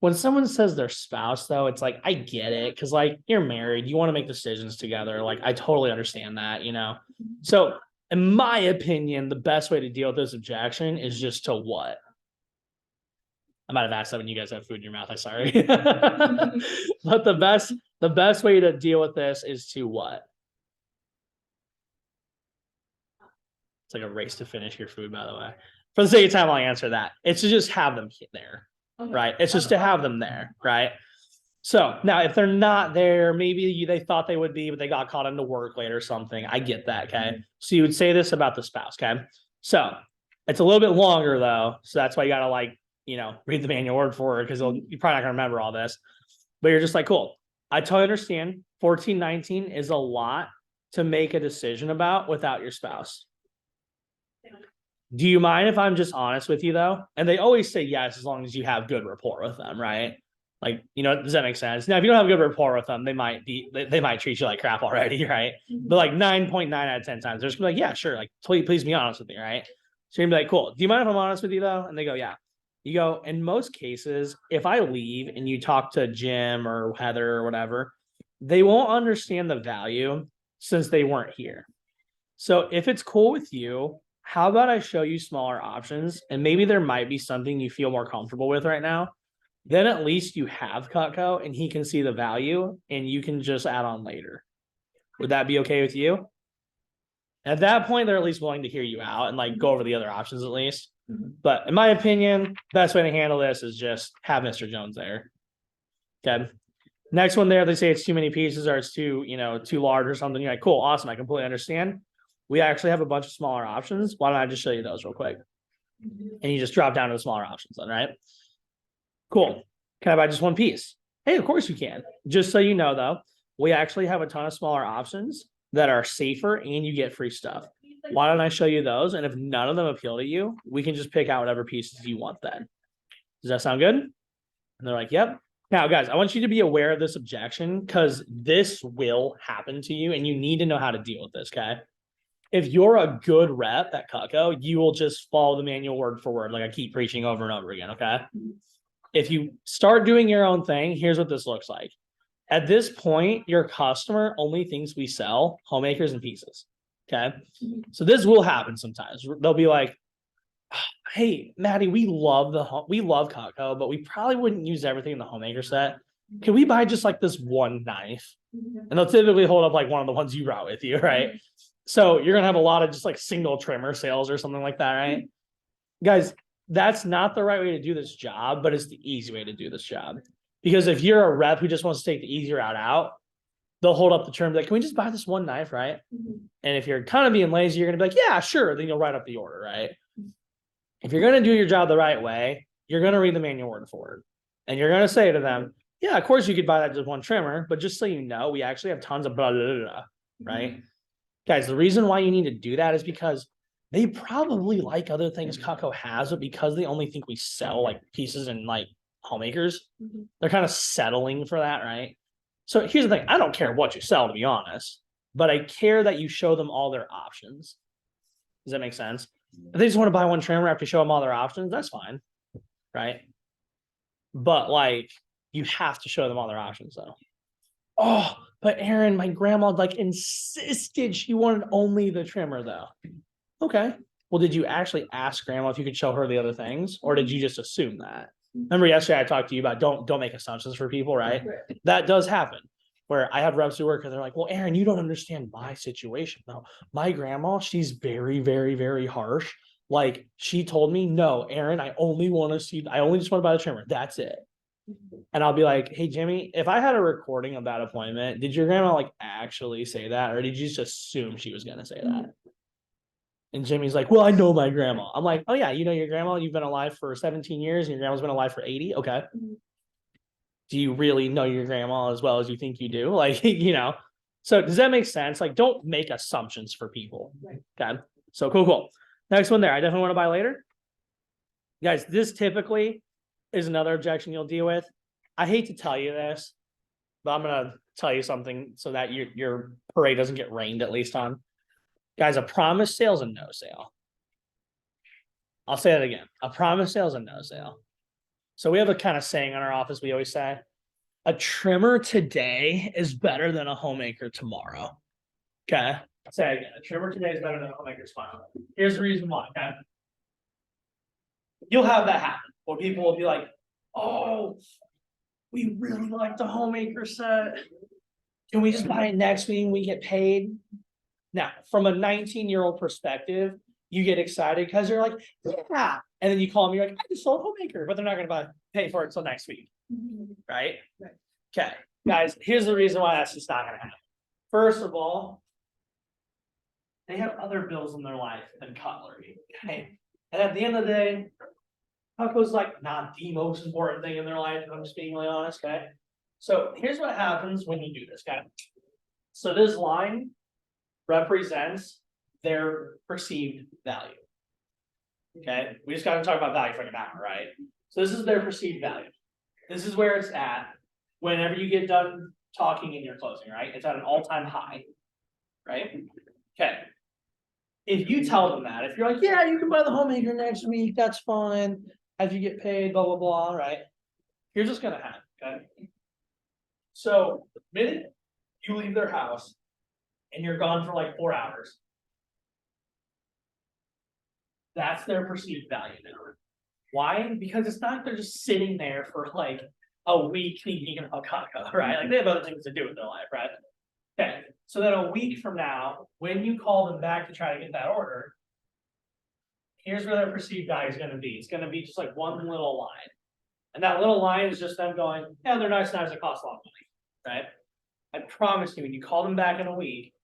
When someone says their spouse, though, it's like, I get it. Cause like, you're married, you want to make decisions together. Like, I totally understand that, you know? So in my opinion, the best way to deal with this objection is just to what? I might have asked that when you guys have food in your mouth. I'm sorry. But the best way to deal with this is to what? It's like a race to finish your food, by the way. For the sake of time, I'll answer that. It's to just have them there, right? It's just to have them there, right? So now, if they're not there, maybe they thought they would be, but they got caught into work late or something. I get that, okay? So you would say this about the spouse, okay? So it's a little bit longer though, so that's why you gotta like, you know, read the manual word for it, because you're probably not gonna remember all this. But you're just like, cool. I totally understand. 1419 is a lot to make a decision about without your spouse. Do you mind if I'm just honest with you though? And they always say yes, as long as you have good rapport with them, right? Like, you know, does that make sense? Now, if you don't have good rapport with them, they might treat you like crap already, right? But like 9.9 out of 10 times, they're just gonna be like, yeah, sure. Like, please be honest with me, right? So you're gonna be like, cool. Do you mind if I'm honest with you though? And they go, yeah. You go, in most cases, if I leave and you talk to Jim or Heather or whatever, they won't understand the value since they weren't here. So if it's cool with you, how about I show you smaller options, and maybe there might be something you feel more comfortable with right now. Then at least you have Cutco and he can see the value and you can just add on later. Would that be okay with you? At that point, they're at least willing to hear you out and like go over the other options at least. But in my opinion, best way to handle this is just have Mr. Jones there. Okay. Next one there, they say it's too many pieces or it's too, you know, too large or something. You're like, cool, awesome. I completely understand. We actually have a bunch of smaller options. Why don't I just show you those real quick? And you just drop down to the smaller options then, right? Cool. Can I buy just one piece? Hey, of course you can. Just so you know, though, we actually have a ton of smaller options that are safer and you get free stuff. Why don't I show you those? And if none of them appeal to you, we can just pick out whatever pieces you want then. Does that sound good? And they're like, yep. Now, guys, I want you to be aware of this objection because this will happen to you and you need to know how to deal with this, okay? If you're a good rep at Cutco, you will just follow the manual word for word, like I keep preaching over and over again, okay? If you start doing your own thing, here's what this looks like. At this point, your customer only thinks we sell homemakers and pieces, okay? So this will happen sometimes. They'll be like, hey, Maddie, we love Cutco, but we probably wouldn't use everything in the homemaker set. Can we buy just like this one knife? And they'll typically hold up like one of the ones you brought with you, right? So you're gonna have a lot of just like single trimmer sales or something like that, right? Guys, that's not the right way to do this job, but it's the easy way to do this job. Because if you're a rep who just wants to take the easy route out, they'll hold up the trim, like, can we just buy this one knife, right?
Mhm.
And if you're kind of being lazy, you're gonna be like, yeah, sure. Then you'll write up the order, right? If you're gonna do your job the right way, you're gonna read the manual word for word. And you're gonna say to them, yeah, of course you could buy that just one trimmer, but just so you know, we actually have tons of blah, blah, blah, blah, right? Guys, the reason why you need to do that is because they probably like other things Cutco has, but because they only think we sell like pieces and like homemakers,
Mhm.
they're kind of settling for that, right? So here's the thing, I don't care what you sell, to be honest, but I care that you show them all their options. Does that make sense? If they just want to buy one trimmer after you show them all their options, that's fine, right? But like, you have to show them all their options though. Oh, but Aaron, my grandma like insisted she wanted only the trimmer though. Okay. Well, did you actually ask grandma if you could show her the other things, or did you just assume that? Remember yesterday I talked to you about don't make assumptions for people, right? That does happen. Where I have reps who work and they're like, well, Aaron, you don't understand my situation. No, my grandma, she's very, very, very harsh. Like she told me, no, Aaron, I only just want to buy the trimmer. That's it. And I'll be like, hey, Jimmy, if I had a recording of that appointment, did your grandma like actually say that? Or did you just assume she was going to say that? And Jimmy's like, well, I know my grandma. I'm like, oh, yeah, you know your grandma? You've been alive for 17 years and your grandma's been alive for 80. Okay. Do you really know your grandma as well as you think you do? Like, so does that make sense? Like, don't make assumptions for people.
Right.
Okay. So cool. Next one there. I definitely want to buy later. Guys, this typically is another objection you'll deal with. I hate to tell you this, but I'm going to tell you something so that your parade doesn't get rained at least on. Guys, a promise sale is a no sale. I'll say that again. A promise sale is a no sale. So we have a kind of saying in our office, we always say, a trimmer today is better than a homemaker tomorrow. Okay. I'll say it again. A trimmer today is better than a homemaker tomorrow. Here's the reason why. Okay. You'll have that happen where people will be like, oh, we really like the homemaker set. Can we just buy it next week and we get paid? Now, from a 19-year-old perspective, you get excited because you're like, yeah. And then you call them, you're like, I just sold homemaker, but they're not going to pay for it until next week. Right? Okay. Guys, here's the reason why that's just not going to happen. First of all, they have other bills in their life than cutlery. Okay. And at the end of the day, Cutco's like not the most important thing in their life, if I'm just being really honest. Okay. So here's what happens when you do this, guy. So this line represents their perceived value. Okay, we just got to talk about value for an hour, right? So this is their perceived value. This is where it's at whenever you get done talking in your closing, right? It's at an all-time high, right? Okay. If you tell them that, if you're like, yeah, you can buy the homemaker next week, that's fine. As you get paid, blah, blah, blah, right? Here's what's gonna happen, okay? So the minute you leave their house and you're gone for like 4 hours, that's their perceived value now. Why? Because it's not like they're just sitting there for like a week thinking about Cutco, right? Like they have other things to do with their life, right? Okay. So then a week from now, when you call them back to try to get that order, here's where their perceived value is going to be. It's going to be just like one little line. And that little line is just them going, yeah, they're nice knives that cost a lot of money, right? I promise you, when you call them back in a week,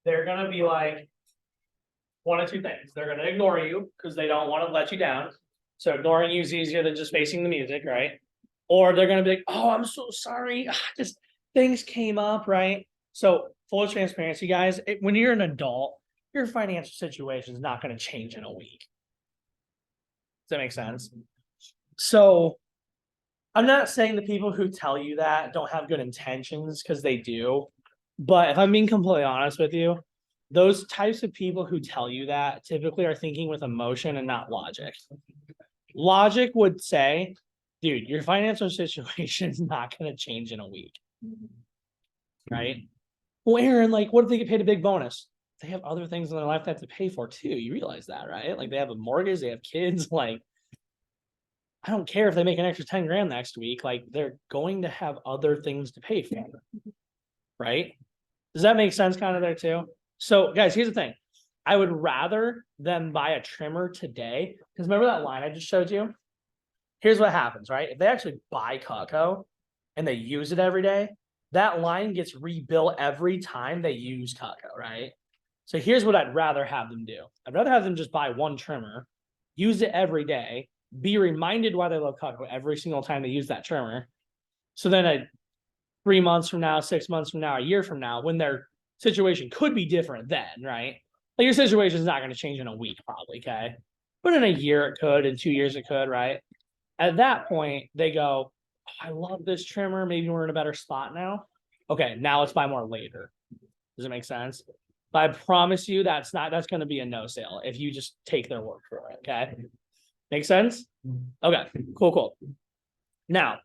they're going to be like, one of two things. They're going to ignore you because they don't want to let you down. So ignoring you is easier than just facing the music, right? Or they're going to be like, oh, I'm so sorry. Just things came up, right? So full transparency, guys, when you're an adult, your financial situation is not going to change in a week. Does that make sense? So I'm not saying the people who tell you that don't have good intentions, because they do. But if I'm being completely honest with you, those types of people who tell you that typically are thinking with emotion and not logic. Logic would say, dude, your financial situation is not going to change in a week. Right? Well, Aaron, like, what if they get paid a big bonus? They have other things in their life they have to pay for too. You realize that, right? Like they have a mortgage, they have kids. Like, I don't care if they make an extra 10 grand next week. Like, they're going to have other things to pay for. Right? Does that make sense kind of there too? So guys, here's the thing. I would rather them buy a trimmer today, because remember that line I just showed you? Here's what happens, right? If they actually buy Cutco and they use it every day, that line gets rebuilt every time they use Cutco, right? So here's what I'd rather have them do. I'd rather have them just buy one trimmer, use it every day, be reminded why they love Cutco every single time they use that trimmer. So then 3 months from now, 6 months from now, a year from now, when their situation could be different then, right? Like your situation is not going to change in a week, probably, okay? But in a year it could, in 2 years it could, right? At that point, they go, oh, I love this trimmer. Maybe we're in a better spot now. Okay, now let's buy more later. Does it make sense? But I promise you that's going to be a no sale if you just take their word for it. Okay. Make sense? Okay, cool. Now,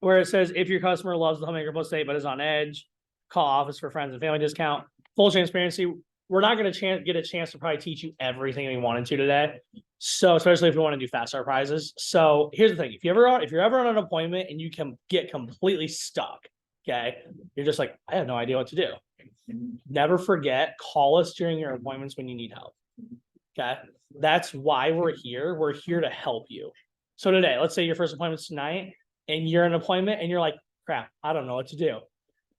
where it says if your customer loves the Homemaker Plus 8 but is on edge, call office for friends and family discount. Full transparency, we're not going to get a chance to probably teach you everything we wanted to today. So especially if we want to do fast start prizes. So here's the thing: if you're ever on an appointment and you can get completely stuck, okay, you're just like, I have no idea what to do. Never forget, call us during your appointments when you need help. Okay, that's why we're here. We're here to help you. So today, let's say your first appointment's tonight, and you're in an appointment, and you're like, crap, I don't know what to do.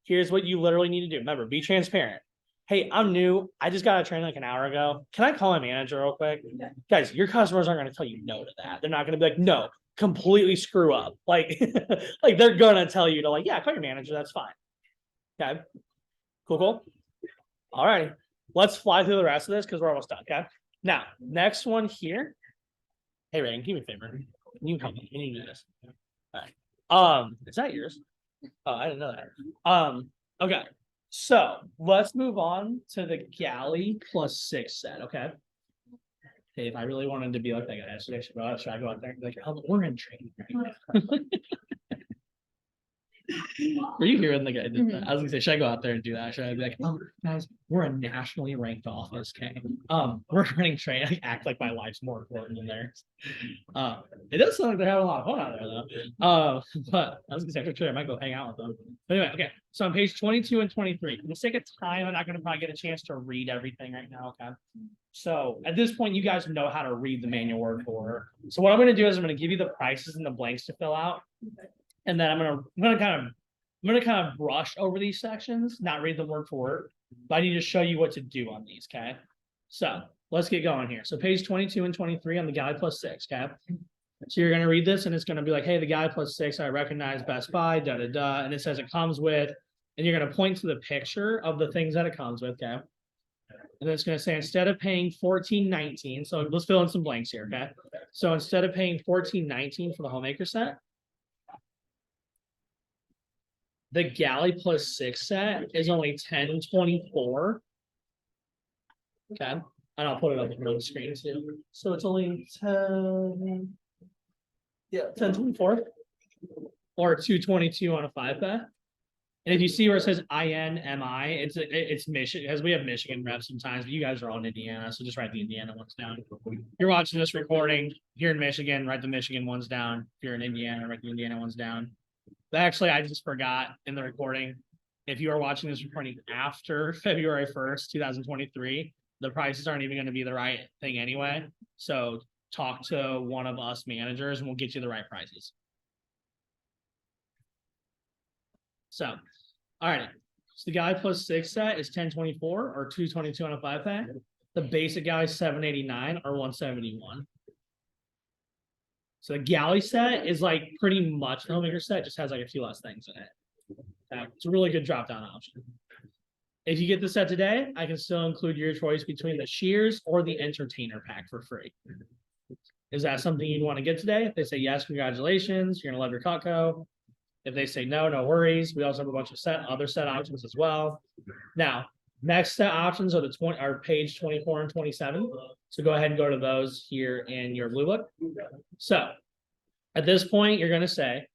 Here's what you literally need to do. Remember, be transparent. Hey, I'm new. I just got out of training like an hour ago. Can I call my manager real quick? Yeah. Guys, your customers aren't going to tell you no to that. They're not going to be like, no, completely screw up. Like, like they're going to tell you to like, yeah, call your manager. That's fine. Okay. Cool. All right. Let's fly through the rest of this because we're almost done. Okay. Now, next one here. Hey, Reagan, give me a favor. You come. You need to do this. All right. Is that yours? Oh, I didn't know that. Okay. So let's move on to the Galley plus 6 set. Okay. Hey, if I really wanted to be like that guy, should I go out there and be like, oh, we're in training right now? Were you hearing the guy did that? I was gonna say, should I go out there and do that? Should I be like, oh, guys, we're a nationally ranked office, okay? We're running training. I act like my life's more important than theirs. It does sound like they're having a lot of fun out there, though. But I was gonna say, actually, I might go hang out with them. But anyway, okay. So on page 22 and 23, for the sake of time, I'm not gonna probably get a chance to read everything right now, okay? So at this point, you guys know how to read the manual word for word. So what I'm gonna do is I'm gonna give you the prices and the blanks to fill out. And then I'm gonna kind of brush over these sections, not read them word for word, but I need to show you what to do on these. Okay, so let's get going here. So page 22 and 23 on the Galley plus 6. Okay, so you're gonna read this, and it's gonna be like, hey, the Galley plus 6, I recognize Best Buy, and it says it comes with, and you're gonna point to the picture of the things that it comes with. Okay, and then it's gonna say instead of paying $14.19, so let's fill in some blanks here. Okay, so instead of paying $14.19 for the Homemaker set, the Galley plus 6 set is only $10.24. Okay, and I'll put it up on the screen too. So it's only 10.24 or $2.22 on a 5-pack. And if you see where it says INMI, it's Michigan, as we have Michigan reps sometimes, but you guys are all in Indiana, so just write the Indiana ones down. If you're watching this recording here in Michigan, write the Michigan ones down. If you're in Indiana, write the Indiana ones down. But actually, I just forgot in the recording. If you are watching this recording after February 1st, 2023, the prices aren't even going to be the right thing anyway. So talk to one of us managers and we'll get you the right prices. So, all right. So the Galley plus 6 set is $10.24 or $2.22 on a 5-pack. The basic Galley is $7.89 or $171. So the Galley set is like pretty much the Homemaker set, just has like a few less things in it. It's a really good drop down option. If you get the set today, I can still include your choice between the shears or the entertainer pack for free. Is that something you'd want to get today? If they say yes, congratulations, you're gonna love your Cutco. If they say no, no worries. We also have a bunch of other set options as well. Now, next set options are page 24 and 27. So go ahead and go to those here in your blue book. So at this point, you're going to say,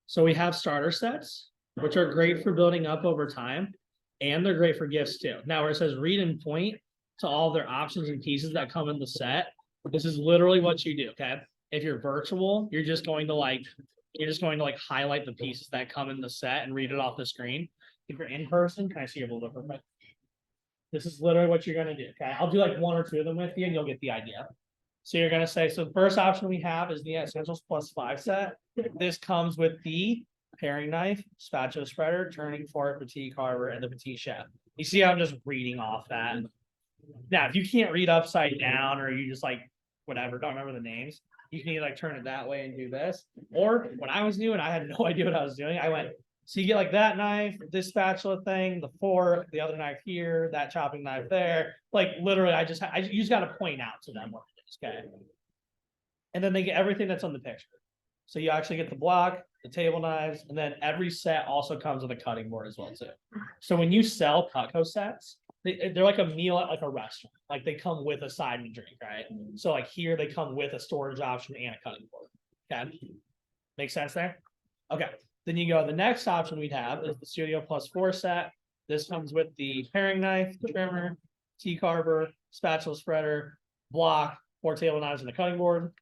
so we have starter sets, which are great for building up over time, and they're great for gifts too. Now, where it says read and point to all their options and pieces that come in the set, this is literally what you do. Okay. If you're virtual, you're just going to highlight the pieces that come in the set and read it off the screen. If you're in person, can I see your blue book real quick? This is literally what you're going to do. Okay. I'll do like 1 or 2 of them with you and you'll get the idea. So you're going to say, so the first option we have is the Essentials plus 5 set. This comes with the paring knife, spatula spreader, turning fork, petite carver, and the petite chef. You see, I'm just reading off that. Now, if you can't read upside down or you just like whatever, don't remember the names, you can either like turn it that way and do this. Or when I was new and I had no idea what I was doing, I went, so you get like that knife, this spatula thing, the fork, the other knife here, that chopping knife there. Like literally, you just got to point out to them what it is, okay? And then they get everything that's on the picture. So you actually get the block, the table knives, and then every set also comes with a cutting board as well too. So when you sell Cutco sets, they're like a meal at like a restaurant. Like they come with a side and drink, right? So like here they come with a storage option and a cutting board. Okay, make sense there? Okay, then you go. The next option we'd have is the Studio Plus 4 set. This comes with the paring knife, trimmer, T-carver, spatula spreader, block, 4 table knives, and a cutting board.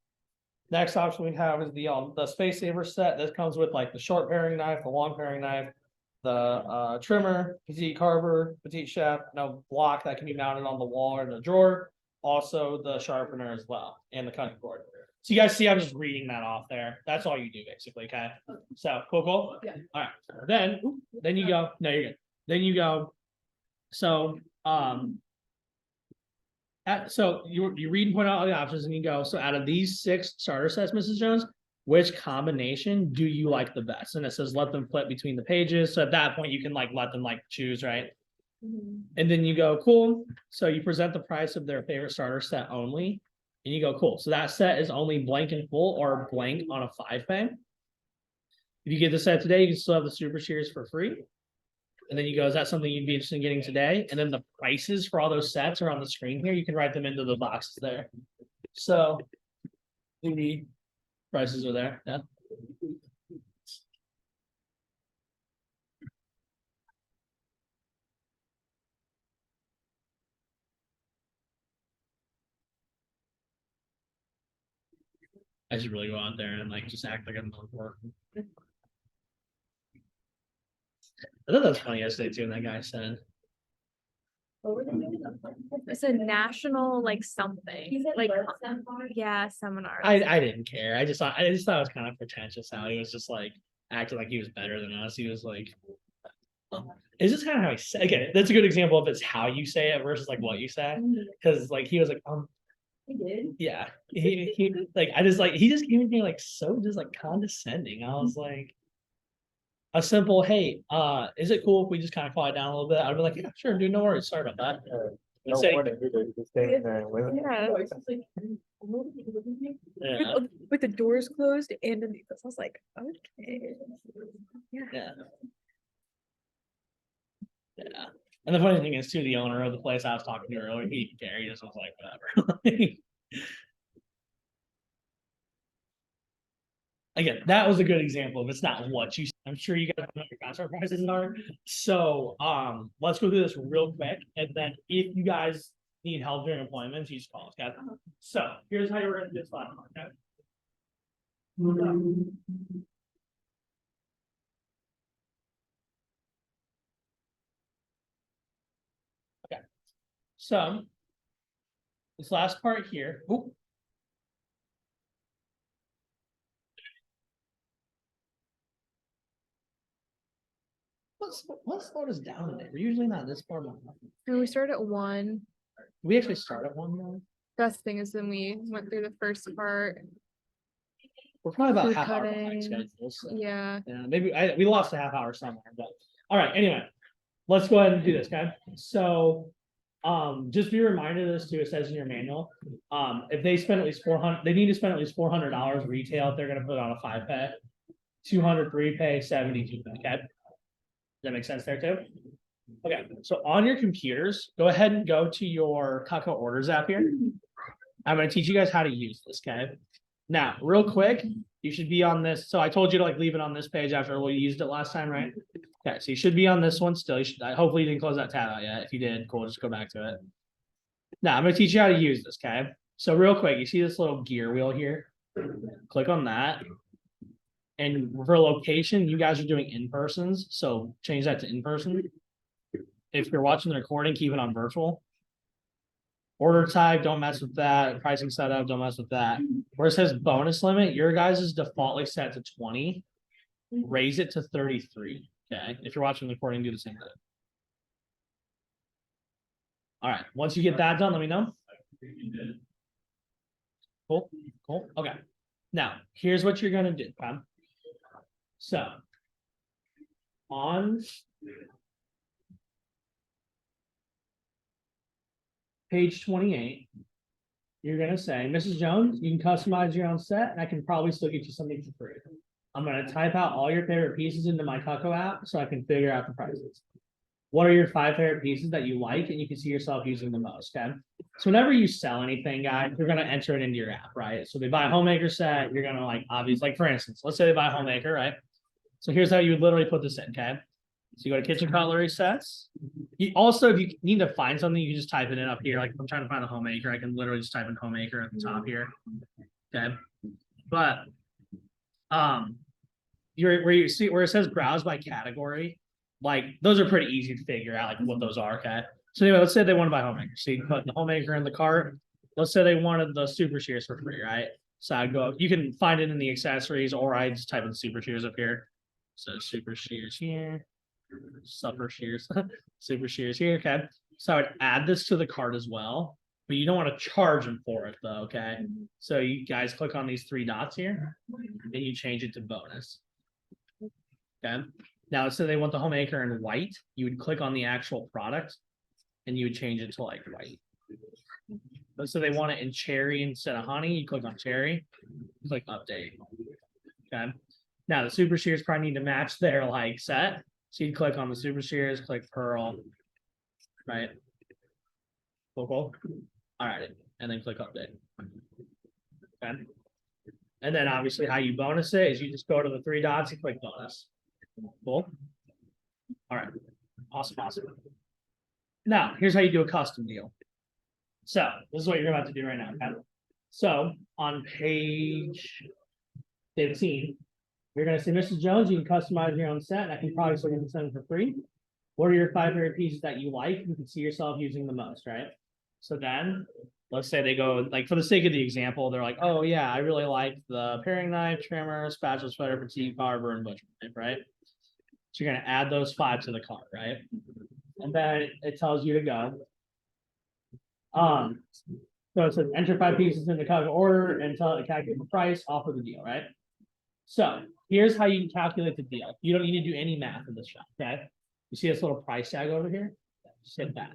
Next option we have is the Space Saver set. This comes with like the short paring knife, the long paring knife, the trimmer, petite carver, petite chef, no block that can be mounted on the wall or in the drawer. Also the sharpener as well, and the cutting board. So you guys see, I'm just reading that off there. That's all you do basically, okay? So cool.
Yeah.
All right. Then you go. No, you're good. Then you go. So so you read and point out all the options and you go, so out of these 6 starter sets, Mrs. Jones, which combination do you like the best? And it says let them flip between the pages. So at that point you can like let them like choose, right? And then you go, cool. So you present the price of their favorite starter set only. And you go, cool. So that set is only blank in full or blank on a 5-pay. If you get the set today, you can still have the super shears for free. And then you go, is that something you'd be interested in getting today? And then the prices for all those sets are on the screen here. You can write them into the boxes there. So the prices are there. Yeah. I should really go out there and like just act like I'm not working. I thought that was funny yesterday too, and that guy said,
It's a national like something, like yeah, seminar.
I didn't care. I just thought it was kind of pretentious how he was just like acting like he was better than us. He was like, is this kind of how he say? Okay, that's a good example of it's how you say it versus like what you say. Because like he was like,
He did.
yeah, he like I just like he just came in here like so just like condescending. I was like, a simple hey, is it cool if we just kind of quiet down a little bit? I'd be like, yeah, sure, dude, no worries. Sorry about that.
No
Say-
warning, either. Just staying there and waiting.
Yeah,
Yeah,
with the doors closed and underneath us. I was like, okay.
yeah. Yeah. And the funny thing is too, the owner of the place I was talking to earlier, he didn't care. He just was like, whatever. Again, that was a good example of it's not what you. I'm sure you guys know what your concert prices are. So let's go through this real quick, and then if you guys need help during appointments, you just call us, okay? So here's how you're gonna do this last one, okay? Okay. So this last part here. Oop. Let's slow us down today. We're usually not this far behind.
And we started at 1.
We actually start at 1 now.
Best thing is when we went through the first part.
We're probably about
Food
half hour
cutting.
behind schedule. So.
Yeah.
Yeah, maybe we lost a half hour somewhere, but all right. Anyway, let's go ahead and do this, okay? So, just be reminded of this too. It says in your manual, if they spend at least 400, they need to spend at least $400 retail. If they're going to put it on a 5-pay, 200 3-pay, 72 pay. Okay, does that make sense there too? Okay, so on your computers, go ahead and go to your Cutco Orders app here. I'm going to teach you guys how to use this. Okay. Now, real quick, you should be on this. So I told you to like leave it on this page after we used it last time, right? Okay, so you should be on this one still. You should hopefully you didn't close that tab out yet. If you did, cool, just go back to it. Now I'm gonna teach you how to use this, okay? So real quick, you see this little gear wheel here? Click on that. And for location, you guys are doing in-persons, so change that to in-person. If you're watching the recording, keep it on virtual. Order type, don't mess with that. Pricing setup, don't mess with that. Where it says bonus limit, your guys is defaultly set to 20. raise it to 33. Okay, if you're watching the recording, do the same thing. All right, once you get that done, let me know. Cool, cool, okay. Now, here's what you're gonna do, okay? So, on page 28, you're gonna say, Mrs. Jones, you can customize your own set, and I can probably still get you something for free. I'm gonna type out all your favorite pieces into my Cucko app so I can figure out the prices. What are your 5 favorite pieces that you like and you can see yourself using the most? Okay. So whenever you sell anything, guys, you're gonna enter it into your app, right? So they buy a homemaker set, you're gonna like obviously, like for instance, let's say they buy a homemaker, right? So here's how you would literally put this in, okay? So you go to kitchen cutlery sets. You also, if you need to find something, you can just type it in up here. Like if I'm trying to find a homemaker, I can literally just type in homemaker at the top here. Okay. But where you see where it says browse by category, like those are pretty easy to figure out, like what those are. Okay. So anyway, let's say they want to buy homemaker. So you put the homemaker in the cart. Let's say they wanted the super shears for free, right? So I'd go, you can find it in the accessories, or I just type in super shears up here. So super shears here, supper shears, super shears here. Okay. So I would add this to the cart as well, but you don't want to charge them for it though. Okay. So you guys click on these 3 dots here, and you change it to bonus. Okay. Now, so they want the homemaker in white, you would click on the actual product and you would change it to like white. But so they want it in cherry instead of honey, you click on cherry, click update. Okay. Now the super shears probably need to match their like set. So you'd click on the super shears, click pearl, right? Cool, cool. All right. And then click update. Okay. And then obviously how you bonus it is you just go to the 3 dots and click bonus. Cool. All right. Awesome, awesome. Now, here's how you do a custom deal. So this is what you're about to do right now. Okay? So on page 15, you're going to say, Mrs. Jones, you can customize your own set, and I can probably still get them sent for free. What are your 5 favorite pieces that you like? You can see yourself using the most, right? So then, let's say they go, like for the sake of the example, they're like, oh yeah, I really like the paring knife, trimmer, spatula, sweater, fatigue, carver, and butcher knife, right? So you're going to add those 5 to the cart, right? And then it tells you to go. So it says enter 5 pieces in the calculate order and tell it to calculate the price, offer the deal, right? So here's how you can calculate the deal. You don't need to do any math in this shop, okay? You see this little price tag over here? Just hit that.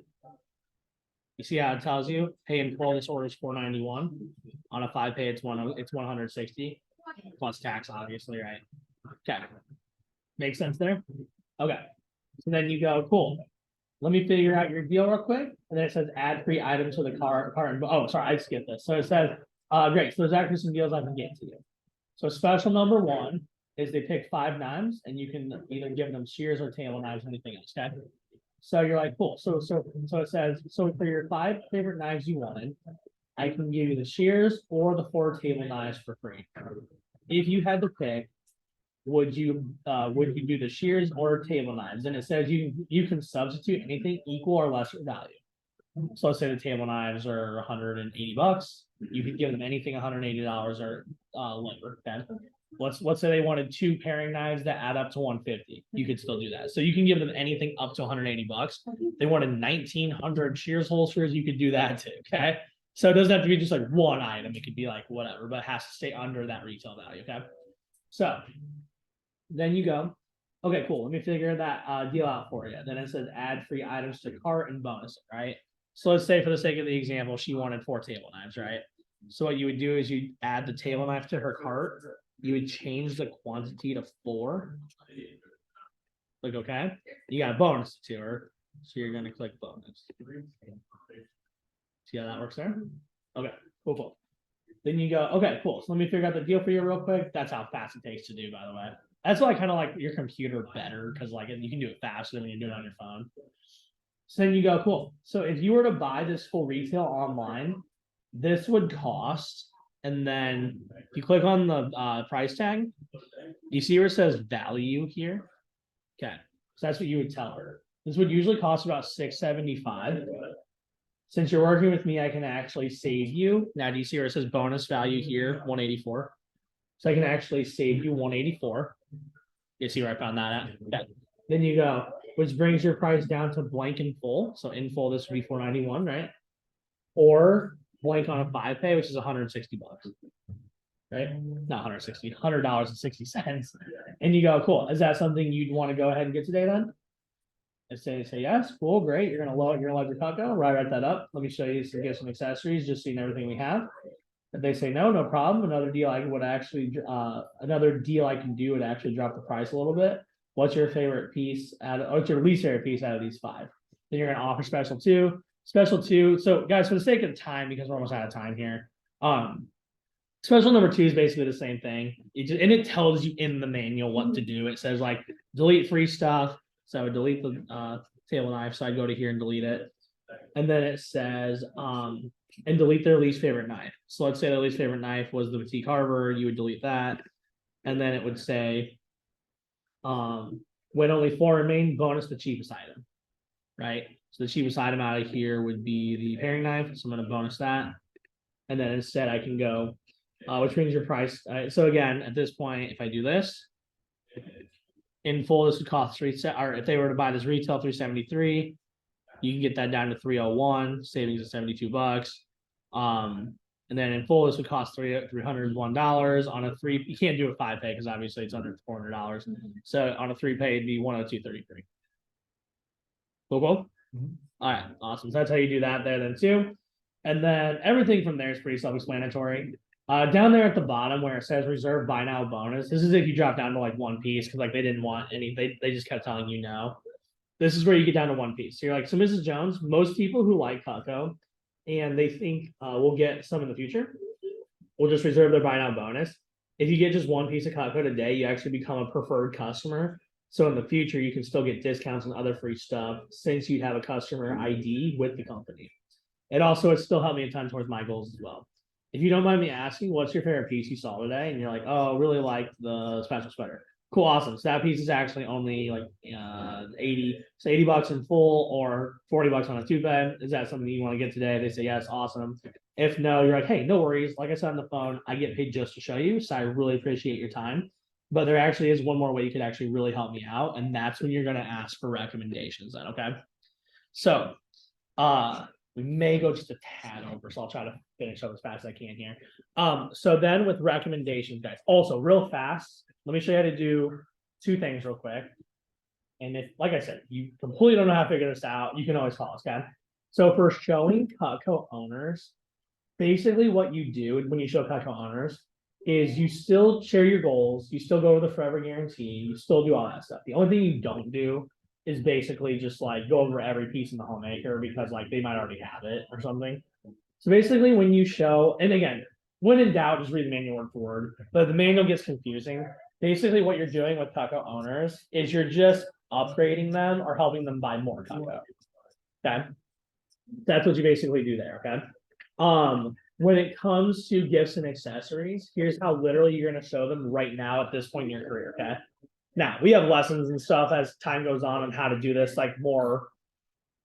You see how it tells you, pay in full, this order is $491. On a 5 pay, it's 160 plus tax, obviously, right? Okay. Make sense there? Okay. So then you go, cool. Let me figure out your deal real quick. And then it says add free items to the cart. Oh, sorry, I skipped this. So it says, great. So there's actually some deals I can get to you. So special number 1 is they pick 5 knives and you can either give them shears or table knives, anything else. Okay. So you're like, cool. So it says, so for your 5 favorite knives you wanted, I can give you the shears or the 4 table knives for free. If you had to pick, would you do the shears or table knives? And it says you can substitute anything equal or lesser value. So let's say the table knives are $180. You could give them anything $180 or lower. Okay. Let's say they wanted 2 paring knives that add up to $150. You could still do that. So you can give them anything up to $180. They wanted 1,900 shears holsters. You could do that too. Okay. So it doesn't have to be just like one item. It could be like whatever, but it has to stay under that retail value. Okay. So then you go, okay, cool. Let me figure that deal out for you. Then it says add free items to cart and bonus, right? So let's say for the sake of the example, she wanted 4 table knives, right? So what you would do is you add the table knife to her cart. You would change the quantity to 4. Like, okay, you got a bonus to her. So you're going to click bonus. See how that works there? Okay, cool, cool. Then you go, okay, cool. So let me figure out the deal for you real quick. That's how fast it takes to do, by the way. That's why I kind of like your computer better, because like you can do it faster than you do it on your phone. So then you go, cool. So if you were to buy this full retail online, this would cost, and then you click on the price tag, you see where it says value here? Okay, so that's what you would tell her. This would usually cost about $675. Since you're working with me, I can actually save you. Now, do you see where it says bonus value here, 184? So I can actually save you 184. You see where I found that at? Okay. Then you go, which brings your price down to blank in full. So in full, this would be $491, right? Or blank on a 5-pay, which is $160. Right? Not $160, $100.60. And you go, cool. Is that something you'd want to go ahead and get today then? And say yes, cool, great. You're gonna load your Taco, write that up. Let me show you some gifts and accessories, just seeing everything we have. If they say no, no problem. Another deal I would actually another deal I can do would actually drop the price a little bit. What's your favorite piece what's your least favorite piece out of these 5? Then you're gonna offer special 2. Special 2. So guys, for the sake of time, because we're almost out of time here. Special number 2 is basically the same thing. And it tells you in the manual what to do. It says like delete free stuff. So I would delete the table knife. So I'd go to here and delete it. And then it says and delete their least favorite knife. So let's say their least favorite knife was the Boutique Harbor, you would delete that. And then it would say when only 4 remain, bonus the cheapest item. Right? So the cheapest item out of here would be the paring knife. So I'm going to bonus that. And then instead I can go which brings your price. So again, at this point, if I do this in full, this would cost or if they were to buy this retail $373, you can get that down to $301, savings of $72. And then in full, this would cost $301 on a 3. You can't do a 5-pay because obviously it's under $400. So on a 3-pay, it'd be $102.33. Cool. All right, awesome. So that's how you do that there then too. And then everything from there is pretty self-explanatory. Down there at the bottom where it says reserve buy now bonus, this is if you drop down to like 1 piece because like they didn't want any, they just kept telling you no. This is where you get down to 1 piece. So you're like, so Mrs. Jones, most people who like Cutco and they think we'll get some in the future, will just reserve their buy now bonus. If you get just 1 piece of Cutco today, you actually become a preferred customer. So in the future, you can still get discounts and other free stuff since you have a customer ID with the company. It also has still helped me a ton towards my goals as well. If you don't mind me asking, what's your favorite piece you saw today? And you're like, oh, really like the special sweater. Cool, awesome. So that piece is actually only like 80. So $80 in full or $40 on a 2-pay. Is that something you want to get today? They say yes, awesome. If no, you're like, hey, no worries. Like I said on the phone, I get paid just to show you. So I really appreciate your time. But there actually is one more way you could actually really help me out. And that's when you're going to ask for recommendations then, okay? So we may go just a tad over, so I'll try to finish up as fast as I can here. So then with recommendations, guys, also real fast, let me show you how to do 2 things real quick. And if, like I said, you completely don't know how to figure this out, you can always call us, okay? So for showing Cutco owners, basically what you do when you show Cutco owners is you still share your goals, you still go over the forever guarantee, you still do all that stuff. The only thing you don't do is basically just like go over every piece in the homemaker because like they might already have it or something. So basically when you show, and again, when in doubt, just read the manual word for word, but the manual gets confusing. Basically what you're doing with Cutco owners is you're just upgrading them or helping them buy more Cutco. Okay. That's what you basically do there. Okay. When it comes to gifts and accessories, here's how literally you're going to show them right now at this point in your career. Okay. Now we have lessons and stuff as time goes on how to do this like more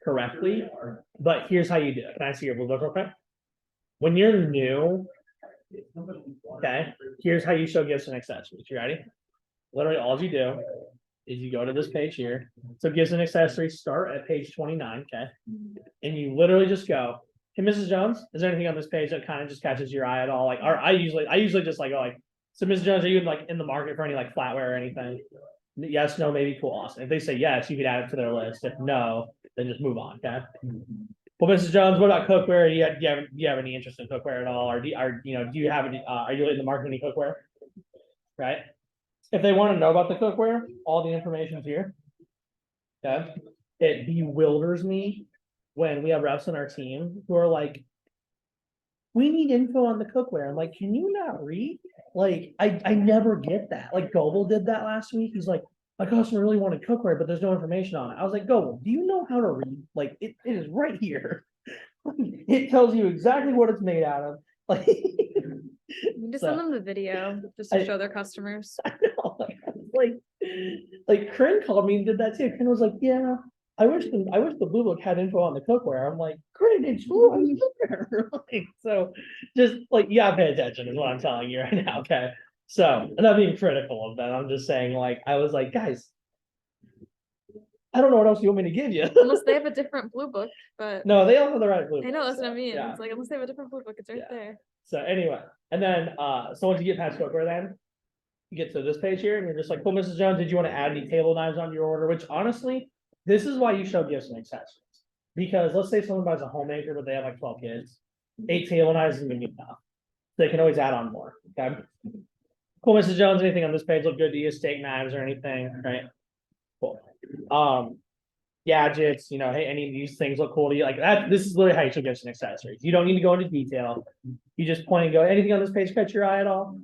correctly, but here's how you do it. Can I see your blue book real quick? When you're new, okay, here's how you show gifts and accessories. You ready? Literally all you do is you go to this page here. So gifts and accessories start at page 29, okay? And you literally just go, hey, Mrs. Jones, is there anything on this page that kind of just catches your eye at all? Like, or I usually just like go like, so Mrs. Jones, are you like in the market for any like flatware or anything? Yes, no, maybe, cool, awesome. If they say yes, you could add it to their list. If no, then just move on, okay? Well, Mrs. Jones, what about cookware? Do you have any interest in cookware at all? Or do you have any, are you in the market any cookware? Right? If they want to know about the cookware, all the information's here. Okay. It bewilders me when we have reps on our team who are like, we need info on the cookware. I'm like, can you not read? Like, I never get that. Like Goble did that last week. He's like, my customer really wanted cookware, but there's no information on it. I was like, Goble, do you know how to read? Like, it is right here. It tells you exactly what it's made out of. Like,
You just send them the video just to show their customers.
I know, like Corinne called me and did that too. Corinne was like, yeah, I wish the blue book had info on the cookware. I'm like, Corinne, it's blue. Like, so just like you gotta pay attention is what I'm telling you right now. Okay. So, I'm not being critical of them. I'm just saying, like, I was like, guys, I don't know what else you want me to give you.
Unless they have a different blue book, but
No, they all have the right blue.
I know,
books,
that's what I
so,
mean.
Yeah.
It's like, unless they have a different blue book, it's right
Yeah.
there.
So anyway, and then so once you get past cookware, then you get to this page here, and you're just like, "Cool, Mrs. Jones, did you want to add any table knives onto your order?" Which honestly, this is why you show gifts and accessories. Because let's say someone buys a homemaker, but they have like 12 kids, 8 table knives isn't gonna be enough. They can always add on more. Okay. Cool, Mrs. Jones. Anything on this page look good to you? Steak knives or anything, right? Cool. Gadgets, you know, hey, any of these things look cool to you, like that. This is literally how you show gifts and accessories. You don't need to go into detail. You just point and go, anything on this page catch your eye at all?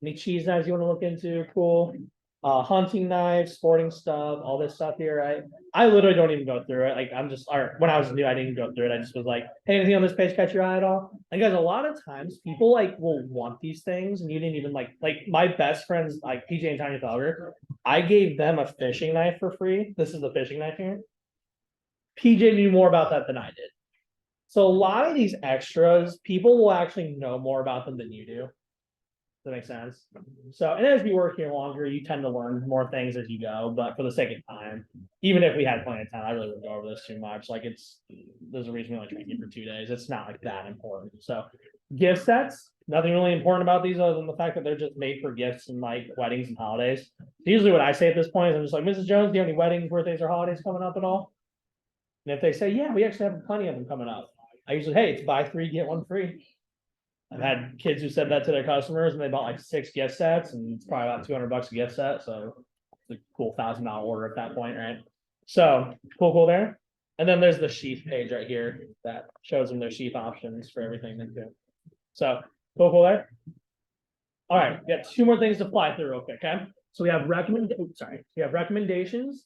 Any cheese knives you want to look into? Cool. Hunting knives, sporting stuff, all this stuff here, right? I literally don't even go through it. Like I'm just, or when I was new, I didn't go through it. I just was like, hey, anything on this page catch your eye at all? And guys, a lot of times people like will want these things and you didn't even like my best friends, like PJ and Tanya Felger, I gave them a fishing knife for free. This is the fishing knife here. PJ knew more about that than I did. So a lot of these extras, people will actually know more about them than you do. Does that make sense? So, and as you work here longer, you tend to learn more things as you go. But for the sake of time, even if we had plenty of time, I really wouldn't go over this too much. Like there's a reason we only train you for 2 days. It's not like that important. So, gift sets, nothing really important about these other than the fact that they're just made for gifts and like weddings and holidays. Usually, what I say at this point is I'm just like, Mrs. Jones, do you have any weddings, birthdays, or holidays coming up at all? And if they say, yeah, we actually have plenty of them coming up, I usually, hey, it's buy 3, get 1 free. I've had kids who said that to their customers and they bought like 6 gift sets and it's probably about $200 a gift set. So it's a cool $1,000 order at that point, right? So cool there. And then there's the sheath page right here that shows them their sheath options for everything they do. So cool there. All right, we got 2 more things to fly through real quick, okay? So we have recommendations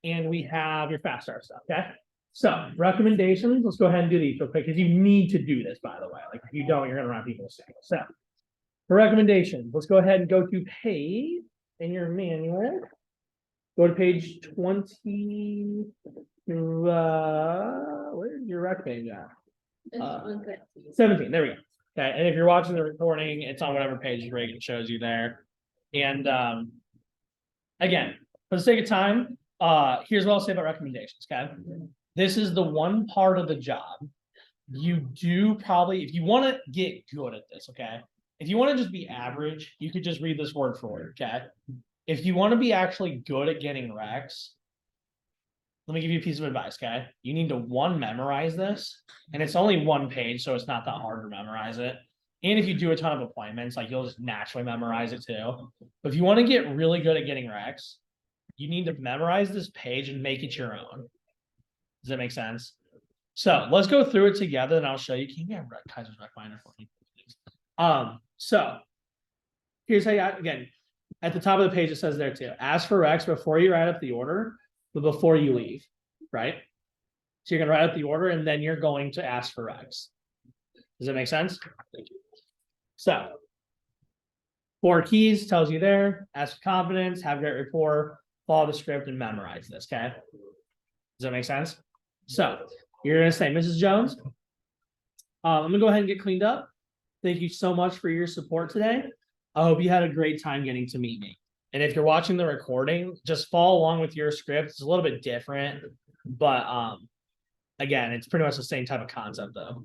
and we have your fast start stuff, okay? So recommendations, let's go ahead and do these real quick because you need to do this, by the way. Like if you don't, you're gonna run people sick. So for recommendations, let's go ahead and go to page in your manual. Go to page 20. Where's your rec page at? 17. There we go. Okay, and if you're watching the recording, it's on whatever page Reagan shows you there. And again, for the sake of time, here's what I'll say about recommendations. Okay. This is the one part of the job you do probably, if you want to get good at this, okay? If you want to just be average, you could just read this word for word, okay? If you want to be actually good at getting recs, let me give you a piece of advice, okay? You need to memorize this, and it's only 1 page, so it's not that hard to memorize it. And if you do a ton of appointments, like you'll just naturally memorize it too. But if you want to get really good at getting recs, you need to memorize this page and make it your own. Does that make sense? So let's go through it together and I'll show you. Can you get Kaiser's rec binder for me? So here's how you, again, at the top of the page, it says there too, ask for recs before you write up the order, but before you leave, right? So you're going to write up the order and then you're going to ask for recs. Does that make sense? Thank you. So 4 keys tells you there, ask with confidence, have great rapport, follow the script and memorize this, okay? Does that make sense? So you're going to say, Mrs. Jones, I'm going to go ahead and get cleaned up. Thank you so much for your support today. I hope you had a great time getting to meet me. And if you're watching the recording, just follow along with your script. It's a little bit different, but again, it's pretty much the same type of concept though.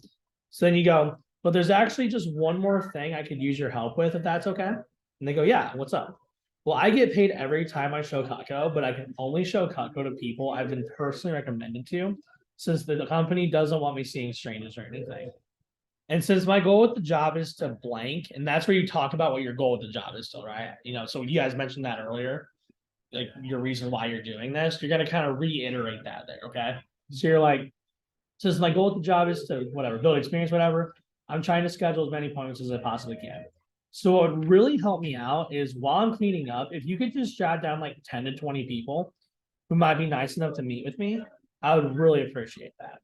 So then you go, but there's actually just one more thing I could use your help with, if that's okay. And they go, yeah, what's up? Well, I get paid every time I show Cutco, but I can only show Cutco to people I've been personally recommended to, since the company doesn't want me seeing strangers or anything. And since my goal with the job is to blank, and that's where you talk about what your goal with the job is still, right? You know, so you guys mentioned that earlier, like your reason why you're doing this, you're going to kind of reiterate that there, okay? So you're like, since my goal with the job is to whatever, build experience, whatever, I'm trying to schedule as many appointments as I possibly can. So what would really help me out is while I'm cleaning up, if you could just jot down like 10 to 20 people who might be nice enough to meet with me, I would really appreciate that.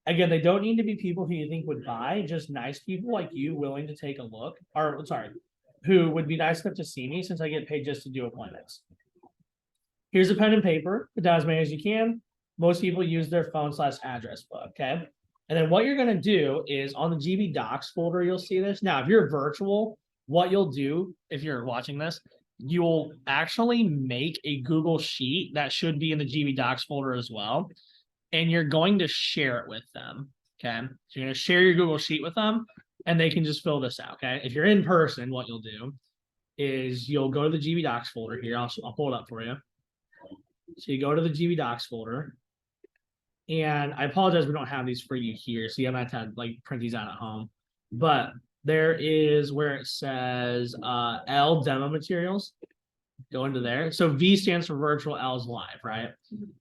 Again, they don't need to be people who you think would buy, just nice people like you willing to take a look, or sorry, who would be nice enough to see me since I get paid just to do appointments. Here's a pen and paper, put down as many as you can. Most people use their phone/address book, okay? And then what you're going to do is on the GB Docs folder, you'll see this. Now, if you're virtual, what you'll do if you're watching this, you'll actually make a Google Sheet that should be in the GB Docs folder as well. And you're going to share it with them. Okay. So you're going to share your Google Sheet with them and they can just fill this out. Okay. If you're in person, what you'll do is you'll go to the GB Docs folder here. I'll pull it up for you. So you go to the GB Docs folder. And I apologize, we don't have these for you here. So you have to like print these out at home. But there is where it says L demo materials. Go into there. So V stands for virtual, L is live, right?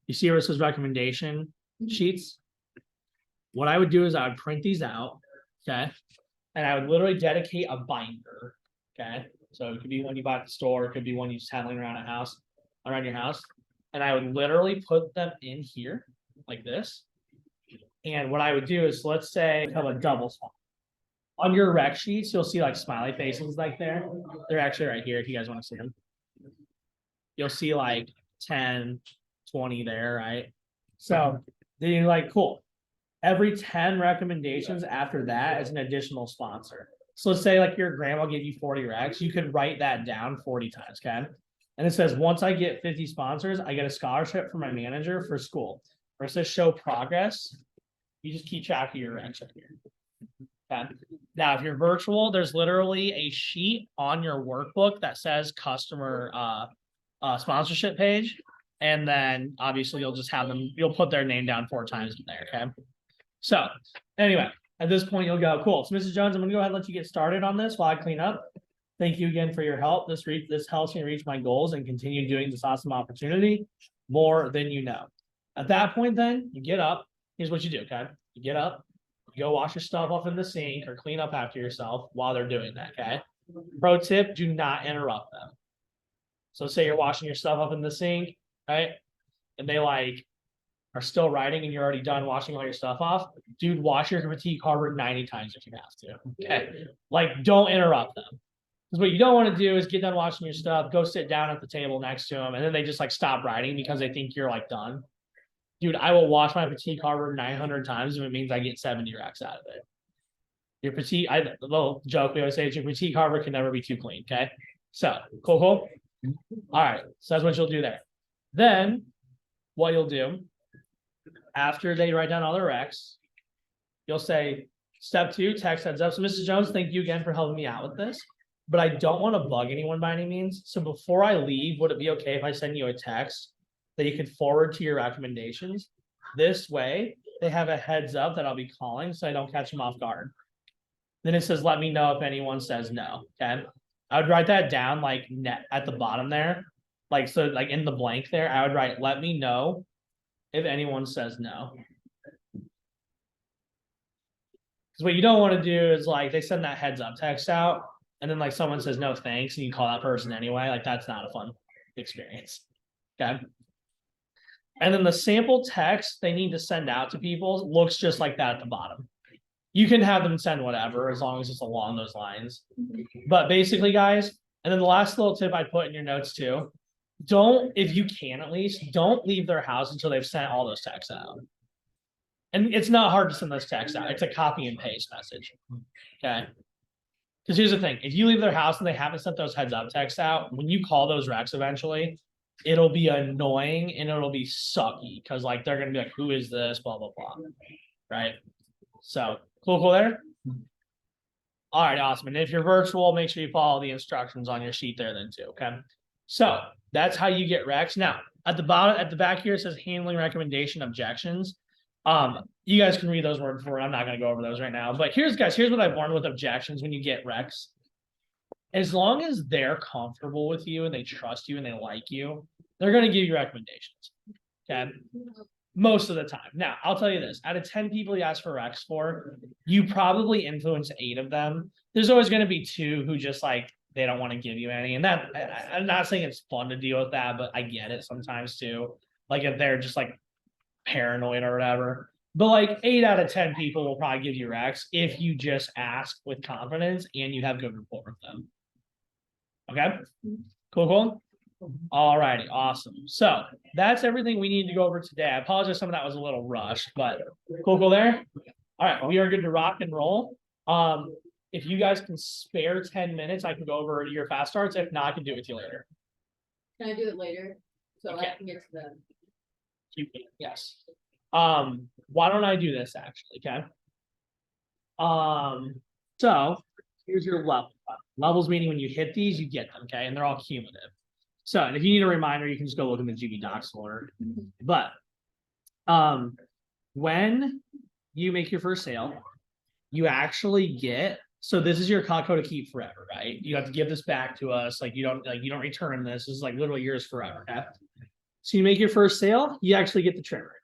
You see where it says recommendation sheets? What I would do is I would print these out, okay? And I would literally dedicate a binder, okay? So it could be one you buy at the store, it could be one you just have laying around around your house. And I would literally put them in here like this. And what I would do is, let's say, have a double spot. On your rec sheets, you'll see like smiley faces like there. They're actually right here if you guys want to see them. You'll see like 10, 20 there, right? So then you're like, cool. Every 10 recommendations after that is an additional sponsor. So let's say like your grandma gave you 40 recs, you could write that down 40 times, okay? And it says, once I get 50 sponsors, I get a scholarship from my manager for school. Or it says show progress. You just keep track of your recs up here. Okay. Now, if you're virtual, there's literally a sheet on your workbook that says customer sponsorship page. And then obviously you'll just have them, you'll put their name down 4 times in there. Okay. So anyway, at this point you'll go, cool. So Mrs. Jones, I'm gonna go ahead and let you get started on this while I clean up. Thank you again for your help. This helps me reach my goals and continue doing this awesome opportunity more than you know. At that point, then you get up. Here's what you do, okay? You get up, you go wash your stuff off in the sink or clean up after yourself while they're doing that, okay? Pro tip, do not interrupt them. So say you're washing your stuff up in the sink, right? And they like are still writing and you're already done washing all your stuff off. Dude, wash your fatigue harbor 90 times if you have to. Okay. Like, don't interrupt them. Because what you don't want to do is get done washing your stuff, go sit down at the table next to them, and then they just like stop writing because they think you're like done. Dude, I will wash my fatigue harbor 900 times if it means I get 70 recs out of it. Your fatigue, the little joke we always say is your fatigue harbor can never be too clean. Okay. So cool. All right. So that's what you'll do there. Then what you'll do after they write down all their recs, you'll say, step 2, text heads up. So Mrs. Jones, thank you again for helping me out with this, but I don't want to bug anyone by any means. So before I leave, would it be okay if I send you a text that you could forward to your recommendations? This way they have a heads up that I'll be calling so I don't catch them off guard. Then it says, let me know if anyone says no. Okay. I would write that down like net at the bottom there. Like, so like in the blank there, I would write, let me know if anyone says no. Because what you don't want to do is like they send that heads up text out and then like someone says no thanks and you call that person anyway. Like that's not a fun experience. Okay. And then the sample text they need to send out to people looks just like that at the bottom. You can have them send whatever as long as it's along those lines. But basically, guys, and then the last little tip I put in your notes too, don't, if you can at least, don't leave their house until they've sent all those texts out. And it's not hard to send those texts out. It's a copy and paste message. Okay. Because here's the thing, if you leave their house and they haven't sent those heads up texts out, when you call those recs eventually, it'll be annoying and it'll be sucky because like they're gonna be like, who is this? Blah blah blah. Right. So cool there. All right, awesome. And if you're virtual, make sure you follow the instructions on your sheet there then too. Okay. So that's how you get recs. Now at the bottom, at the back here, it says handling recommendation objections. You guys can read those word for word. I'm not going to go over those right now, but here's what I've learned with objections when you get recs. As long as they're comfortable with you and they trust you and they like you, they're going to give you recommendations. Okay. Most of the time. Now, I'll tell you this, out of 10 people you ask for recs for, you probably influence 8 of them. There's always going to be 2 who just like, they don't want to give you any. And that, I'm not saying it's fun to deal with that, but I get it sometimes too. Like if they're just like paranoid or whatever. But like 8 out of 10 people will probably give you recs if you just ask with confidence and you have good rapport with them. Okay, cool. All righty, awesome. So that's everything we need to go over today. I apologize, some of that was a little rushed, but cool there. All right, we are good to rock and roll. if you guys can spare 10 minutes, I can go over your fast starts. If not, I can do it with you later.
Can I do it later? So
Okay.
I can get to the.
You can, yes. Why don't I do this actually, okay? So here's your level. Levels meaning when you hit these, you get them, okay? And they're all cumulative. So, and if you need a reminder, you can just go look in the GB Docs folder. But when you make your first sale, you actually get, so this is your code to keep forever, right? You have to give this back to us. Like you don't return this. This is like literally yours forever. Okay. So you make your first sale, you actually get the trimmer.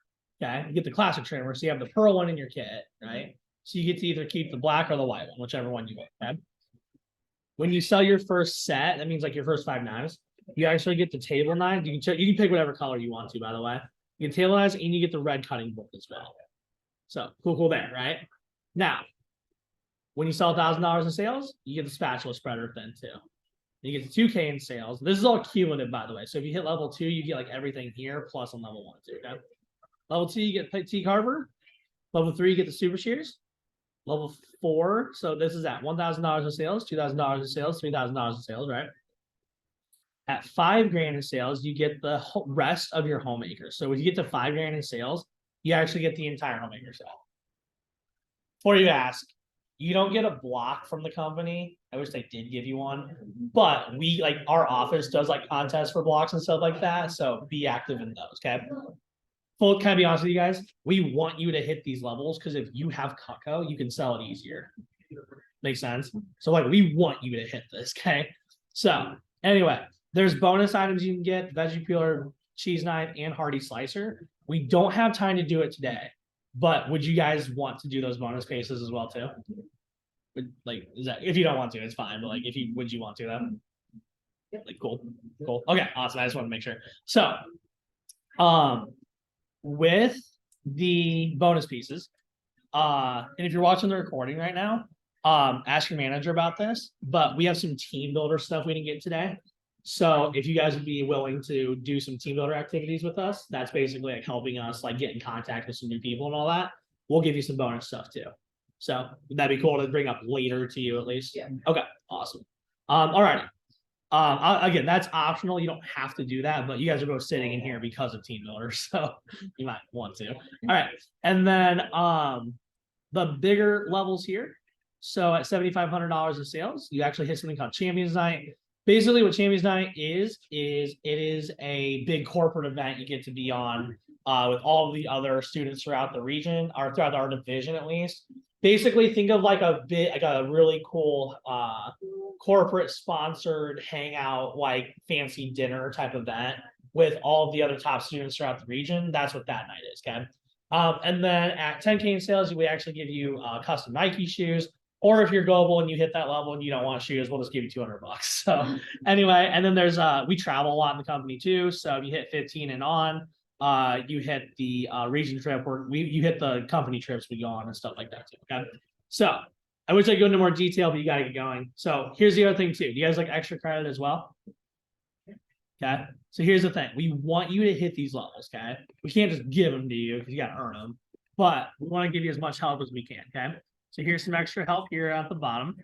Okay. You get the classic trimmer. So you have the pearl one in your kit, right? So you get to either keep the black or the white one, whichever one you want. Okay. When you sell your first set, that means like your first 5 knives, you actually get the table knives. You can pick whatever color you want to, by the way. You get table knives and you get the red cutting board as well. So cool there, right? Now, when you sell $1,000 in sales, you get the spatula spreader then too. You get the 2K in sales. This is all cumulative, by the way. So if you hit level 2, you get like everything here plus on level 1 too. Okay. Level 2, you get T carver. Level 3, you get the super shears. Level 4, so this is at $1,000 in sales, $2,000 in sales, $3,000 in sales, right? At $5,000 in sales, you get the rest of your homemaker. So when you get to $5,000 in sales, you actually get the entire homemaker set. Before you ask, you don't get a block from the company. I wish they did give you one, but we like our office does like contests for blocks and stuff like that. So be active in those. Okay. Full, can I be honest with you guys? We want you to hit these levels because if you have Cutco, you can sell it easier. Makes sense. So like we want you to hit this. Okay. So anyway, there's bonus items you can get: veggie peeler, cheese knife, and hearty slicer. We don't have time to do it today. But would you guys want to do those bonus cases as well too? Like, is that if you don't want to, it's fine. But like, if you would you want to though? Like, cool. Okay, awesome. I just want to make sure. So, with the bonus pieces, and if you're watching the recording right now, ask your manager about this. But we have some team builder stuff we didn't get today. So if you guys would be willing to do some team builder activities with us, that's basically like helping us like get in contact with some new people and all that. We'll give you some bonus stuff too. So that'd be cool to bring up later to you at least.
Yeah.
Okay. Awesome. All righty. Again, that's optional. You don't have to do that, but you guys are both sitting in here because of team builders, so you might want to. All right. And then the bigger levels here. So at $7,500 in sales, you actually hit something called Champions Night. Basically, what Champions Night is it is a big corporate event you get to be on with all of the other students throughout the region, or throughout our division at least. Basically, think of like a really cool corporate sponsored hangout, like fancy dinner type event with all of the other top students throughout the region. That's what that night is, okay? And then at 10K in sales, we actually give you custom Nike shoes. Or if you're global and you hit that level and you don't want shoes, we'll just give you $200. So anyway, and then there's we travel a lot in the company too. So if you hit 15 and on, you hit the region trip, or you hit the company trips we go on and stuff like that too. Okay. So I wish I could go into more detail, but you gotta get going. So here's the other thing too. Do you guys like extra credit as well? Okay. So here's the thing. We want you to hit these levels. Okay. We can't just give them to you because you gotta earn them, but we want to give you as much help as we can. Okay. So here's some extra help here at the bottom.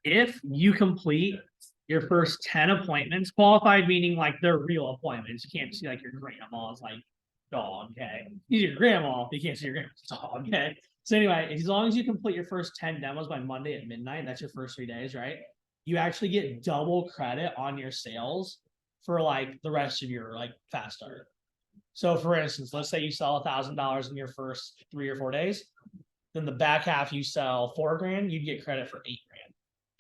If you complete your first 10 appointments, qualified meaning like they're real appointments. You can't see like your grandma's like dog, okay? He's your grandma, you can't see your grandma's dog, okay? So anyway, as long as you complete your first 10 demos by Monday at midnight, that's your first 3 days, right? You actually get double credit on your sales for like the rest of your like fast start. So for instance, let's say you sell $1,000 in your first 3 or 4 days. Then the back half you sell $4,000, you'd get credit for $8,000.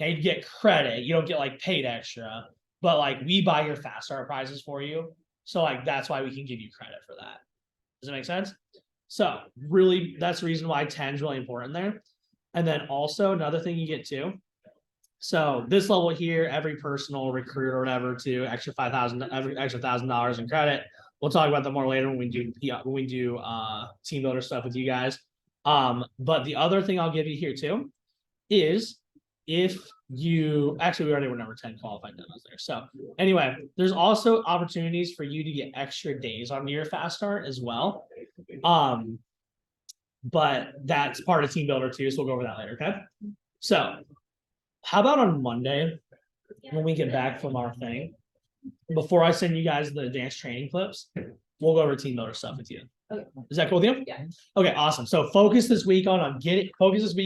Okay, you'd get credit. You don't get like paid extra, but like we buy your fast start prizes for you. So like that's why we can give you credit for that. Does it make sense? So really, that's the reason why 10 is really important there. And then also another thing you get too. So this level here, every personal recruit or whatever to extra $1,000 in credit. We'll talk about that more later when we do team builder stuff with you guys. But the other thing I'll give you here too is if you actually, we already were number 10 qualified demos there. So anyway, there's also opportunities for you to get extra days on your fast start as well. But that's part of team builder too. So we'll go over that later. Okay. So, how about on Monday, when we get back from our thing? Before I send you guys the advanced training clips, we'll go over team builder stuff with you.
Okay.
Is that cool with you?
Yeah.
Okay, awesome. So focus this week on focus this week